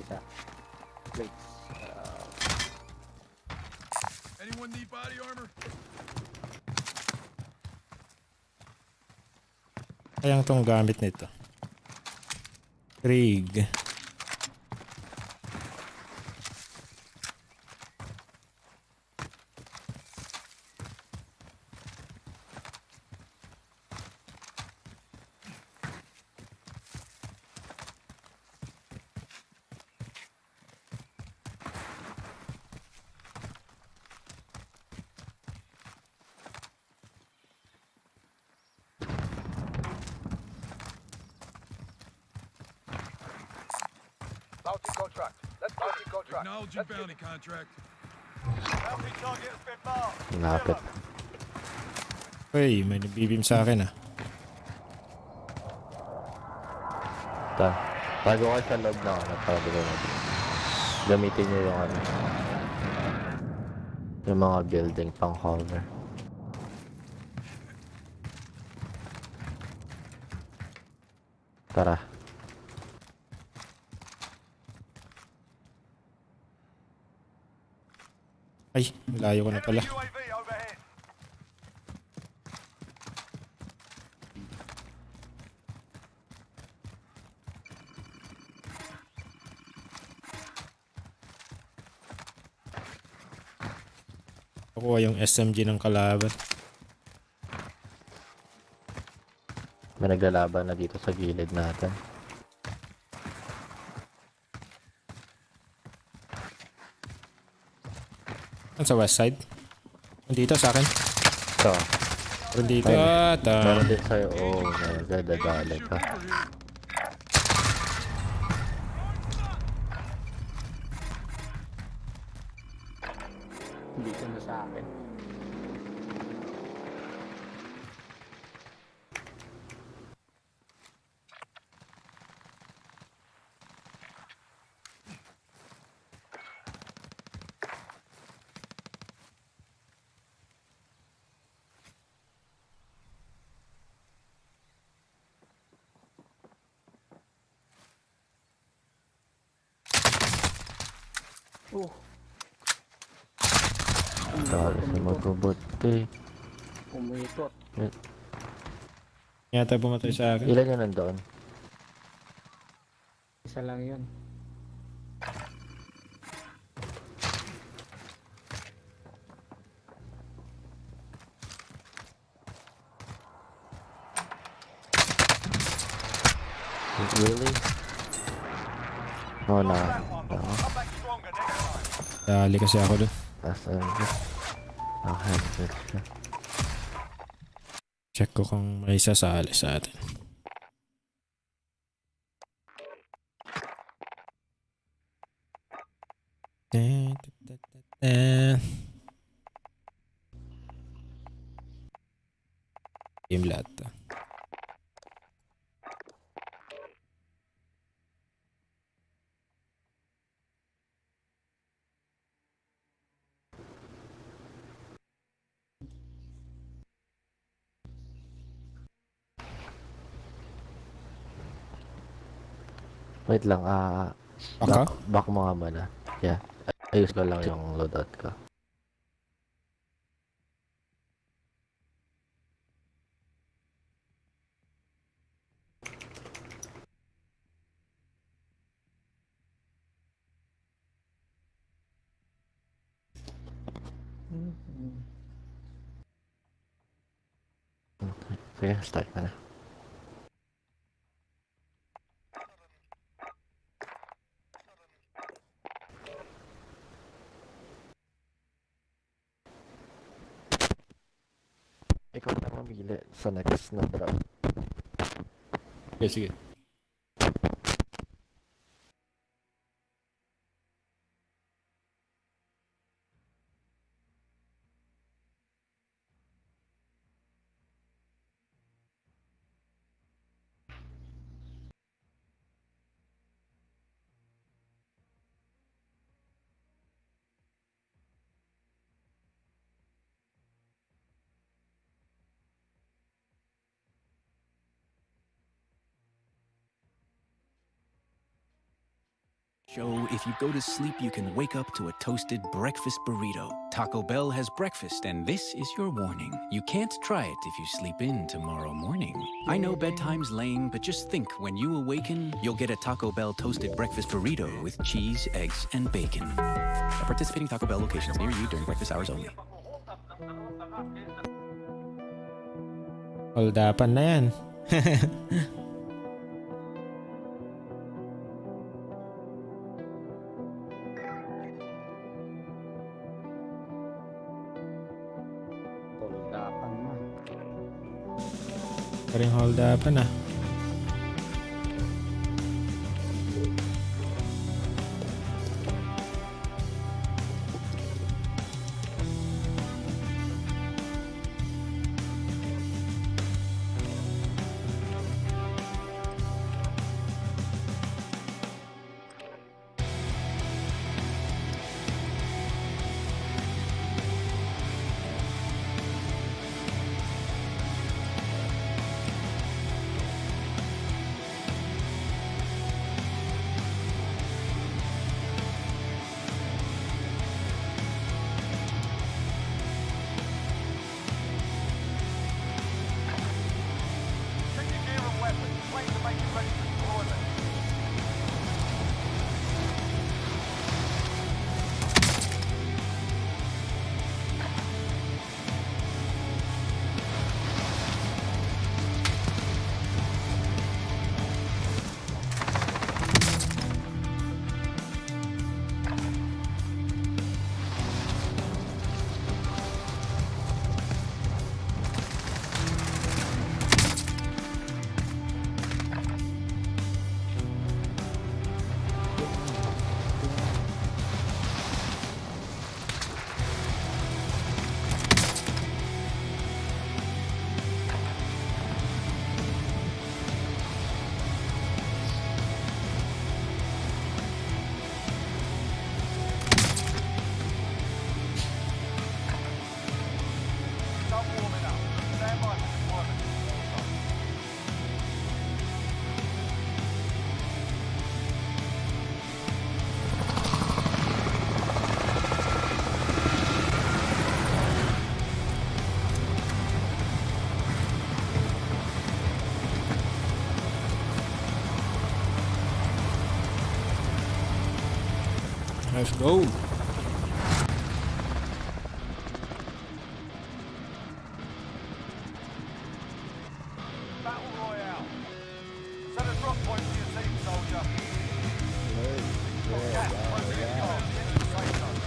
Plates. Anyone need body armor? Kayang tong gamit nito. Krieg. Bounty contract. Let's bounty contract. Acknowledging bounty contract. Bounty target has been marked. Lapit. Uy, may nabibim sa akin ah. Ito. Bago kayo sa loob na ako, nagpapagay na dito. Gamitin nyo yung ano. Yung mga building pang cover. Tara. Ay, layo ko na pala. UAV overhead. Kukuha yung SMG ng kalaban. May naglalaban na dito sa gilid natin. Sa west side? Dito sa akin. So, Dito. meron din sa'yo. Oh, nagdadali ka. Dito na sa akin. Oh, Dali sa magbubuti. umikot. Yata pumatay sa akin. Ilan yun nandoon? Isa lang yun. Really? Oh, na. Come back stronger next time. Dali kasi ako dun. SMG. Okay, good siya. Check ko kung may sasali sa atin. Game lahat to. Wait lang, Baka? back mo nga muna. Yeah, ayos ko lang yung loadout ko. Sige, start ka na. Ikaw na mamili sa next na drop. Okay, sige. Show if you go to sleep, you can wake up to a toasted breakfast burrito. Taco Bell has breakfast, and this is your warning. You can't try it if you sleep in tomorrow morning. I know bedtime's lame, but just think when you awaken, you'll get a Taco Bell toasted breakfast burrito with cheese, eggs, and bacon. At participating Taco Bell locations near you during breakfast hours only. Holdapan na yan. Holdapan mo. Paring holdapan na. Let's go. Battle Royale. Set a drop point for your team, soldier. Gas closing in on. Get to the safe zone.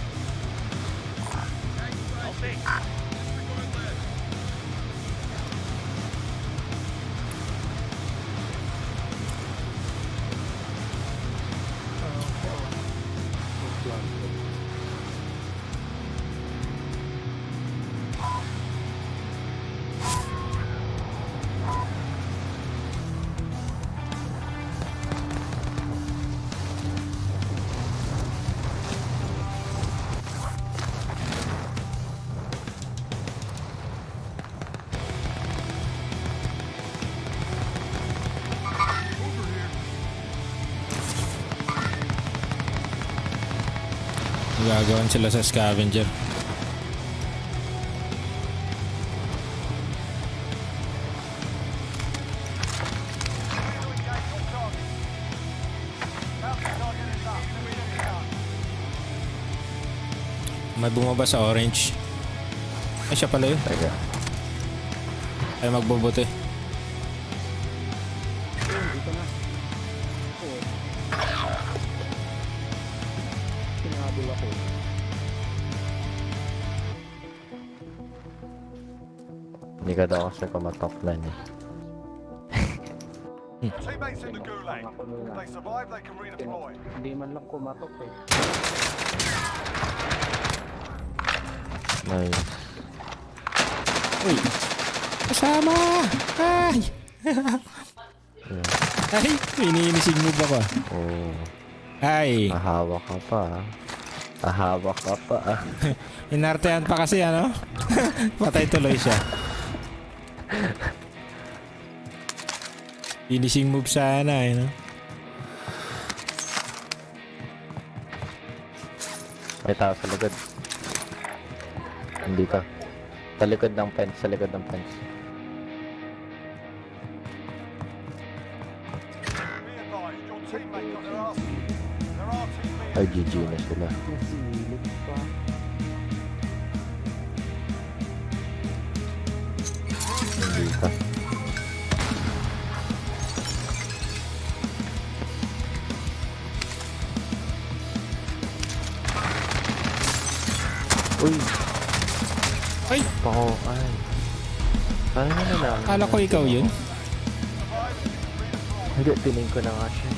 Gagawan sila sa scavenger. May bumaba sa orange. Ay, siya pala yun. Teka. Ay, magbubuti. Dito na. Pinabol ako. Hindi ka daw kasi kumatok na eh. Teammates in the gulag. If they survive, they can redeploy. Hindi man lang kumatok eh. Nice. Uy! Kasama! Ay! Ay! Iniinisig mo ba ko? Oh. Ay! Ahawa ka pa ah. Ahawa ka pa ah. Inartehan pa kasi ano? Patay tuloy siya. Finishing move sana eh, no? May tao sa likod. Hindi ka. Sa likod ng fence, sa likod ng fence. Be advised, your teammate got their ass. There are teammates. Ay, GG na sila. Nasilip pa. Hindi ka. Uy! Ay! Pako, ay. Paano na lang? Akala ko ikaw yun. Hindi, piling ko na nga siya.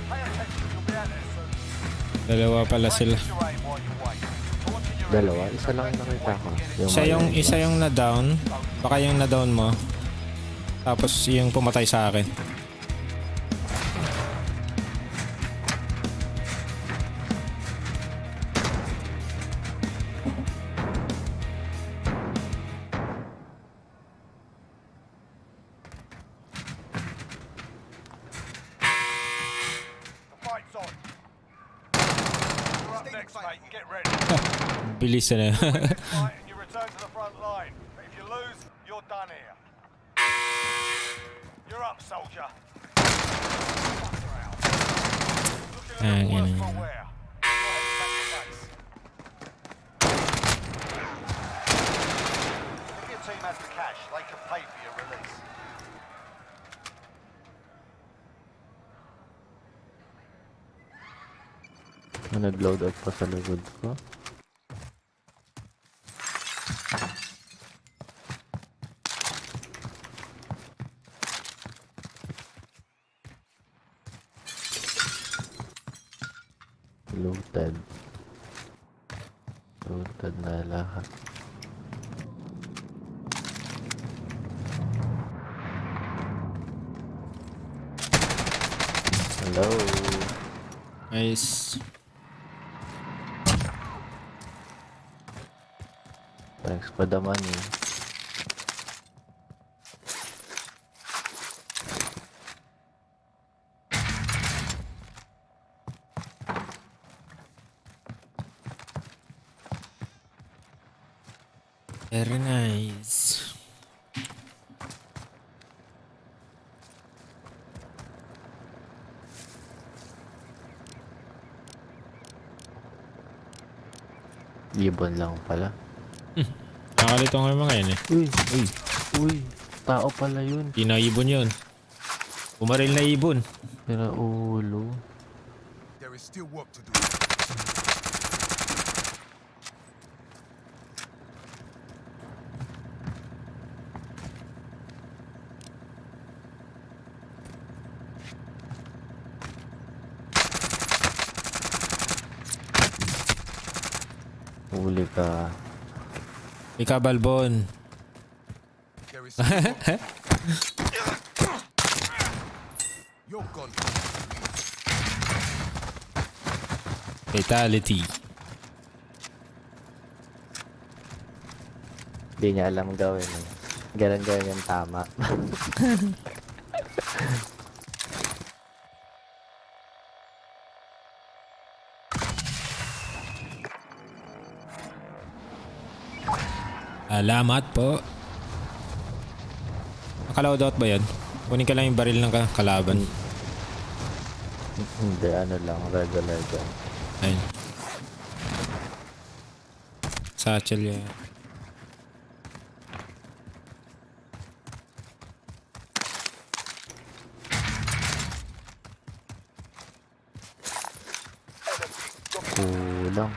Pay attention, you'll be out there soon. Dalawa pala sila. Focus your aim while you wait. Launching your Dalawa? Isa lang yung nakita ko. Isa yung na-down. Baka yung na-down mo. Tapos yung pumatay sa akin. The fight's on. You're up next, mate. Get ready. Bilis na. Fight and you return to the front line. But if you lose, you're done here. You're up, soldier. Looking a little worse for wear. Go ahead and back your base. If your team has the cash, they can pay for your release. Nag-load out pa sa likod ko. Loaded. Loaded na lahat. Hello. Nice. Thanks for the money. Very nice. Ibon lang pala. Nakakalito nga yung mga yan eh. Uy, tao pala yun. Di na ibon yun. Bumaril na ibon. Pero ulo. There is still work to do. Huli ka. Ika Balbon. There is still work. Your gun. Fatality. Di niya alam gawin eh. Ganun yung tama. Salamat po. Naka-loadout ba yan? Kunin ka lang yung baril ng kalaban. Hindi, ano lang, regular gun. Ayun. Satchel yan. Kulang.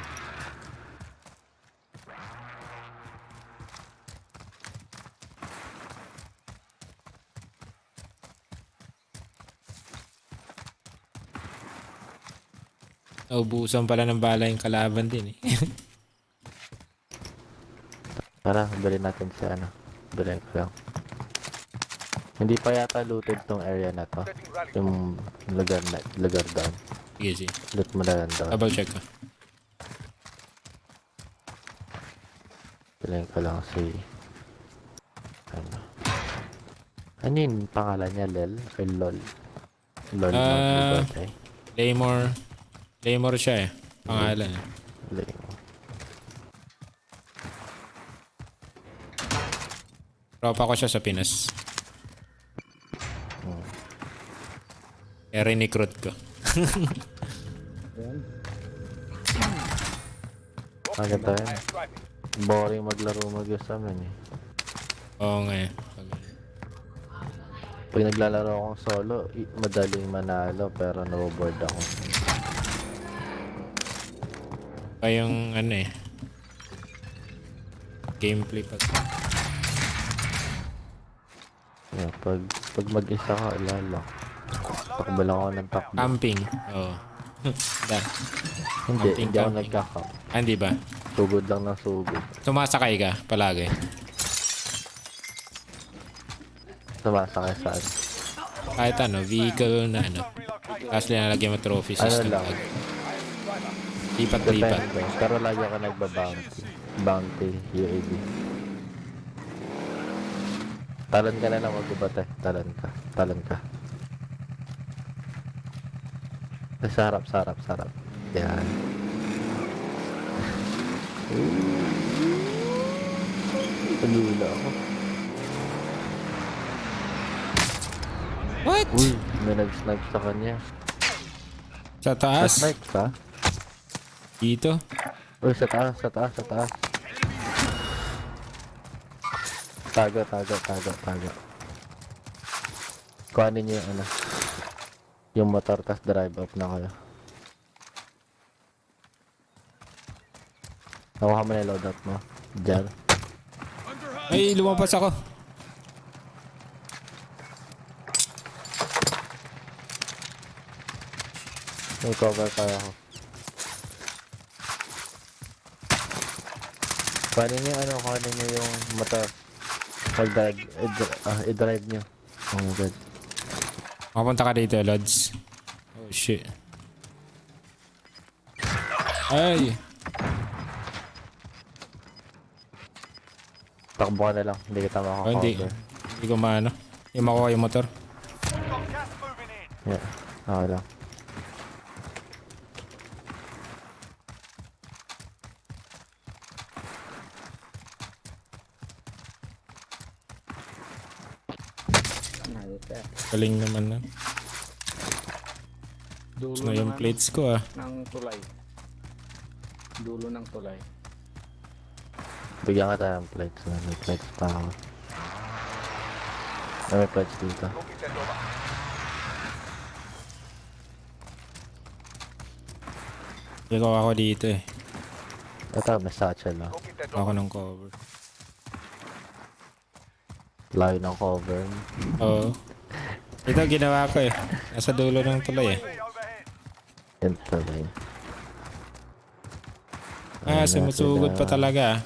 Naubusan pala ng bala yung kalaban din eh. Tara, bilhin natin si ano. Bilhin ko lang. Hindi pa yata looted tong area na to. Yung lugar down. Sige, sige. Loot mo na lang down. Double check ka. Bilhin ko lang si... Ano yung pangalan niya? Lel? Or LOL? LOL ng eh. Claymore siya eh. Pangalan eh. Tropa ko siya sa Pinas. Kaya recruit ko. Maganda yun. Boring maglaro mag-usam yun eh. Oo nga eh. Pag naglalaro akong solo, madaling manalo pero naboboard ako. Pa yung ano eh. Gameplay pa. Yeah, pag mag-isa ka, ilala. Takbo lang ako ng takbo. Camping. Oo. Hindi ako nagka-camp. Hindi ba? Sugod lang ng sugod. Sumasakay ka palagi. Sumasakay saan? Kahit ano, vehicle na ano. Tapos linalagyan mo trophy system. Ano lang? Lipat-lipat. Depende. Pero lagi ako nagba-bounty. Bounty, UAV. Talon ka na lang magbabate. Talon ka. Sarap. Yan. Palula ako. What? Uy, may nag-snipe sa kanya. Sa taas? Snipe ka? Dito? Uy, sa taas. Tago. Kuhanin niyo yung ano. Yung motor, tas drive up na kayo. Nakuha mo na yung loadout mo. Diyan. Ay, lumabas ako. May cover kaya ako. Kuhanin niyo ano, kuhanin niyo yung motor. Pag-drive, i-drive niyo. Oh my god. Makapunta ka dito, Lods. Oh shit. Ay! Takbo ka na lang, hindi kita makakover. Hindi ko maano. Hindi makuha yung motor. Yeah, okay lang. Galing naman na. Gusto na yung plates ko ah. Ng tulay. Dulo ng tulay. Bigyan ka tayo ng plates na. May plates pa ako. May plates dito. Ikaw ako dito eh. Ito, may satchel lang. Ako ng cover. Layo ng cover. Oo. Ito ginawa ko eh. Nasa dulo ng tulay eh. Yan pala yun. Sumusugod pa talaga.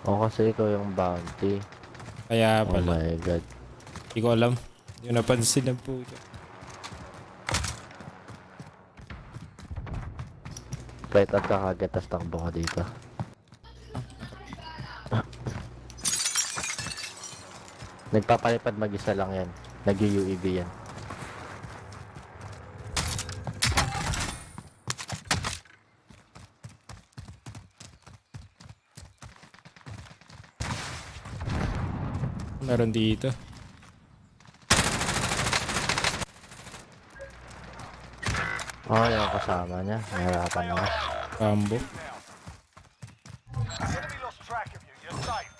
Oo, kasi ikaw yung bounty. Kaya Oh pala. my god. Hindi ko alam. Hindi ko napansin ang puto. Plate at kakagat, tas takbo ka dito. Nagpapalipad mag-isa lang yan. Nag-UAV yan. Meron dito. Oh, yung kasama niya. Nahirapan ako. Rambo. Enemy lost track of you. You're safe.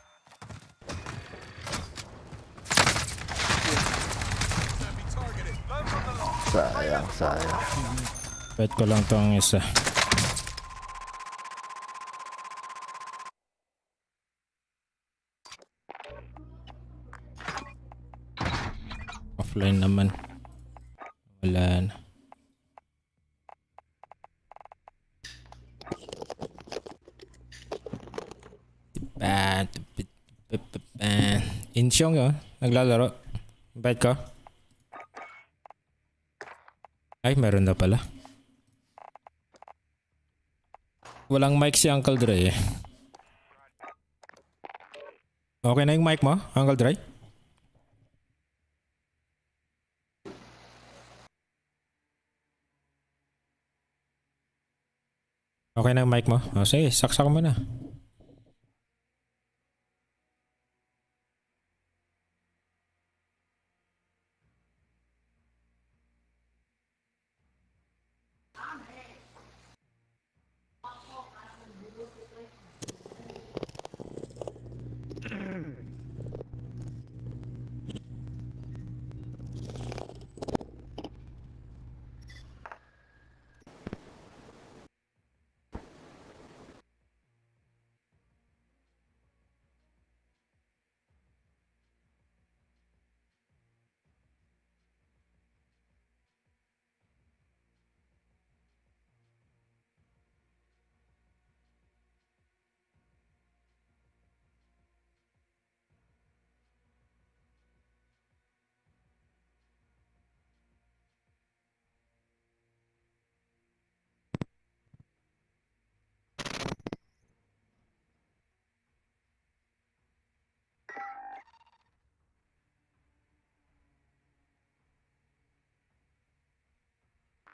Learn from the loss. Sayang, sayang. Bet ko lang tong isa. Offline naman. Wala na. Insyong yun. Naglalaro. Invite ko. Ay, meron na pala. Walang mic si Uncle Dre eh. Okay na yung mic mo, Uncle Dre? Okay na yung mic mo? O sige, saksak mo na.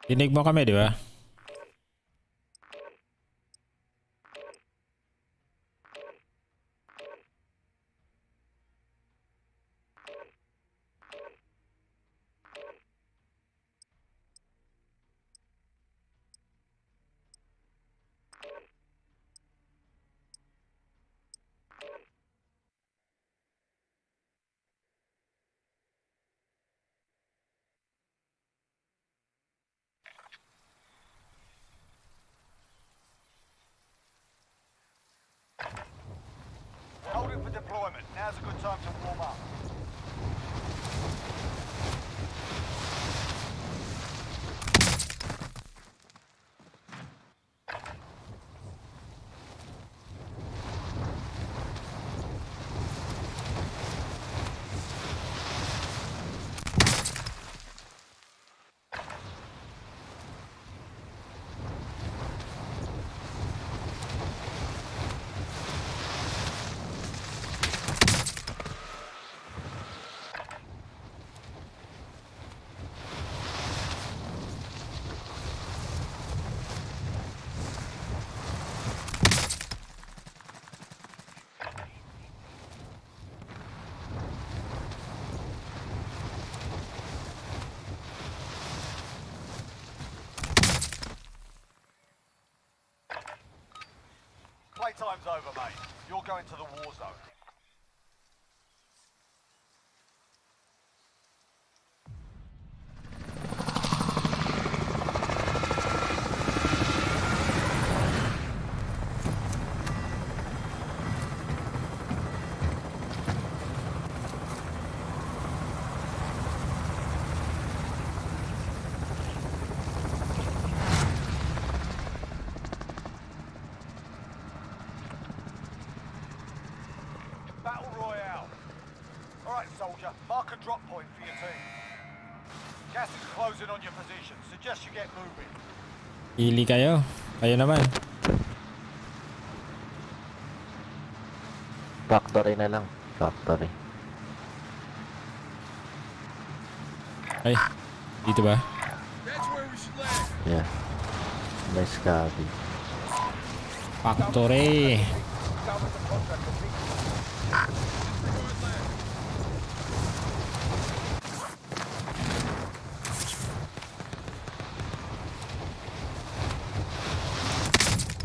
Dinig mo kami, di ba? Holding for deployment. Now's a good time to warm up. Playtime's over, mate. You're going to the war zone. Battle Royale. Alright, soldier. Mark a drop point for your team. Gas is closing on your position. Suggest you get moving. Pili kayo. Kayo naman. Factory na lang. Factory. Ay, dito ba? That's where we should land. Yeah. Nice copy. Factory.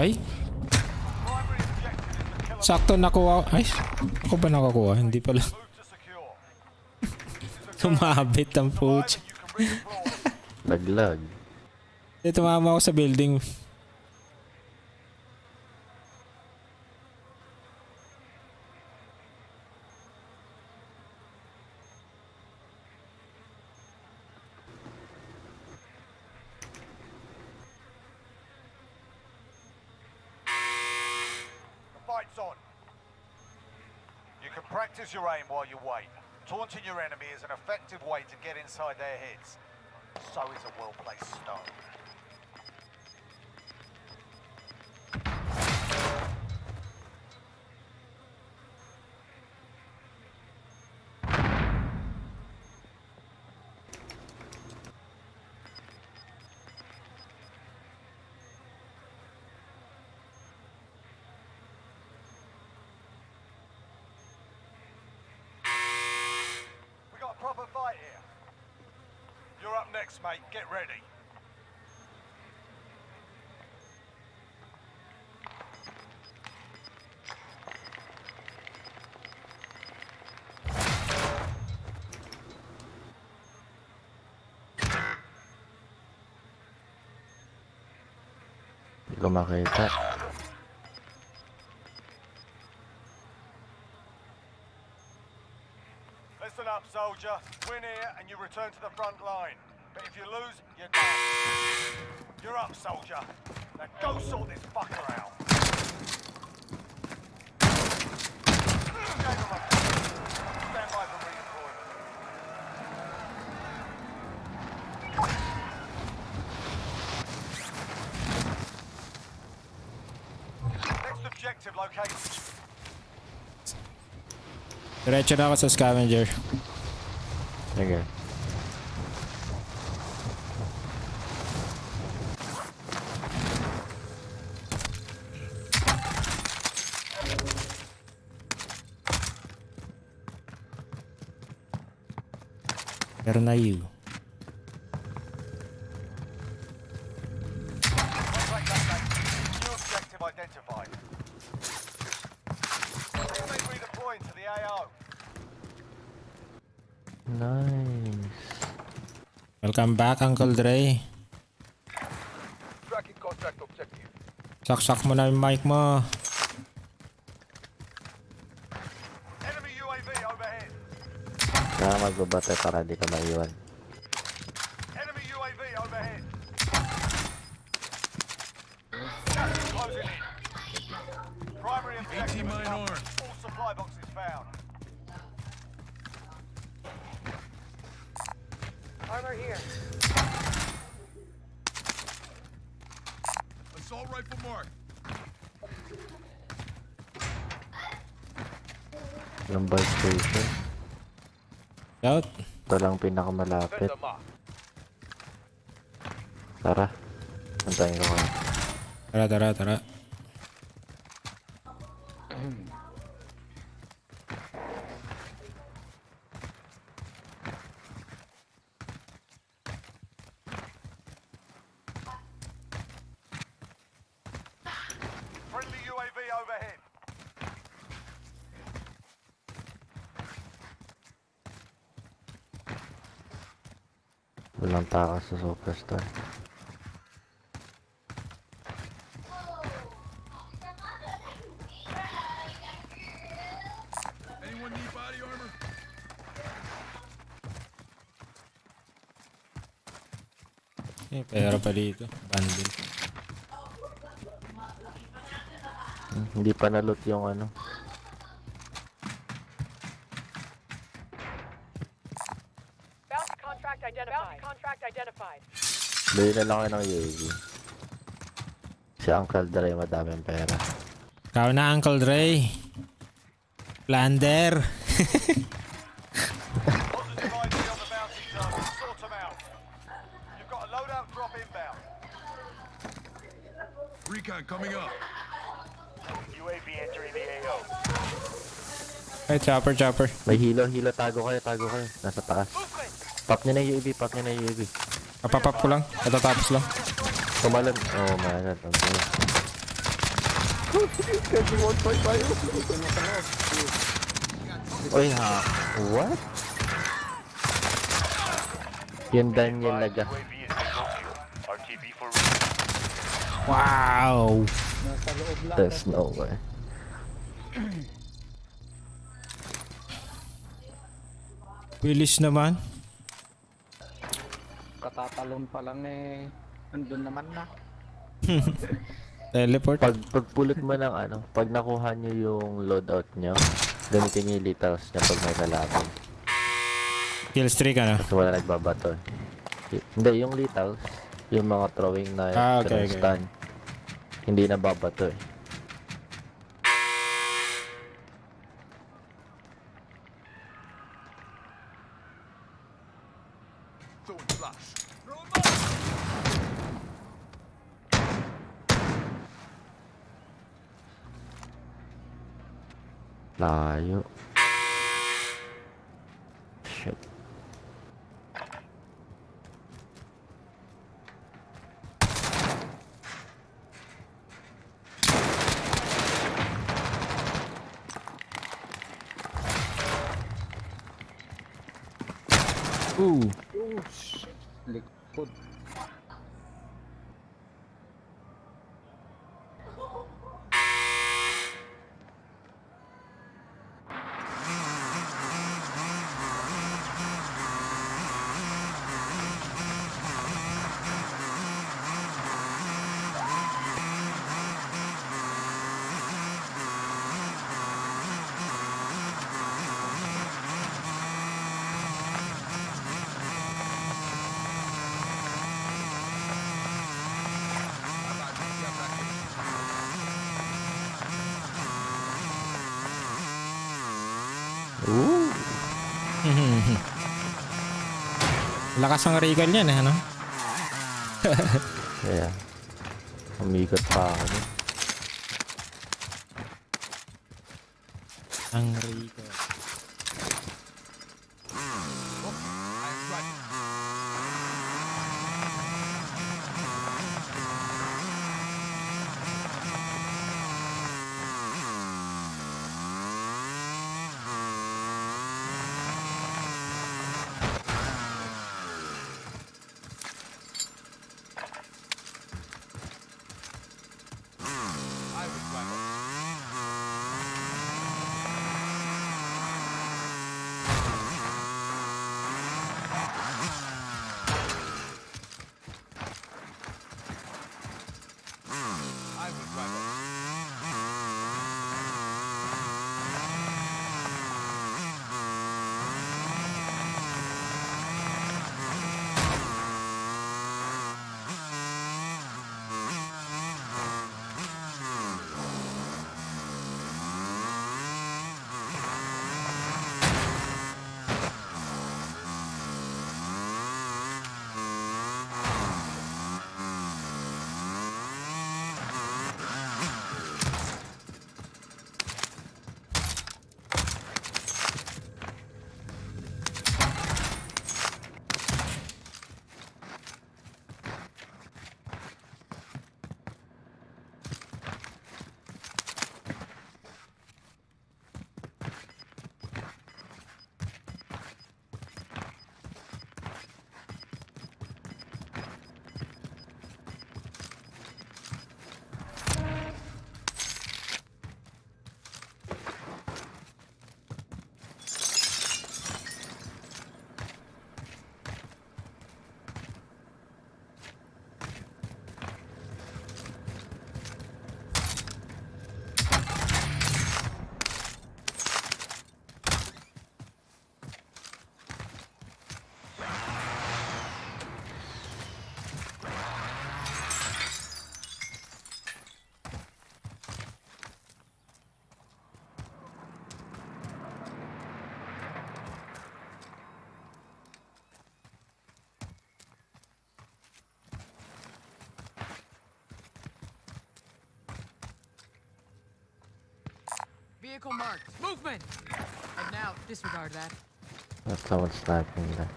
Ay. Sakto nakuha. Ay, ako ba nakakuha? Hindi pala. Tumabit ang puch. Laglag. Tumama ako sa building. Fight's on. You can practice your aim while you wait. Taunting your enemy is an effective way to get inside their heads. So is a well-placed stone. Proper fight here. You're up next, mate. Get ready. Hindi ko makita. Listen up, soldier. Win here and you return to the front line. But if you lose, you're done. You're up, soldier. Now go sort this fucker out. Stand by for redeployment. Next objective located. Diretso na ako sa scavenger. Sige. Pero na you. New objective identified. Teammate redeploying to the AO. Nice. Welcome back, Uncle Dre. Tracking contract objective. Saksak mo na yung mic mo. Enemy UAV overhead. Kaya magbabate para di ka maiwan. Enemy UAV overhead. Gas is closing in. Primary objective is covered. All supply boxes found. Armor here. Assault rifle mark. Lumbar station. Out. Ito lang pinakamalapit. Tara. Antayin ko nga. Tara. Friendly UAV overhead. Walang takas sa Superstar. Anyone need body armor? Pera pa dito. Bundle. Hindi pa nalot yung ano. Bounty contract identified. Bounty contract identified. Bili na lang kayo ng UAV. Si Uncle Dre madaming pera. Ikaw na, Uncle Dre. Lander. Positive ID on the bounty target. Sort them out. You've got a loadout drop inbound. Recon coming up. UAV entering the AO. Ay, chopper. May hilo. Tago kayo. Nasa taas. Pop nyo na yung UAV. Kapapap ko lang. Katatapos lang. Kumalan. Oh, man. Okay. Oy, ha? What? Yung Daniel Laga. RTB for Wow! Nasa loob lang. There's no way. Bilis naman. Katatalon pa lang andun naman na. Teleport. Pagpulot mo ng ano, pag nakuha nyo yung loadout nyo, gamitin nyo yung litals nyo pag may kalaban. Kill streak ano? Kasi wala nagbabato. Hindi, yung litals, yung mga throwing na okay. stun, hindi nababato eh. Layo. Shit. Ooh. Oh, shit. Likod. Ooh. Lakas ang recall niyan eh, ano? Kaya, umikot pa ako. Ang recall. Vehicle marked. Movement! And now, disregard that. That's someone sniping there.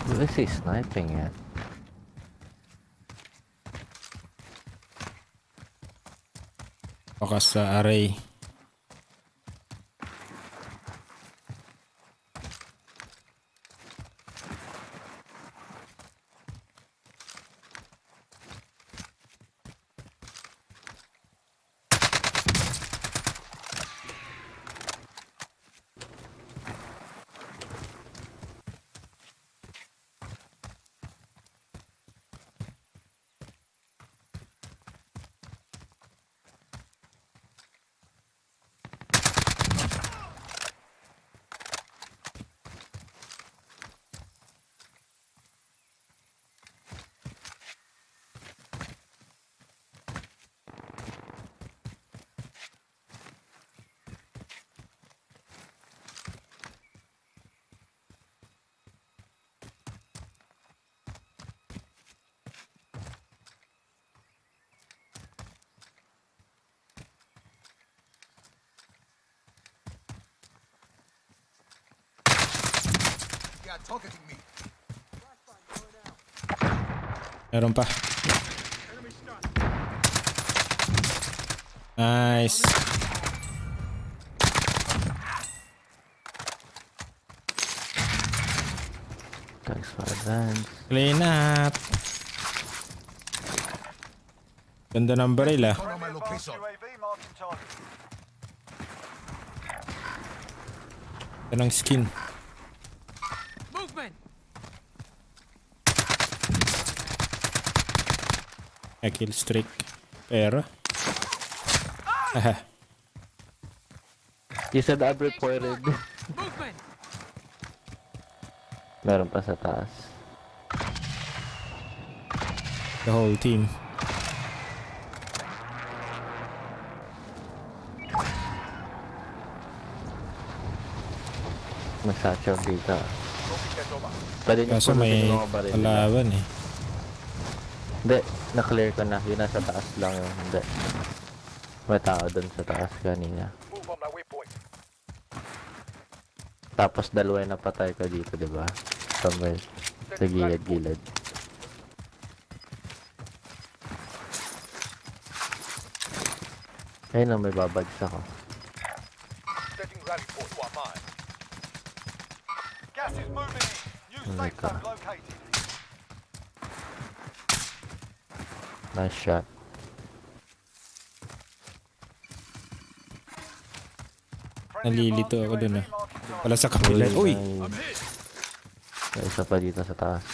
Who is he sniping at? Focus sa array. Targeting me. Meron pa. Nice. Thanks for advance. Clean up. Ganda ng baril ah. UAV marking target. Ito ng skin. Movement! Kill streak. Pero. You said I've reported. Movement! Meron pa sa taas. The whole team. May satchel dito. Pwede niyo Kaso may kalaban eh. Hindi, na-clear ko na. Yun nasa taas lang yun. Hindi. May tao dun sa taas kanina. Tapos dalawa yung napatay ko dito, diba? Somewhere sa gilid-gilid. Ayun lang, may babagsak ako. Gas is moving in. New safe zone located. Nice shot. Nalilito ako dun ah. Wala sa kabila. Uy! May isa pa dito sa taas.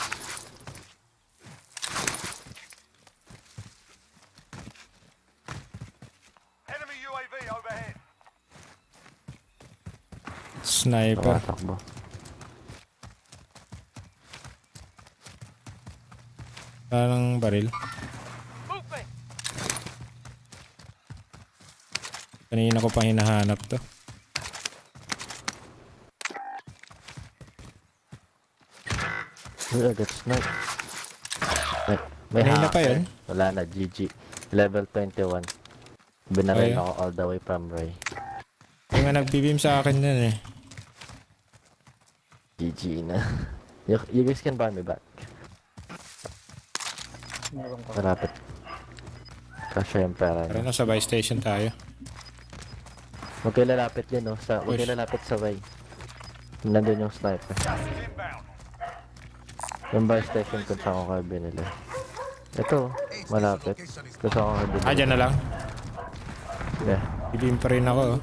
Enemy UAV overhead. Sniper. Tumatakbo. Parang baril. Kanina ko pang hinahanap to. Uy, agad snipe. May Kanina pa hacker. yun? Wala na, GG. Level 21. Binaril Ay. ako all the way from Ray. Yung nga nagbibeam sa akin yan eh. GG na. You guys can buy me back. Malapit. Kasya yung pera Tara niya. na, sa buy station tayo. Huwag kayo lalapit din, no? Huwag kayo lalapit sa way. Nandun yung sniper. Yung buy station kung saan ko kayo binili. Ito, malapit. Kung saan ko kayo binili. Ah, dyan na lang. Yeah. Bibeam pa rin ako. Oh.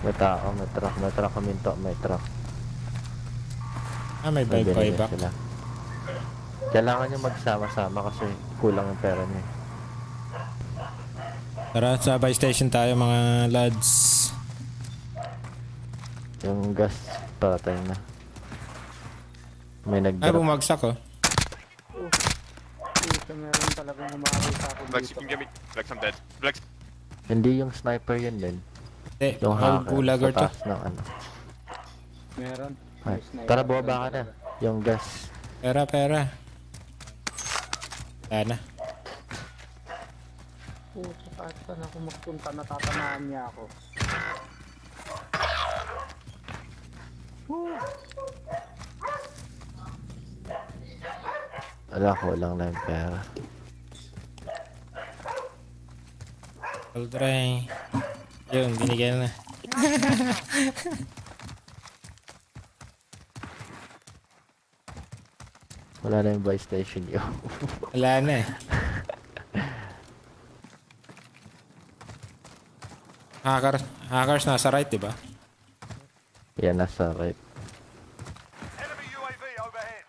May tao, may truck, kuminto, may truck. Ah, may buy binili buyback. sila. Kailangan nyo magsama-sama kasi kulang yung pera nyo. Tara, sa buy station tayo mga lads. Yung gas, patay na. May Ay, nag-drop. bumagsak oh. Dito meron talagang umabot sa akin dito. Flex, I'm dead. Flex. Hindi yung sniper yun din. Eh, Yung hacker bulagar sa to. taas ng ano. Meron. Ay, May sniper tara, bumaba ka doon na. talaga. Yung gas. Pera. Wala na. Puta, kahit saan ako magpunta, natatamaan niya ako. Wala ko lang na yung pera. Aldray. Yun, binigyan na. Wala na yung buy station yun. Wala na eh. Hackers nasa right, di ba? Yan, nasa right. Enemy UAV overhead.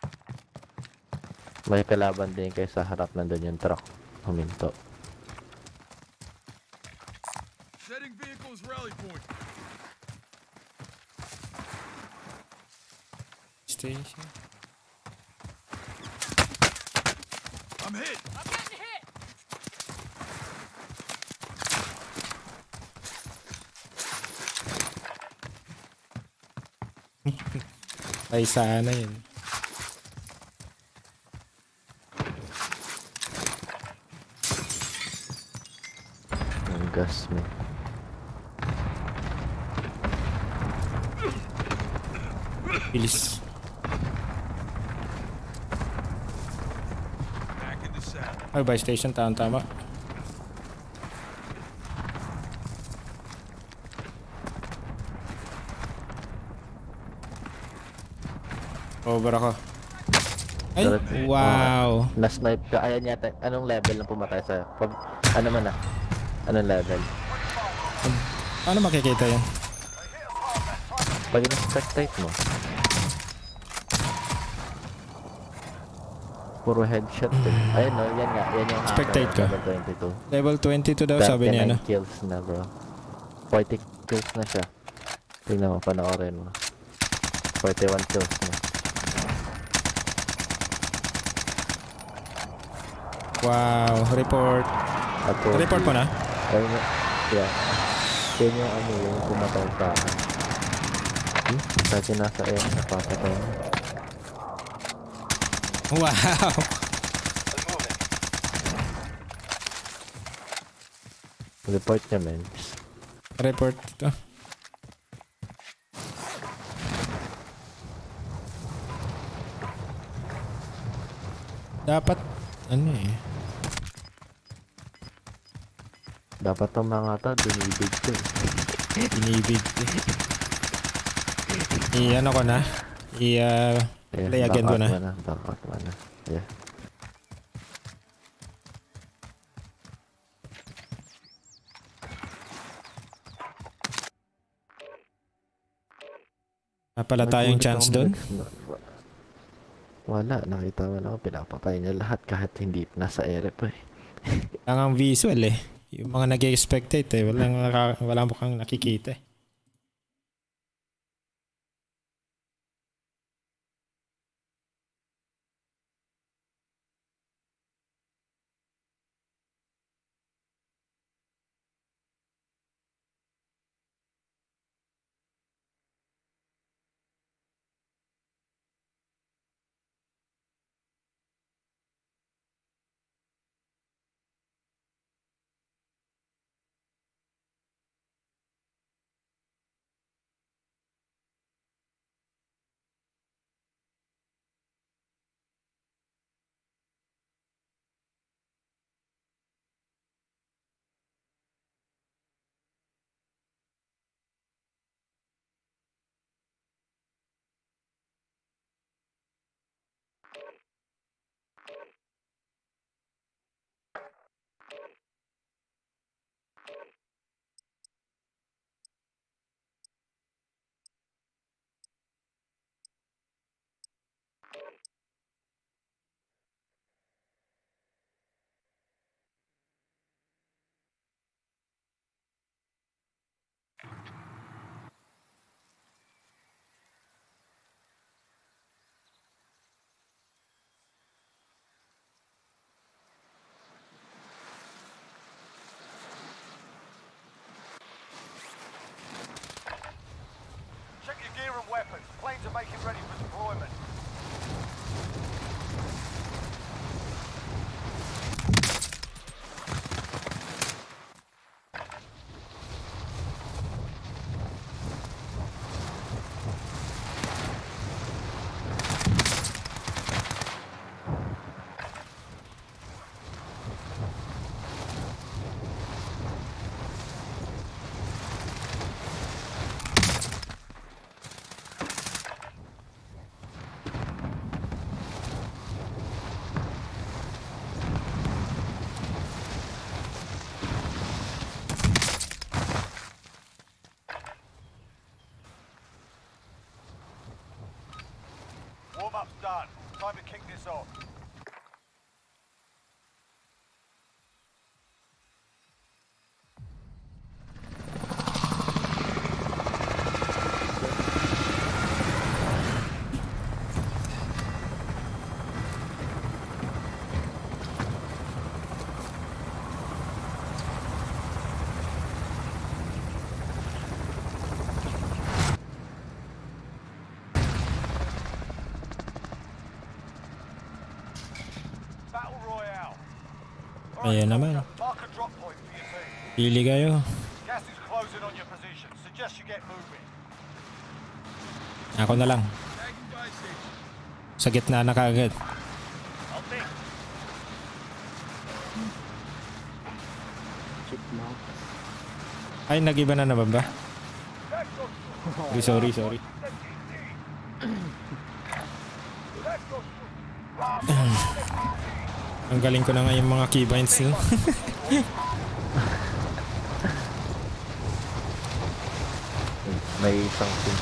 May kalaban din kayo sa harap, nandun yung truck. Huminto. Setting vehicles rally point. Station. I'm hit. I'm getting hit! Ay, sana yun. Ang gas mo. Bilis. Back in the saddle. Ay, buy station, tama. Over ako. Ay, wow. Na-snipe ka. Ayan yata. Anong level na pumatay sa'yo? Ano man ah? Anong level? Paano makikita yun? Pag in-spectate mo. Puro headshot eh. Ayun no, yan nga. Yan yung Spectate ka. Level 22. Level 22 daw sabi niya, no? 39 kills na bro. 40 kills na siya. Tingnan mo, panoorin mo. 41 kills na. Wow, report. Report mo na? Ayun na. Yeah. Yan yung ano, yung pumatay sa akin. Kasi nasa air, napapatay mo. Wow. Report niya, men. Report ito. Dapat, ano eh. Dapat ang mga to, binibig ko eh. Binibig ko. I-ano ko na? Play again ko na. Back out mo na. Yeah. Pala tayong chance doon? Wala, nakita mo na ako, pinapatay niya lahat kahit hindi nasa ere pa eh. Lang ang visual eh. Yung mga nag-expectate eh. Walang mukhang nakikita eh. up's done. Time to kick this off. Battle Royale. Ayan naman. Mark a drop point for your team. Pili kayo. Gas is closing on your position. Suggest you get moving. Ako na lang. Sa gitna na kaagad. Ay, nag-iba na naman ba? Sorry. Ang galing ko na nga yung mga keybinds no? May something.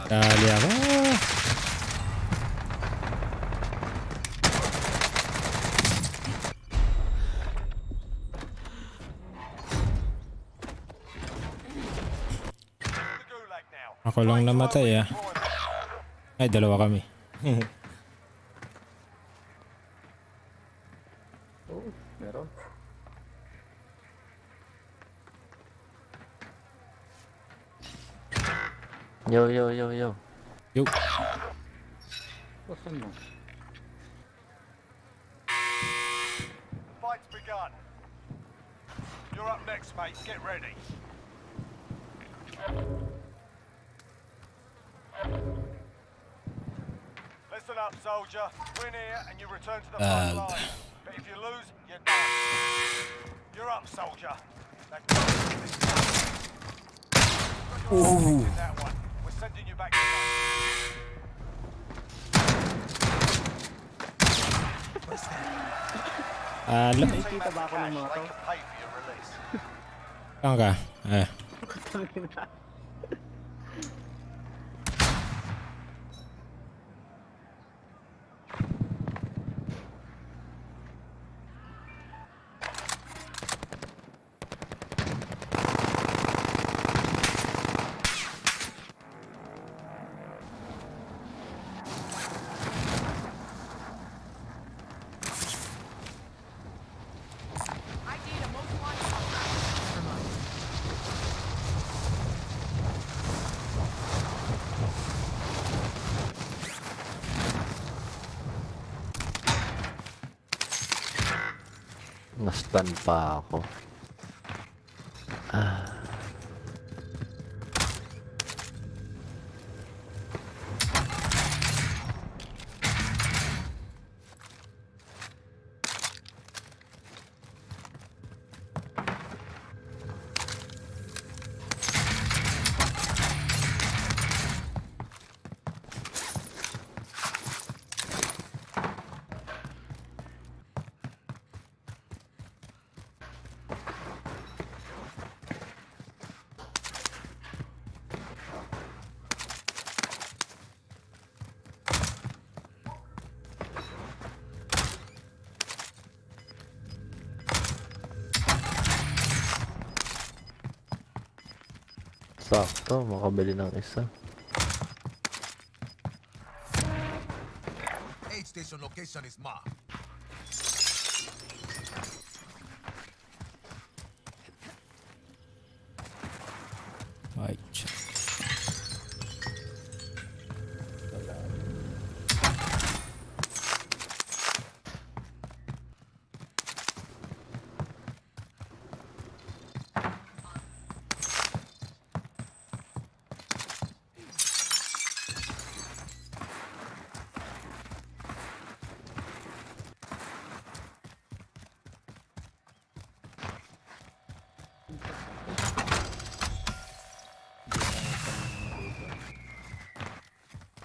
Dali ako. Ako lang namatay ah. Ay, dalawa kami. Oh, meron. Yo. Yo. Saan mo? Fight's begun. You're up next, mate. Get ready. Listen up, soldier. Win here and you return to the front line. But if you lose, you're done. You're up, soldier. Ooh. That one. We're sending you back to base. Alam. Nakikita ba ako ng mga to? They can pay for your release. Saan ka? Na-stun pa ako. Sakto, makabili ng isa. Aid station location is marked. Ay, check.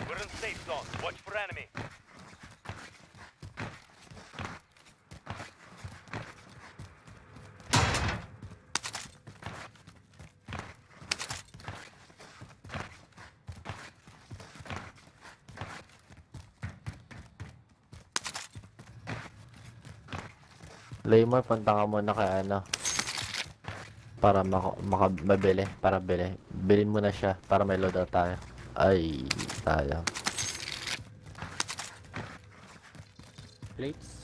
We're in safe zone. Watch for enemy. Laymore, punta ka muna kay ano. Para mabili. Para bili. Bilhin mo na siya para may loadout tayo. Ay, sayang. Plates.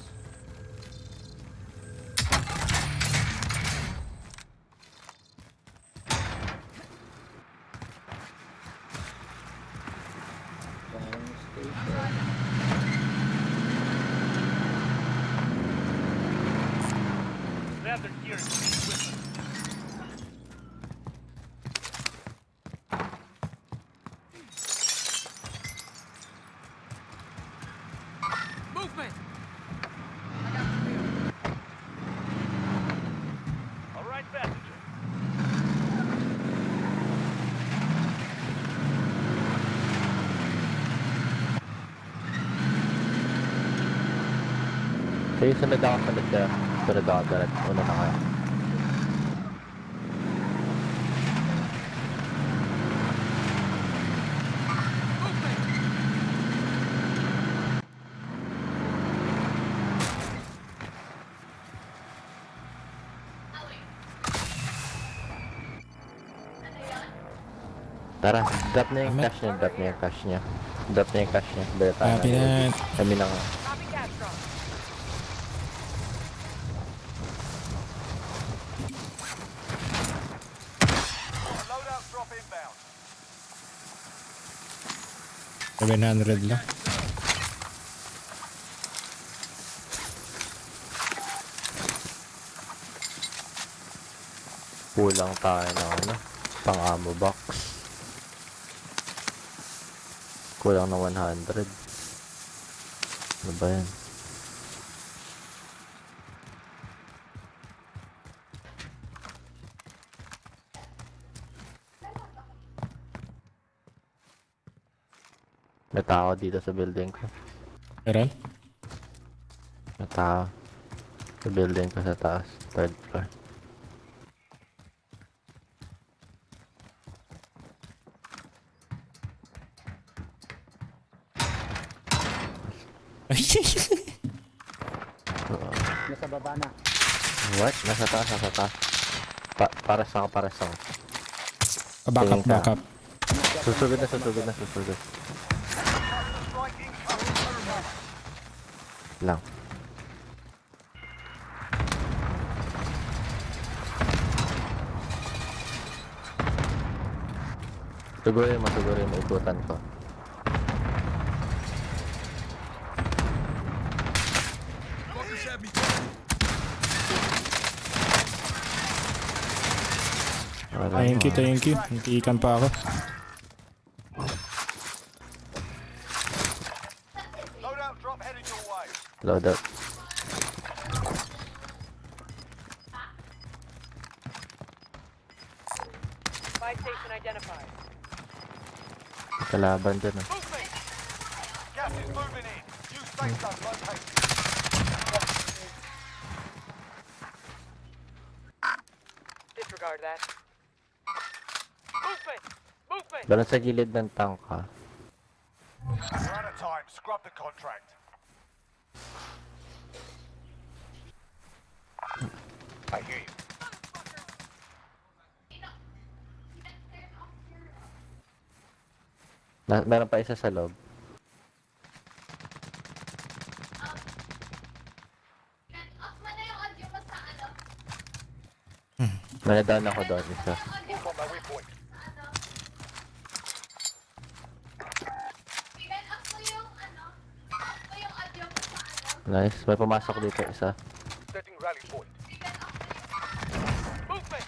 They have their gear and equipment. Movement! All right, passenger. Sige, sunod ako. Sunod ako. Una na kayo. Tara, drop na yung cash niya. Drop na yung cash niya. Bili tayo. Copy that. Kami na Copy Castron. Loadout drop inbound. 700 lang. kulang tayo ng ano, pang ammo box. Kulang ng 100. Ano ba yan? May tao dito sa building ko. Meron? May tao sa building ko sa taas, 3rd floor. Nasa baba na. What? Nasa taas, nasa taas. Pares ako. Back up. Susugod na. Lang. Siguro yung maikutan ko. Thank you. Natiikan pa ako. Loadout drop headed your way. Load up. Buy station identified. Kalaban dyan ah. Movement! Gas is moving in. New safe zone located. Disregard that. Movement! Movement! Doon sa gilid ng tank ha. We're out of time. Scrub the contract. I hear you. Meron pa isa sa loob. Nanadaan ako doon isa. Move on my waypoint. Nice. May pumasok dito isa. Setting rally point. Movement!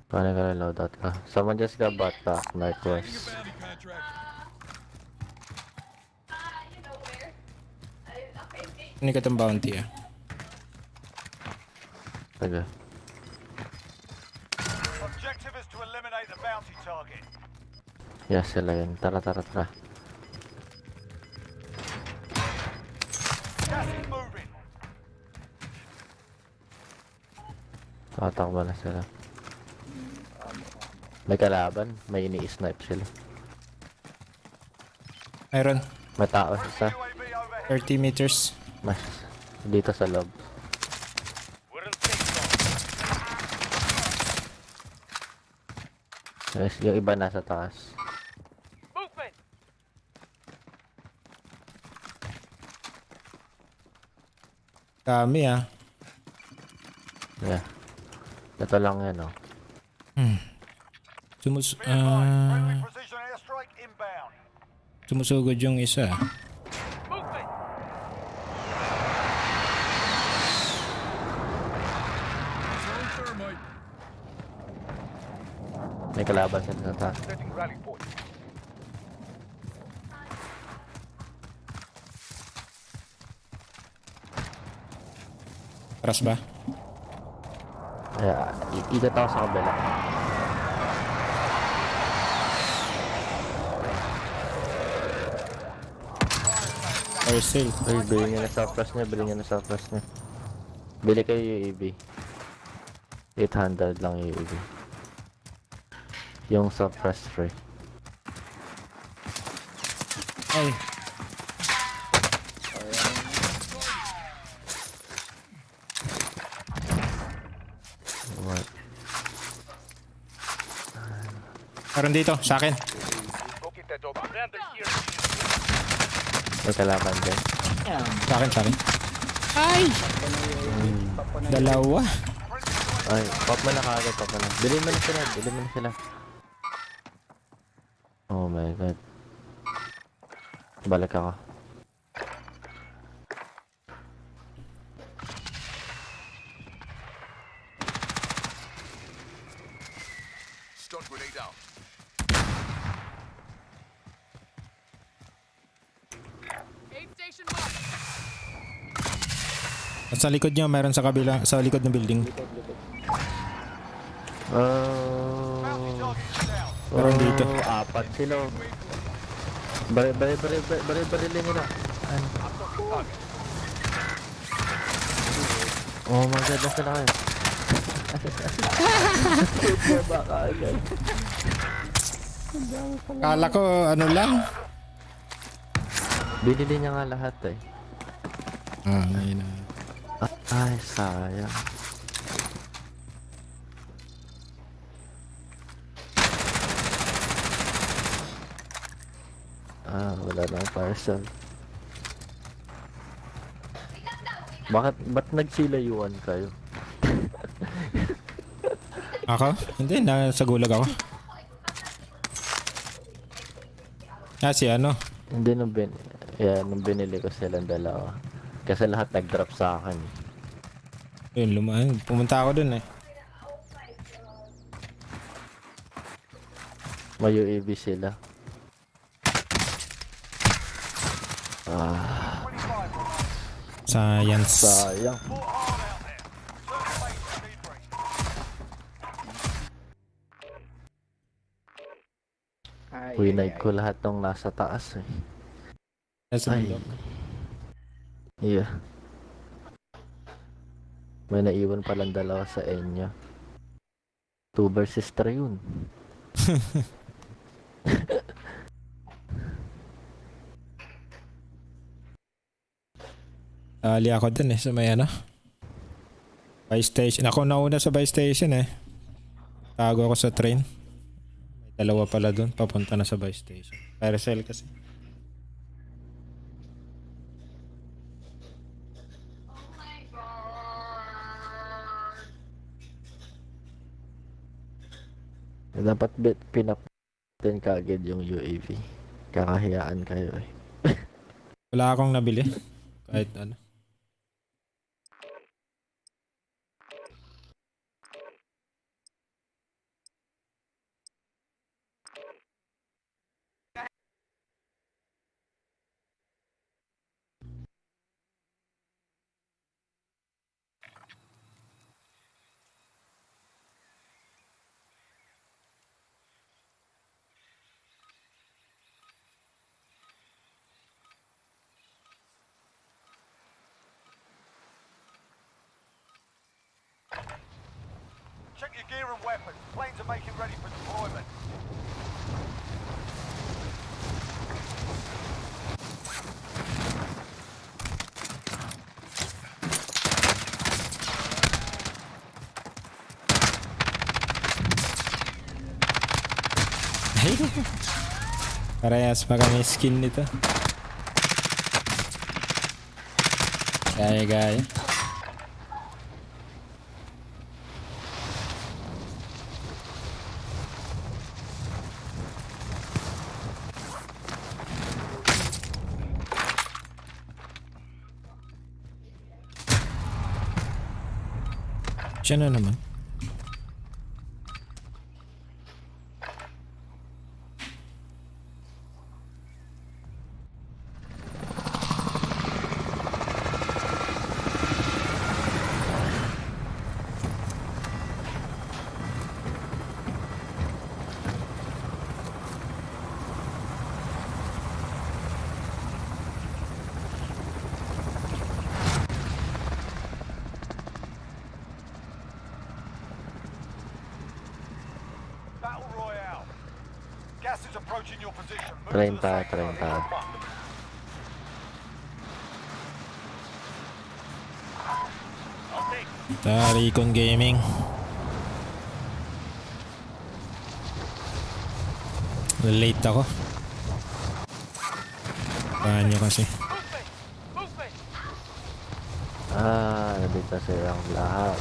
Paano ka rin loadout ka? Someone just got bought back. Northwest. Ini ka itong bounty ah. Sige. Objective is to eliminate the bounty target. Yes, sila yun. Tara. Gas is moving. Tatakbo na sila. May kalaban, may ini-snipe sila. Mayroon. May tao isa. 30 meters. Mas dito sa loob. Yes, yung iba nasa taas. Movement. Dami ah. Yeah. Ito lang yan, oh. Precision airstrike inbound. Sumusugod yung isa. Movement. Throwing thermite. May kalaban sila sa taas. Setting rally point. Paras ba? Yeah, ikot ako sa kabila. Fire sale. Uy, bilhin nyo na Southwest niya, bilhin nyo na Southwest niya. Bili kayo UAV. 800 lang UAV. Yung Southwest free. Ay. What? Meron dito, sa akin. May kalaban din. Sa akin, sa akin. Ay! Dalawa. Ay, pop mo na kagad, pop mo na. Bilhin mo na sila, bilhin mo na sila. Oh my god. Balik ako. Stun grenade out. Aid station marked. At sa likod nyo, meron sa kabila, sa likod ng building. Meron dito. Apat sila. Barilin nila. Ano? Oh my god, nasa na kayo. Baka agad. Kala ko, ano lang. Binili niya nga lahat eh. Ayun na. Ay, sayang. Wala nang parcel. Ba't nagsilayuan kayo? Ako? Hindi, nasa gulag ako. Si ano? Hindi nung binili ko silang dalawa. Kasi lahat nag-drop sa akin. Yun, pumunta ako dun eh. May UAV sila. Science. Sayang. Winide ko lahat ng nasa taas eh. Nasa Ay. bundok. Yeah. May naiwan palang dalawa sa inyo. 2 versus 3 yun. Ali ako dun eh, sa may ano. Buy station. Ako nauna sa buy station eh. Tago ako sa train. May dalawa pala dun, papunta na sa buy station. Carousel kasi. Dapat pinap din kaagad yung UAV. Kakahiyaan kayo eh. Wala akong nabili. Kahit ano. gear and weapons. Planes are making ready for deployment. Parehas pa kami skin nito. Gaya. Siya na naman. Battle Royale. Gas is approaching your position. Move 30, to the sector. 30. Tarikon Gaming. Late ako. Paano kasi? Nandito silang lahat.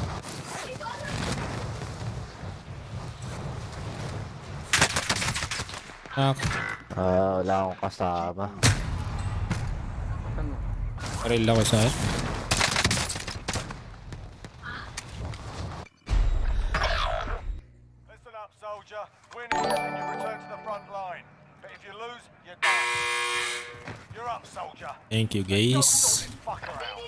Wala akong kasama. Paril ako sa Listen up, soldier. Win it and you return to the front line. But if you lose, you're done. You're up, soldier. Thank you, guys. Fuck around.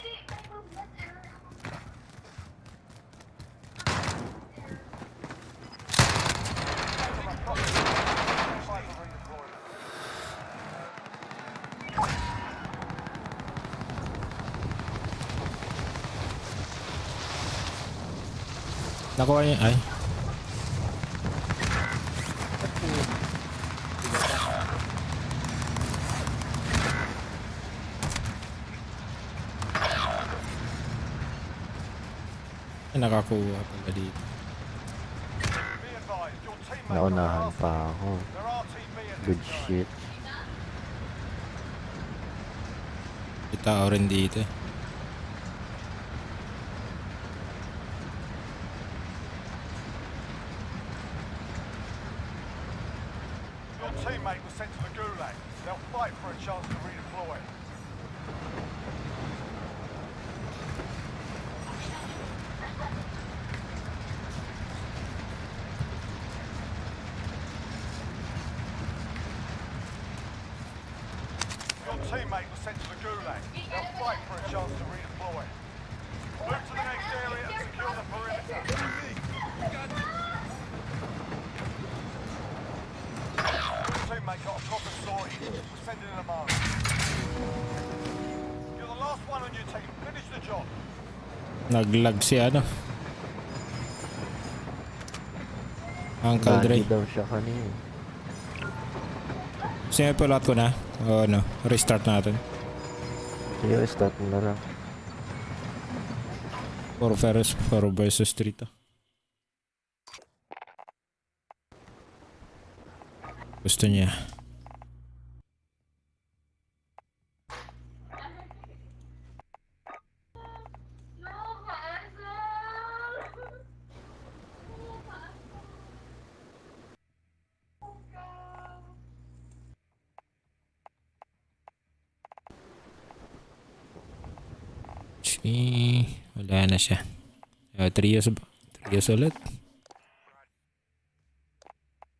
Nakuha niya. Ay. Nakakuha pala dito. Naunahan pa ako. Good shit. May tao rin dito. Your teammate was sent to the gulag. They'll fight for a chance to redeploy. Your teammate was sent to the gulag. They'll fight for a chance to redeploy. Move to the next area and secure the perimeter. Your teammate got a proper sortie. We're sending them home. You're the last one on your team. Finish the job. Naglag si ano. Uncle Dre. Lagi daw siya kanina. Sige, pulot ko na. O ano, restart natin. Sige, start mo na lang. 4 versus 3 to. Gusto niya. Wala na siya. Trios ulit.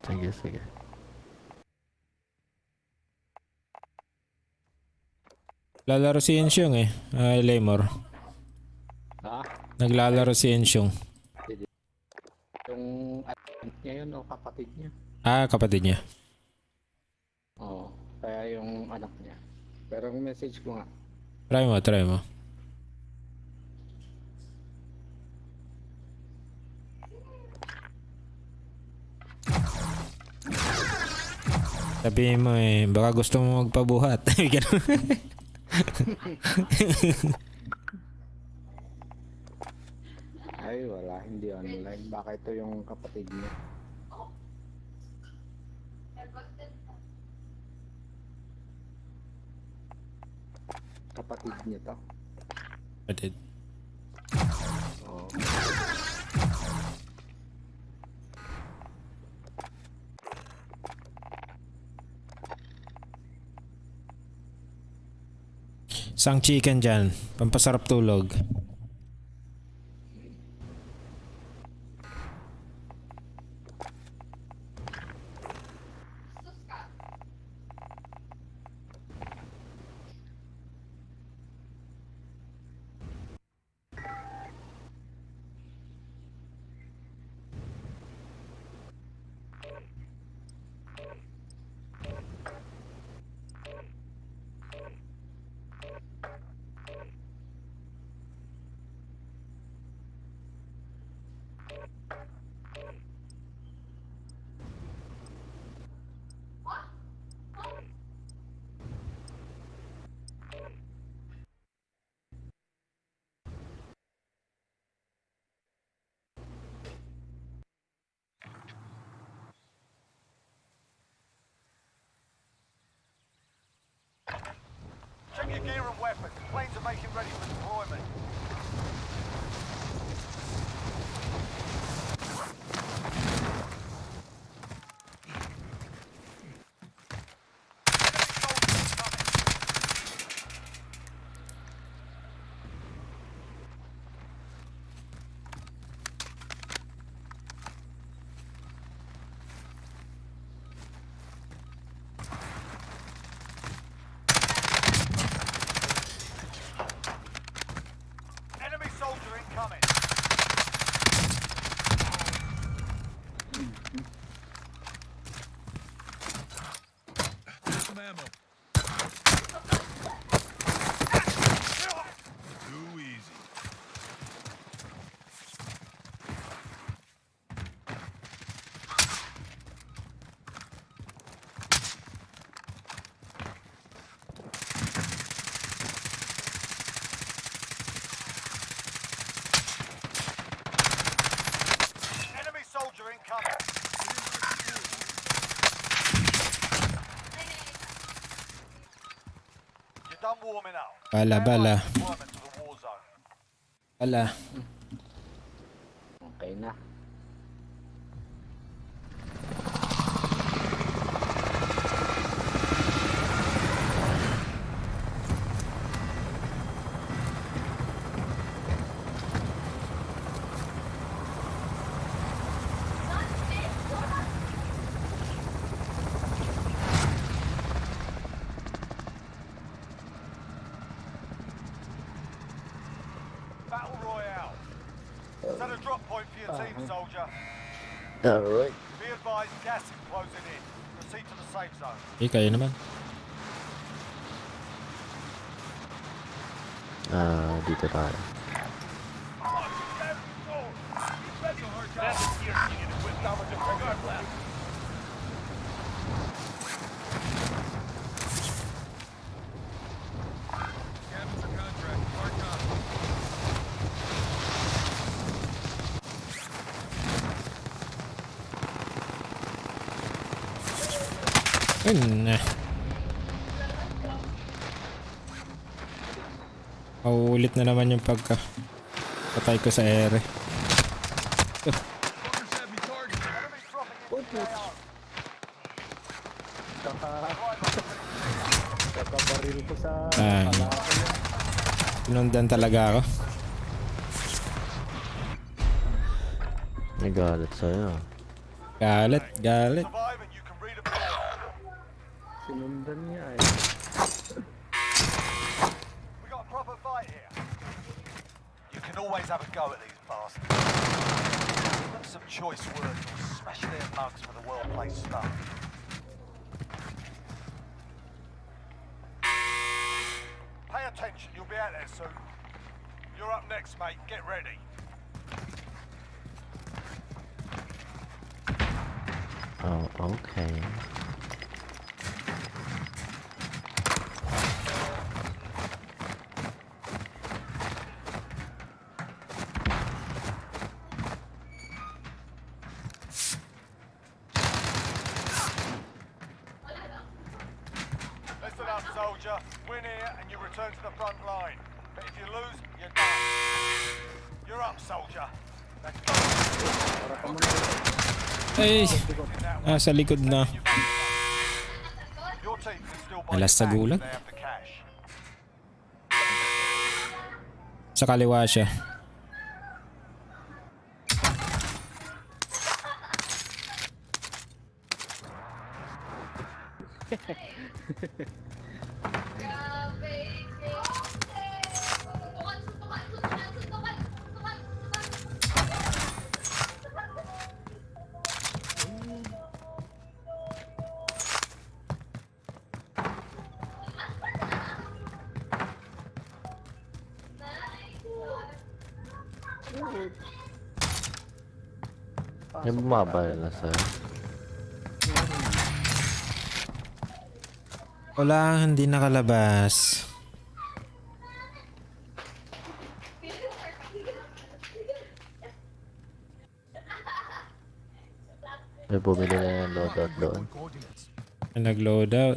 Sige. Lalaro si Ensyong eh. Lemor. Naglalaro si Ensyong. Yung niya yun o kapatid niya. Kapatid niya. Oo, kaya yung anak niya. Pero yung message ko nga. Try mo. Sabihin mo baka gusto mo magpabuhat. Ganun. Ay, wala. Hindi online. Baka ito yung kapatid niya. Kapatid niya to. Kapatid. Oo. Isang chicken dyan. Pampasarap tulog. Check your gear and weapons. Planes are making ready for deployment. Enemy soldier incoming. Here's some ammo. Too easy. Enemy soldier incoming. You're done warming up. Bala, bala. Deployment to the war zone. Wala. Okay na. Battle Royale. Set a drop point for your team, soldier. Alright. Be advised, gas is closing in. Proceed to the safe zone. Kayo naman. Dito tayo. Cabin's a contract. Hard copy. Ayun na. Mauulit na naman yung patay ko sa ere. Fuckers have me targeted. Kakabaril ko sa Ah. kalakal yan. Pinundan talaga ako. May galit sa'yo. Galit, galit. Survive and you can redeploy. Sinundan niya eh. We got a proper fight here. You can always have a go at these bastards. Give them some choice words or smash their mugs for the well-placed stuff. Pay attention, you'll be out there soon. You're up next, mate. Get ready. Oh, okay. return to the front line. But if you lose, you're done. You're up, soldier. Let's go. Ay! Sa likod na. Your team can still buy Alas sa it back if gulag. they have the cash. Sa kaliwa siya. Yung bumaba na sa... Wala, hindi nakalabas. May bumili na yung loadout doon. Nag-loadout.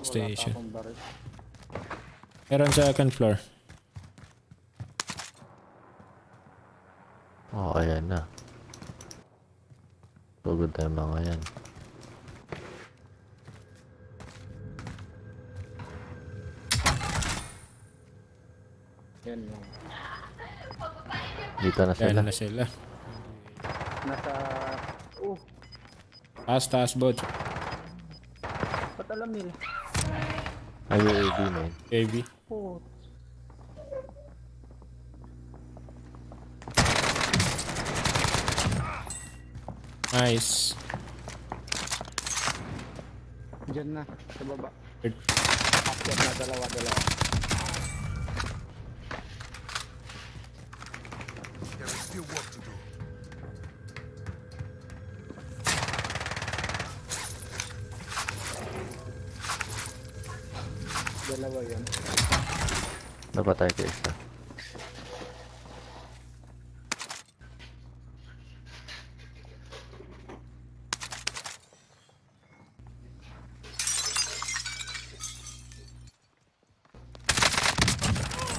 Station. Meron sa second floor. Oh, ayan na. Pagod na yung mga yan. Yan lang. Dito na sila. Yan na sila. Nasa... Taas, bot. Ba't alam nila? Ay, UAV man. UAV. Oh. Nice. Diyan na, sa baba. Good. After na dalawa. There is still work to do. Dalawa yun. Napatay ko isa.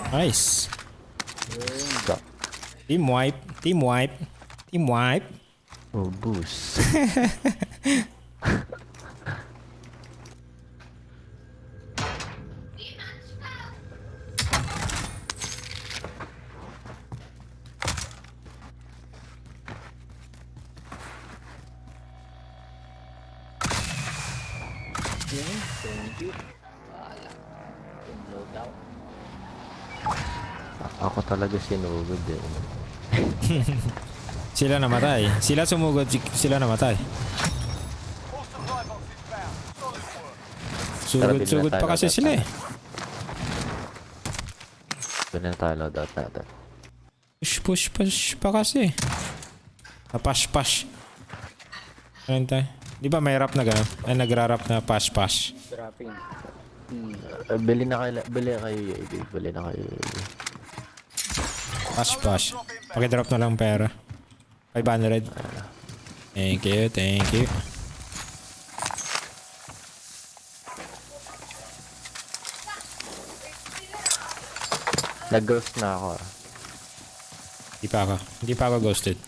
Nice. Stop. Team wipe. Oh, boost. Thank you. Wala. Loadout. Ako talaga sinugod eh. Sila namatay. Sila sumugod, sila namatay. Sugod pa kasi sila eh. Ganyan tayo loadout natin. Push pa kasi. Pash. Ano tayo? Di ba may rap na gano'n? Ay, nagra-rap na pash. Dropping. Bili kayo UAV. Bili na kayo UAV. Pash. Pakidrop na lang pera. 500. Thank you. Nag-ghost na ako ah. Hindi pa ako ghosted.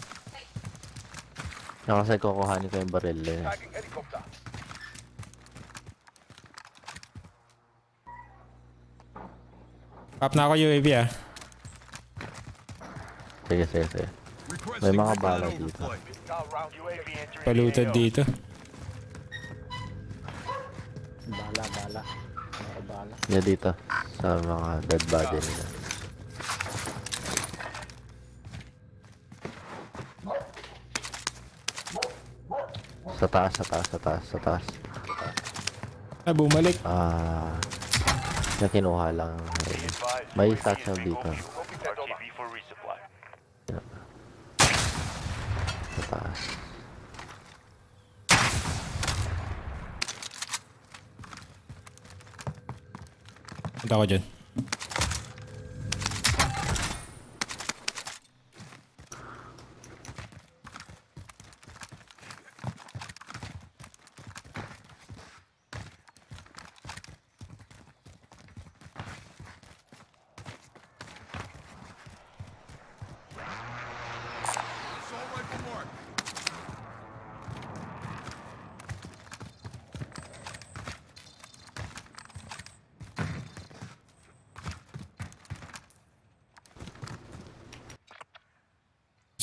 Kasi kukuhanin ko yung baril eh. Pop na ako UAV ah. Sige. May mga bala dito. Palutad dito. Bala. Yeah, dito. Sa mga dead body nila. Sa taas. Ah, bumalik. Yung kinuha lang. May satchel dito. Sa taas. Punta ko dyan.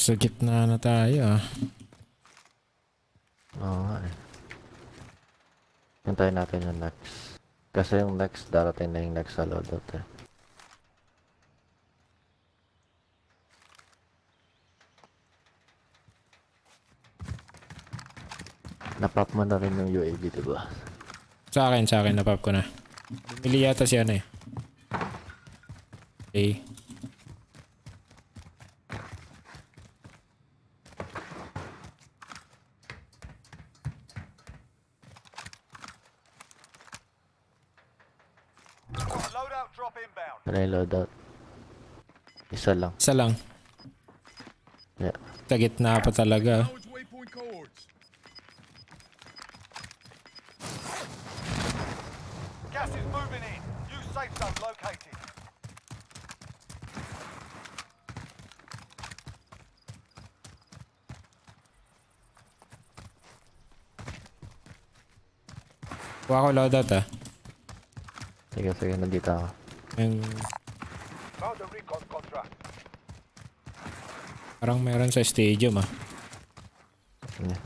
Nasa gitna na tayo ah. Oo nga eh. Hintayin natin yung next. Kasi yung next, darating na yung next sa loadout eh. Napap mo na rin yung UAV, diba? Sa akin, napap ko na. Bumili yata siya na eh. Okay. Loadout drop inbound. Ano yung loadout? Isa lang. Isa lang. Yeah. Sa gitna pa talaga. Knowledge waypoint cohorts. Gas is moving in. New safe zone located. Kuha ko loadout ah. Sige, nandito ako. Yung Found a recon contract. parang meron sa stadium ah. Yeah.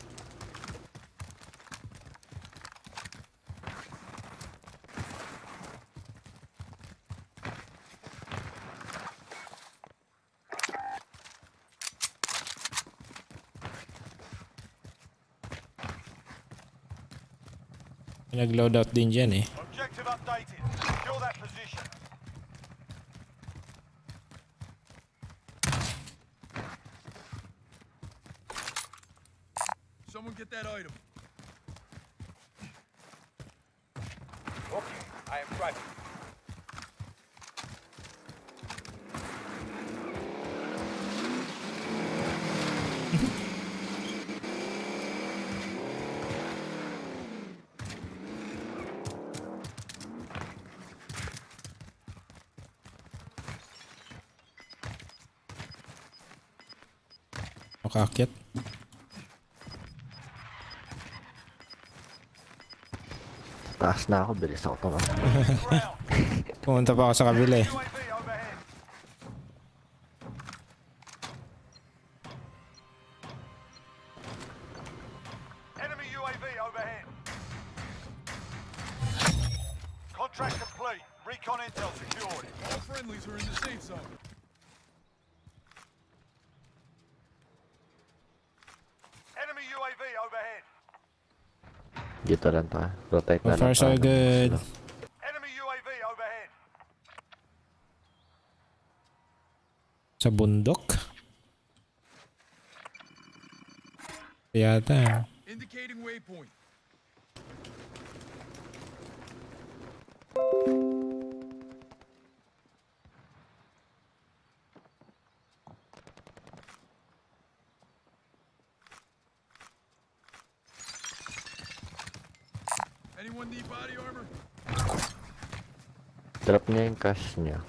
Nag-loadout din dyan eh. Objective updated. Secure that position. Someone get that item. Okay, I am driving. Makaakyat. Taas na ako, bilis ako tumakbo. Pumunta pa ako sa kabila eh. UAV overhead. Enemy UAV overhead. Contract complete. Recon intel secured. All friendlies are in the safe zone. Enemy UAV overhead. Dito lang tayo. Rotate na So far lang so tayo. good. Enemy UAV overhead. Sa bundok. Yata. Indicating waypoint. Anyone need body armor? Drop niya yung cash niya.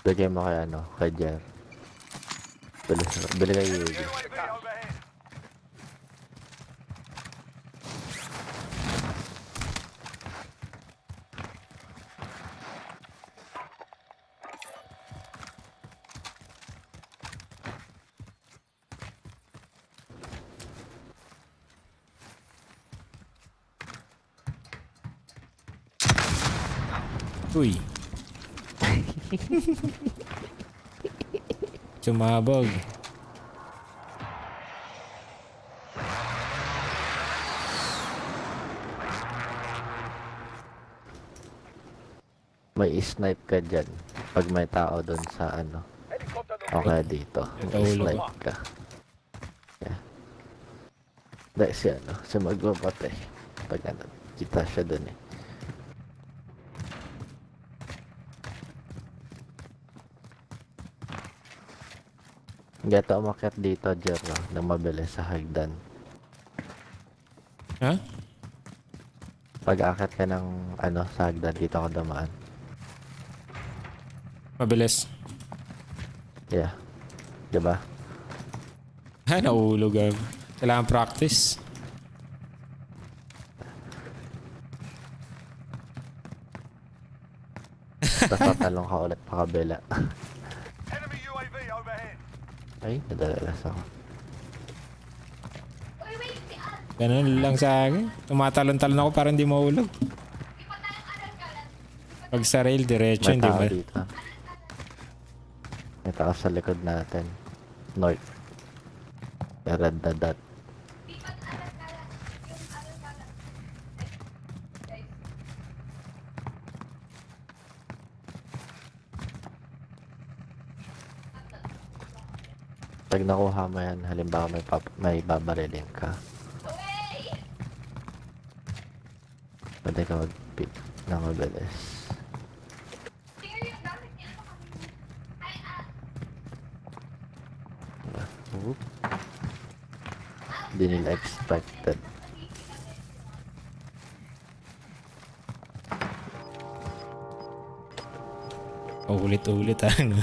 Bigay mo kay ano, kay Jer. Bili kay UAV. UAV overhead. Uy. Sumabog. May snipe ka dyan. Pag may tao doon sa ano. Okay dito. May snipe ka. Yeah. Dahil si ano, si magbabatay. Pag ano, kita siya doon eh. Gato umakyat dito, Jero, nang mabilis sa hagdan. Ha? Pag aakyat ka ng ano, sa hagdan, dito ka dumaan. Mabilis. Yeah. Diba? Ha, naulog ah. Kailangan practice. Tapos tatalong ka ulit pa kabila. Enemy UAV overhead. Ay, nadalalas ako. Ganun lang sa akin. Tumatalon-talon ako para hindi mahulog. Pag sa rail, diretso, May hindi tao ba? dito. May tao sa likod natin. North. May red na dot. Pag nakuha mo yan, halimbawa may babarilin ka. Pwede ka mag-pick na mabilis. Whoop. Hindi nila expected. Ulit-ulit ano.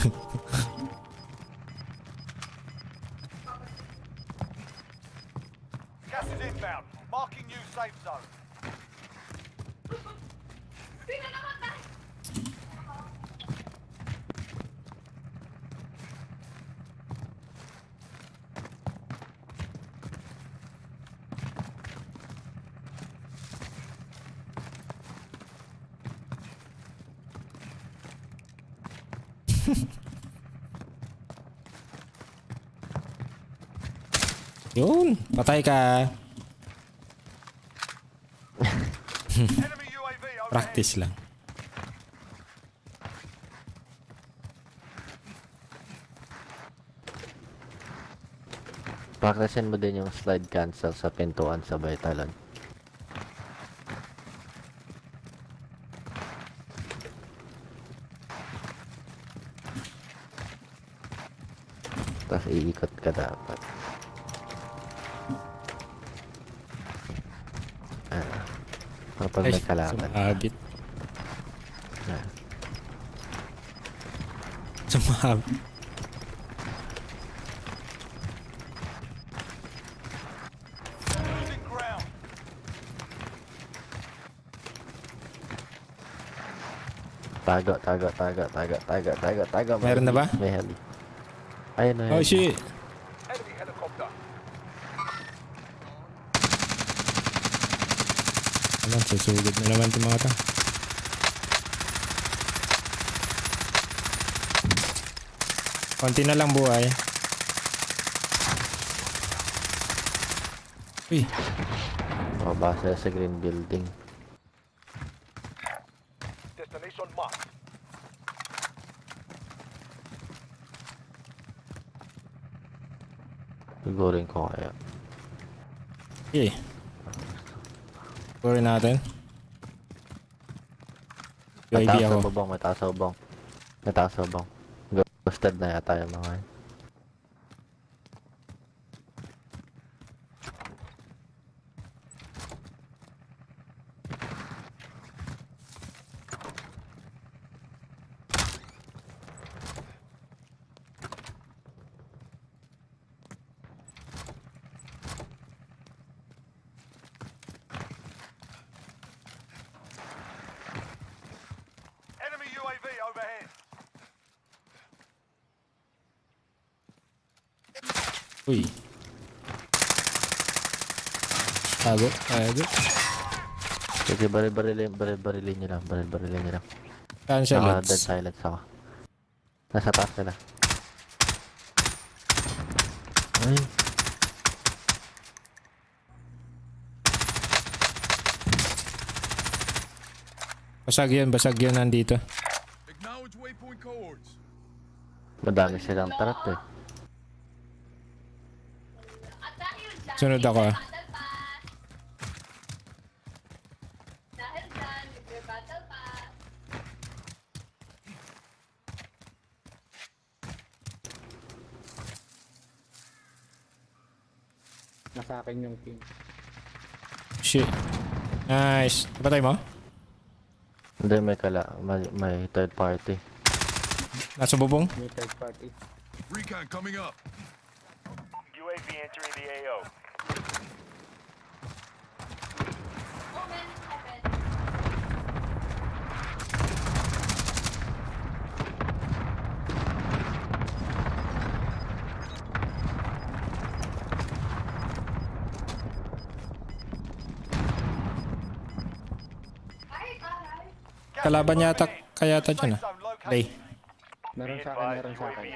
Gas is inbound. Marking new safe zone. Yun, patay ka. Enemy UAV overhead. Practice lang. Practicein mo din yung slide cancel sa pintuan sabay talon. Tapos iikot ka dapat. Kapag may kalaban. Sumabit. Ah. Sumabit. Losing ground. Tago. Meron na ba? May heli. Ayun na Oh yun. shit. Enemy helicopter. Alam, susugod na naman itong mga ta. Konti na lang buhay. Uy, O, base sa green building. Destination marked. Sigurin ko kaya. okay. Scorein natin. UAV May ako. taas sa bubong. Ghosted na yata yung mga yun. Enemy UAV overhead. Uy. Tago. Sige, baril-barilin nyo lang. Saan siya, Naka Lods? dead silence ako. Nasa taas nila. Ay. Basag yun nandito. Acknowledge waypoint cohorts. Madami silang tarat eh. Sunod ako ah. Nasa akin yung team. Shit. Nice. Napatay mo? Hindi, may third party. Nasa bubong? May third party. Recon coming up. UAV entering the AO. Kalaban yata kaya ta dyan ah. Lay. Meron sa akin, meron sa akin.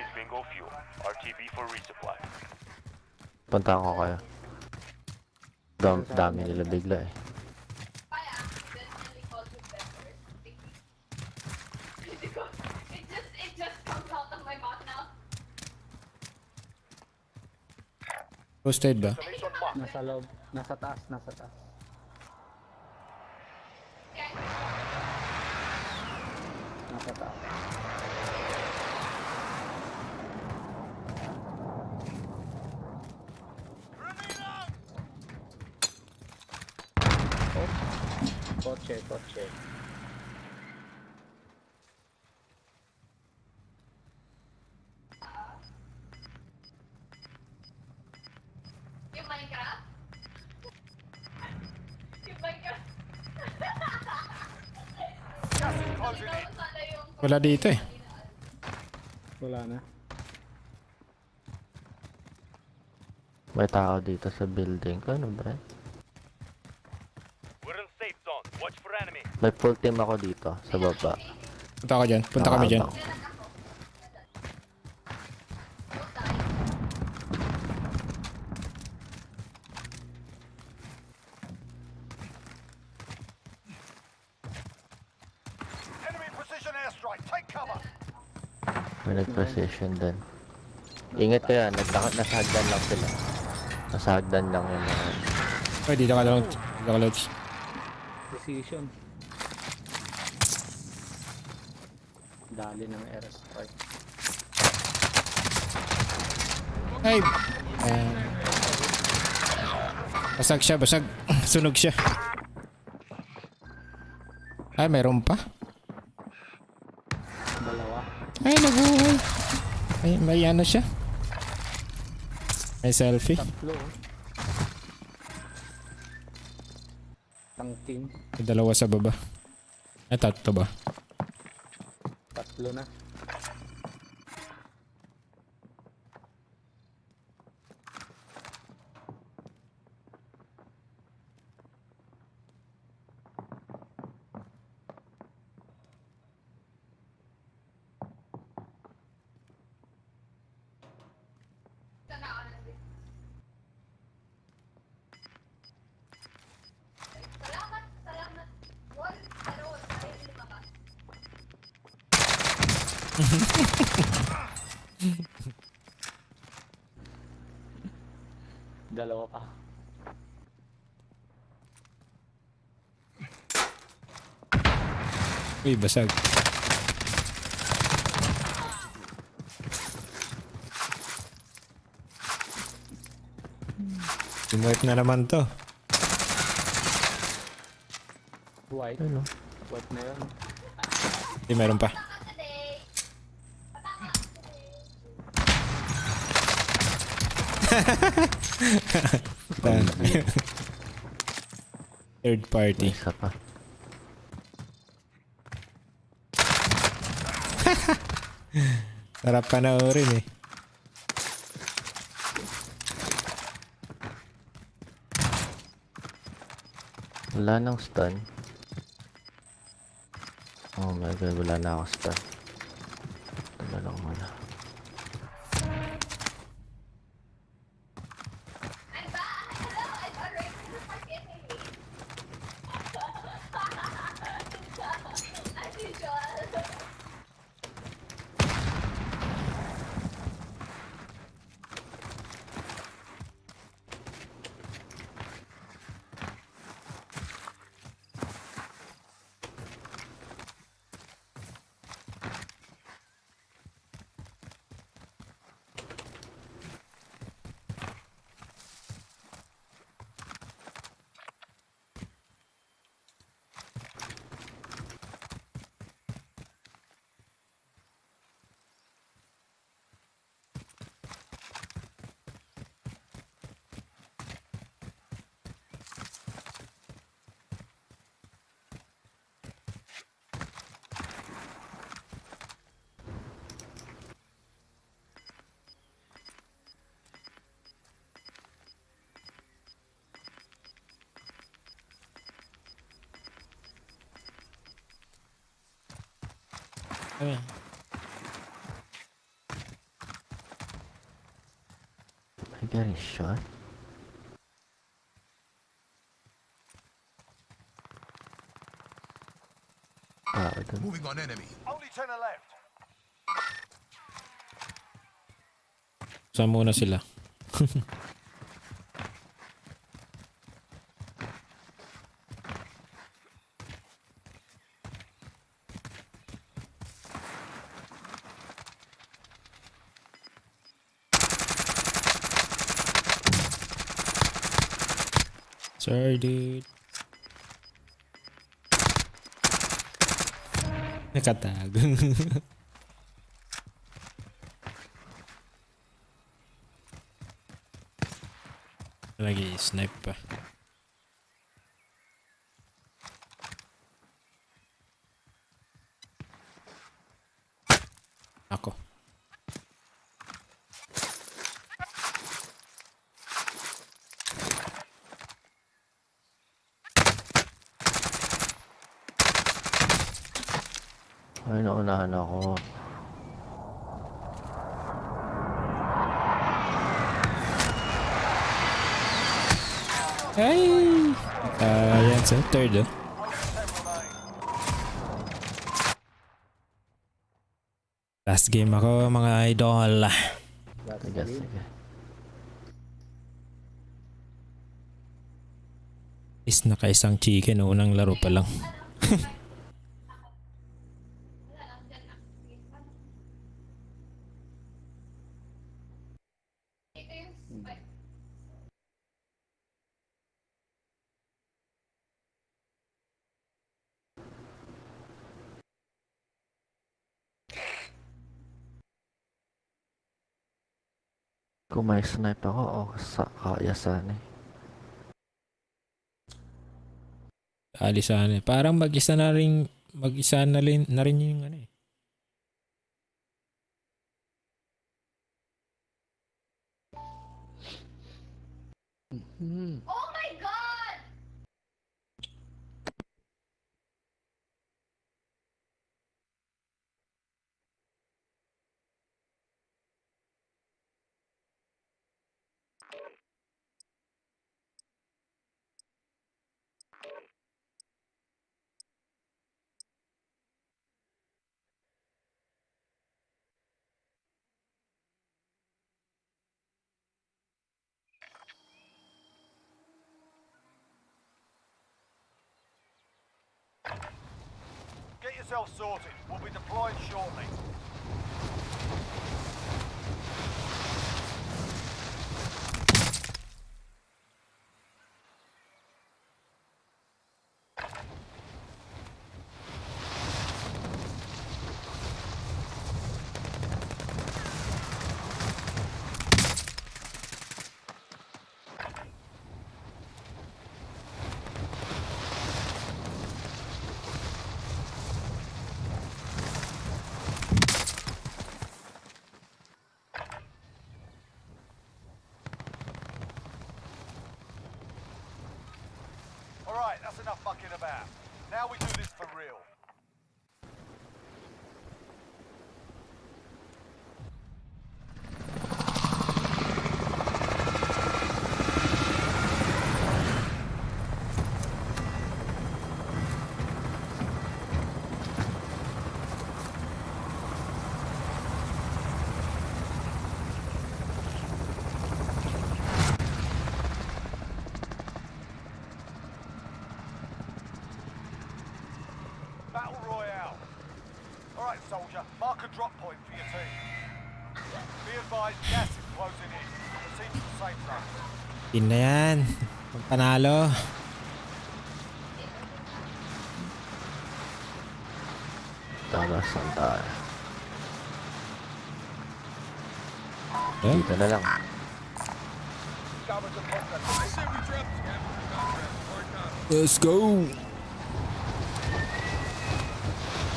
Punta ko kayo. Dami nila bigla eh. Posted ba? Nasa loob, nasa taas, nasa taas. Nasa taas. Oh, kotse. Yung Minecraft? Yung Minecraft? Wala dito eh. Wala na. May tao dito sa building ko. Ano ba? May full team ako dito sa baba. Punta ka dyan. Punta kami dyan. Enemy precision airstrike. Take cover. May nag-precision din. Ingat kayo, nasagdan lang sila. Nasagdan lang yung mga... Ay, dito ka lang. Dito ka lang. Precision. Dali ng airstrike. Ay! Basag siya, basag. Sunog siya. Ay, meron pa. Dalawa. Ay, nabuhay. Ay, may ano siya. May selfie. Tatlo. Ang team. May dalawa sa baba. Ay, tatlo ba? Tatlo na. Dalawa pa. Uy, basag. Teamwork na naman to. White. Ano? White na yun. Hindi, meron pa. Third party. Isa pa. Sarap panoorin eh. Wala nang stun. Oh my god, wala na ako stun. Wala lang muna. Ay. I'm getting shot. Moving on enemy. Only 10 are left. Saan muna sila? Sorry, dude. Nakatag. Lagi snipe pa. Ako. Ay, naunahan ako. Ay! Yan sa third, oh. Last game ako, mga idol. Sige. Is naka-isang chicken, unang laro pa lang. Kung may snipe ako, sa kaya sana. Alisan eh. Parang mag-isa na rin yung ano eh. Oh my god! Get yourself sorted. We'll be deploying shortly. Alright, that's enough fucking about. Now we do this for real. Battle Royale. Alright, soldier, mark a drop point for your team. Be advised, gas is closing in. Proceed to the safe zone. Pin na yan. Panalo. Saan tayo? Eh? Dito na lang. Let's go.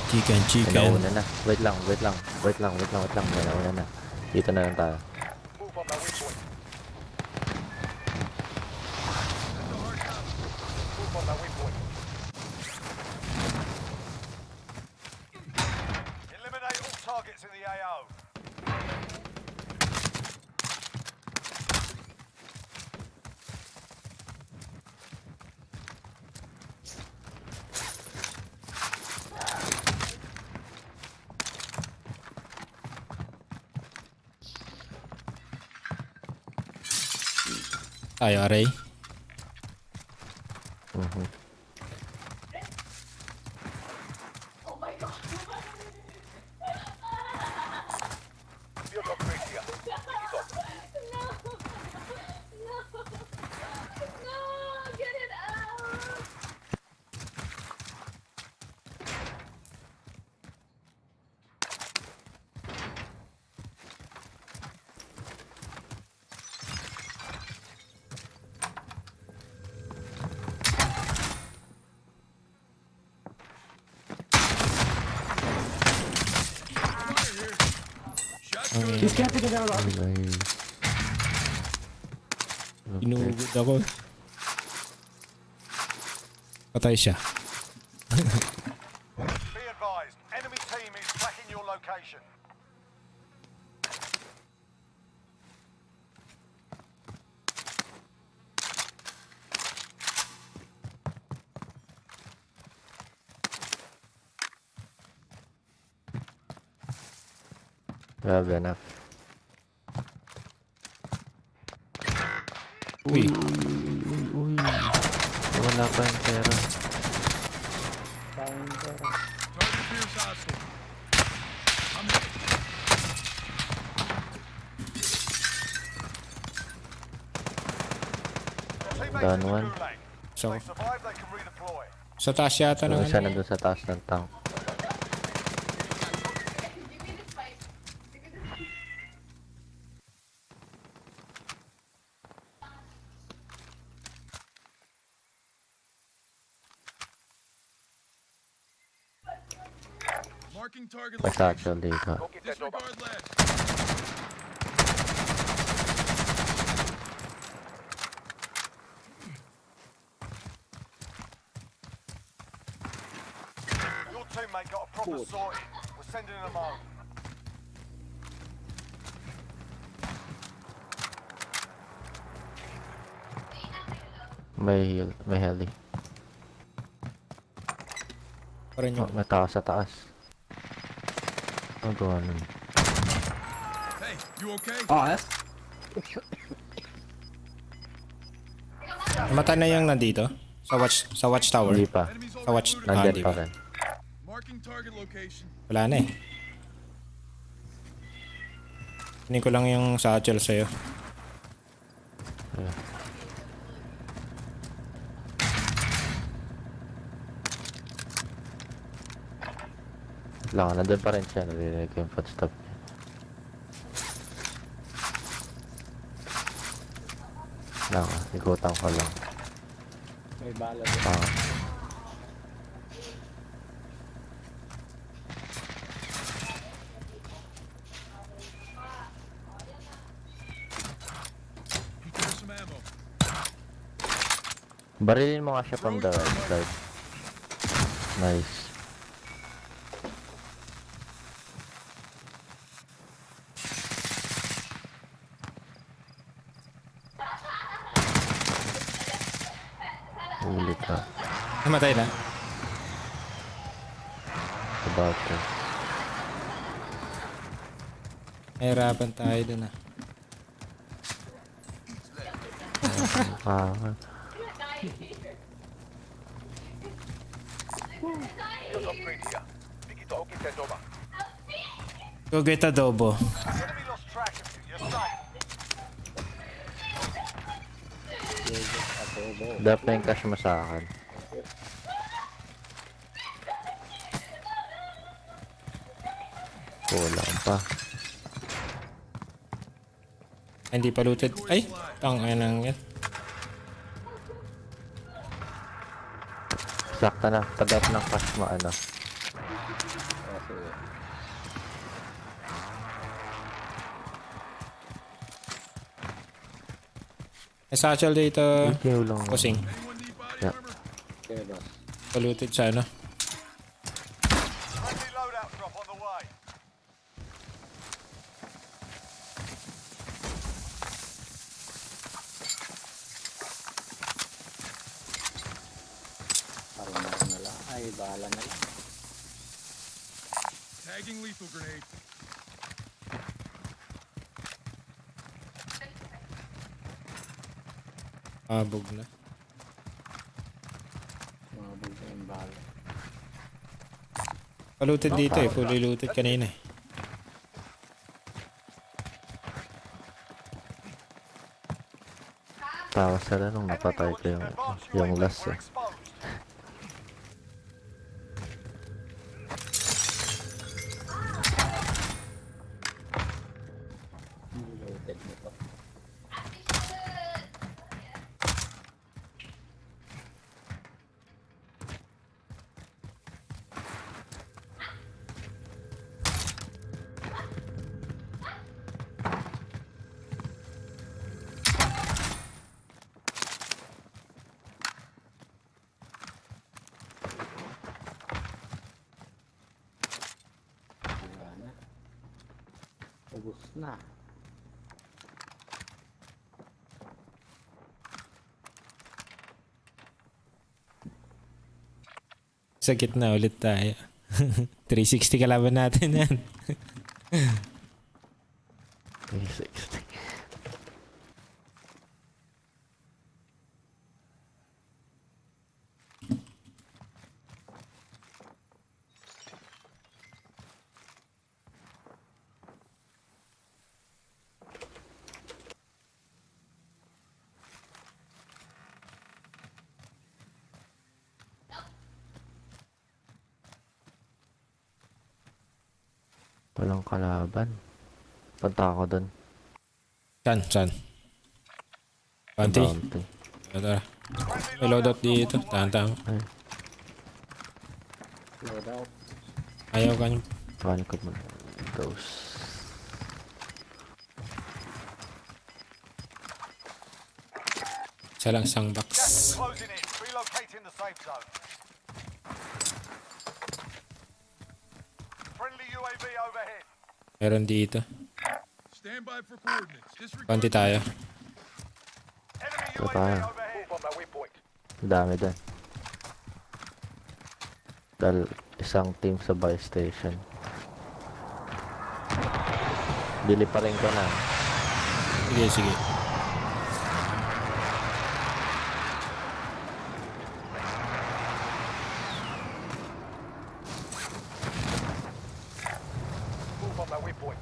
Chicken. Nauna na. Wait lang. Nauna na. Dito na lang tayo. Move on the weak point. Move on the weak point. Eliminate tayo, Aray. He's camping in our lobby. Inugod ako. Patay siya. Be advised, enemy team is tracking your location. Grabe na. Uy. Uy. Wala pa yung pera. Target appears hostile. I'm Down one. So, They survive, they can redeploy. sa taas yata ng Isa ano. na doon sa taas ng tank. marking target May location. satchel dito. Disregard last. Your teammate got a proper sorting. We're sending them home. May heli. Parang yung... May tao sa taas. Ano gawa nun? Hey, you okay? Namatay na yung nandito? Sa watchtower? Hindi pa. Sa watch... Nandyan hindi pa ba? rin. Marking target location. Wala na eh. Hindi ko lang yung satchel sa'yo. Lang, nandun pa rin siya. Narinig ko yung footstep niya. Lang, ikutan ko lang. May bala doon. Here's some ammo. Barilin mo nga siya from the right side. Nice. Huli ka. Namatay na? About to. Nahirapan tayo dun ah. Go get adobo. Enemy lost track of you. You're safe. Drop na yung cash mo sa akin. Kulang pa. Hindi pa looted. Ay! Tanganang yan. Sakta na. Pag-drop ng cash mo, ano. May satchel dito. Kulang. Kusing. Yeah. Polluted sa ano. Friendly loadout drop on the way. Parang na lang. Ay, bahala na lang. Tagging lethal grenade. Abog na. Mabog na yung bala. Palooted dito eh. Fully looted kanina eh. Tawa sila nung napatay ko yung last eh. Loaded nito. Wala na. Ubus na. Sa gitna ulit tayo. 360 kalaban natin yan. 360. Walang kalaban. Punta ako dun. Saan? Panty. Bounty. Tara. May loadout dito. Tama. Ay, Loadout. Ayaw ka niyo. paano ko mo those. Isa lang isang box. Gas is closing in. Relocating the safe zone. Friendly UAV overhead. Meron dito. Stand by for coordinates. Disregard. Panty tayo. Enemy Ito UAV tayo. overhead. Move on my waypoint. Ang dami dun. Dahil isang team sa buy station. Bili pa rin ko na. Sige. Move on my waypoint.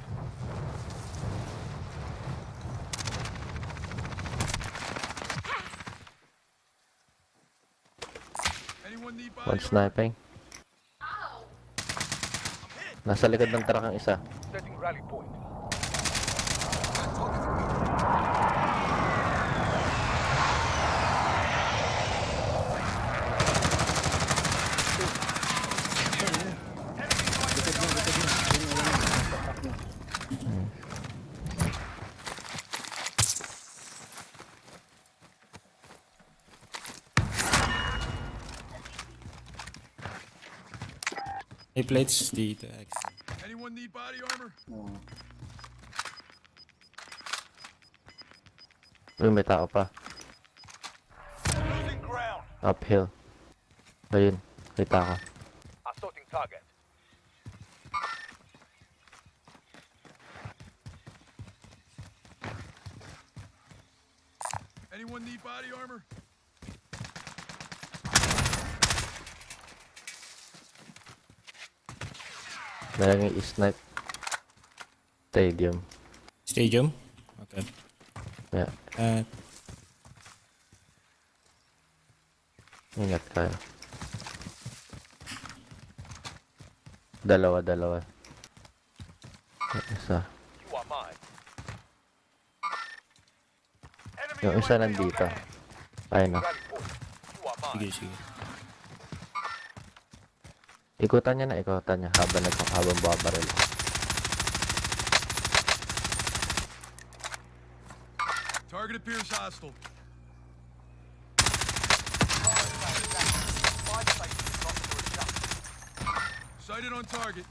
Anyone need One body armor? sniping. Nasa likod ng truck ang isa. Setting rally point. May plates dito. Anyone need body armor? Uy, may tao pa. Losing ground. Uphill. Ayun, kita ko. Assaulting target. Anyone need body armor? Meron yung snipe. Stadium. Stadium? Okay. Yeah. Ingat kayo. Dalawa. Isa. You are mine. Enemy Yung isa UAV nandito. overhead. Ayun na. Rally point. You are mine. Sige. Ikutan niya habang buwabaril. Target appears hostile. Five stations not to adjust. Sighted on target.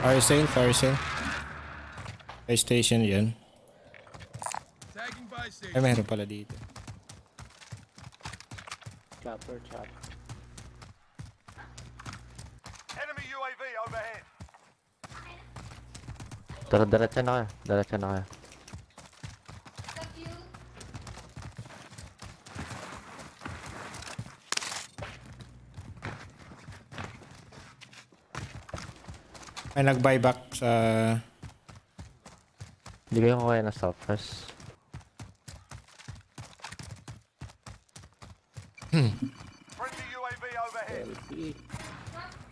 Fire sale. Fire station yan. Tagging by Ay, station. meron pala dito. Chopper. overhead. Tara, diretso na kayo. Diretso na kayo. May nag-buyback sa... Hindi kayo kaya na southwest. Friendly UAV overhead.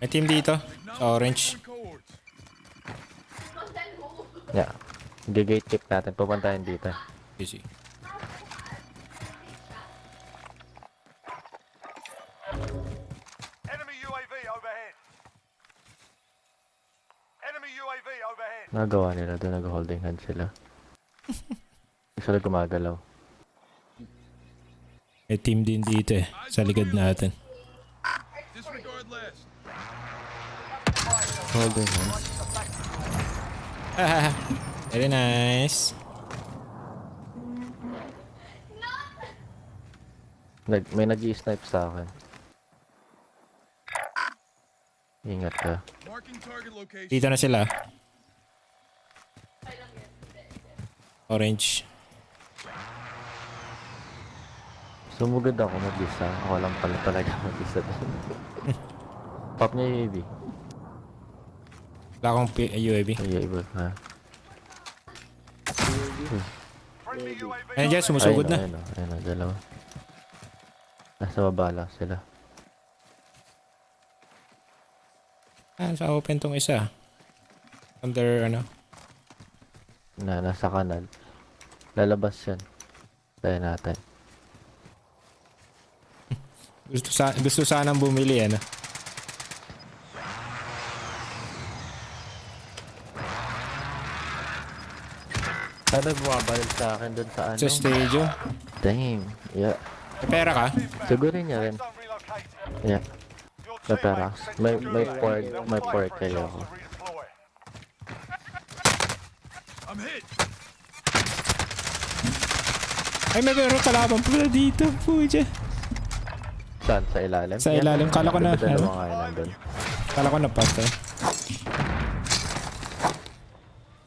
May team dito. Sa orange. Yeah. Gigate keep natin. Pupuntahin dito. Easy. Enemy UAV overhead. Enemy UAV overhead. Nagawa nila doon. Nag-holding hand sila. Sila gumagalaw. May team din dito eh. Sa likod natin. Disregard last. Holding hands. Very nice. May nag-i-snipe sa akin. Ingat ka. Marking target location. Dito na sila. Orange. Sumugod ako mag-isa. Ako lang pala talaga mag-isa doon. Pop niya UAV. Wala akong UAV. UAV, ha? Friendly UAV Ayun dyan, sumusugod na. Ayun o, dalawa. Nasa baba lang sila. Sa open tong isa. Under ano? Nasa kanal. Lalabas yan. Tayo natin. Gusto sanang bumili ano. Sana bumabalil sa akin dun sa ano? Sa stadium. Damn. Yeah. May pera ka? Siguro niya rin. Yeah. May pera. May port kayo ako. I'm hit. Ay, may meron kalaban pala dito. Puja. Saan? Sa ilalim? Sa ilalim. Kala ko na. Dalawa kayo nandun. Kala ko na patay.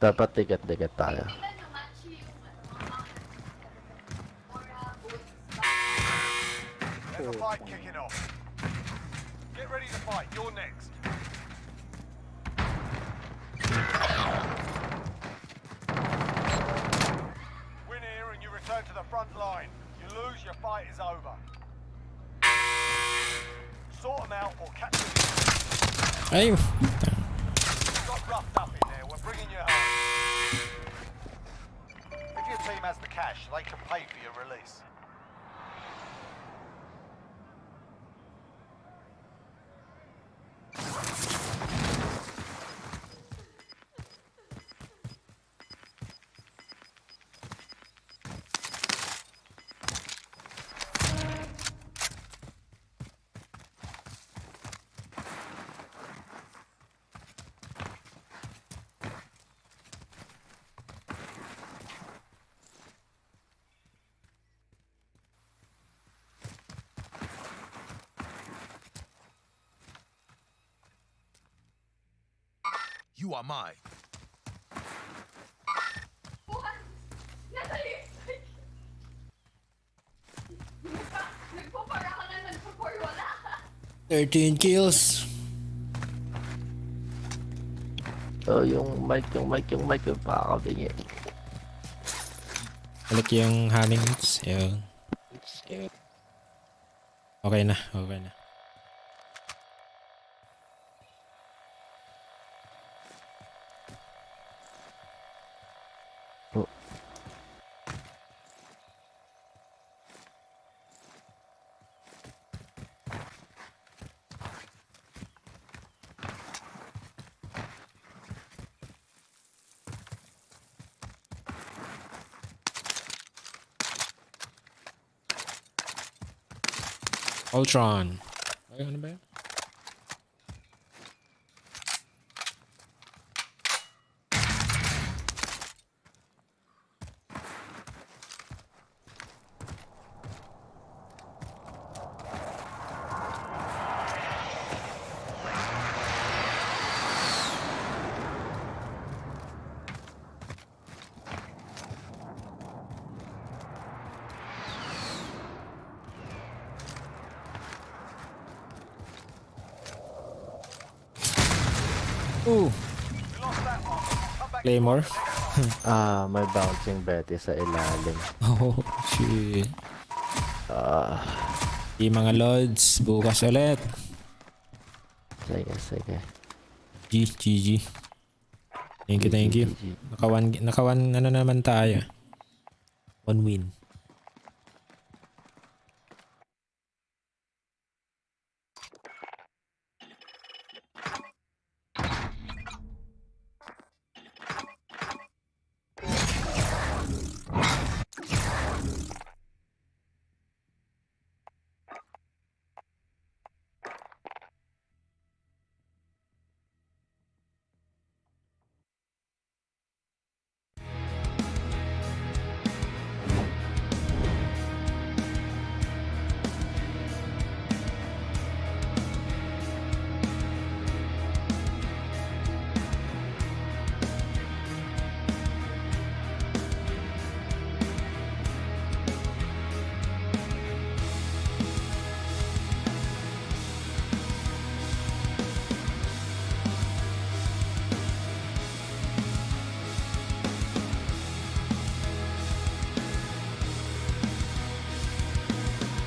Dapat ticket tayo. There's a fight kicking off. Get ready to fight. You're next. Win here and you return to the front line. You lose, your fight is over. Sort them out or catch them. Ay. Got roughed up in there. We're bringing you home. If your team has the cash, they can pay for your release. You are mine. $13 kills. Oh, yung mic yung pakakabingi. Balik yung Hannings. Yun. Okay na. Ultron. Ay, ano ba yun? Ooh. Claymore. May bouncing Betty sa ilalim. Oh, shit. Di mga lods, bukas ulit. Sige. GG. Thank you. Nakawan ano naman tayo. 1 win.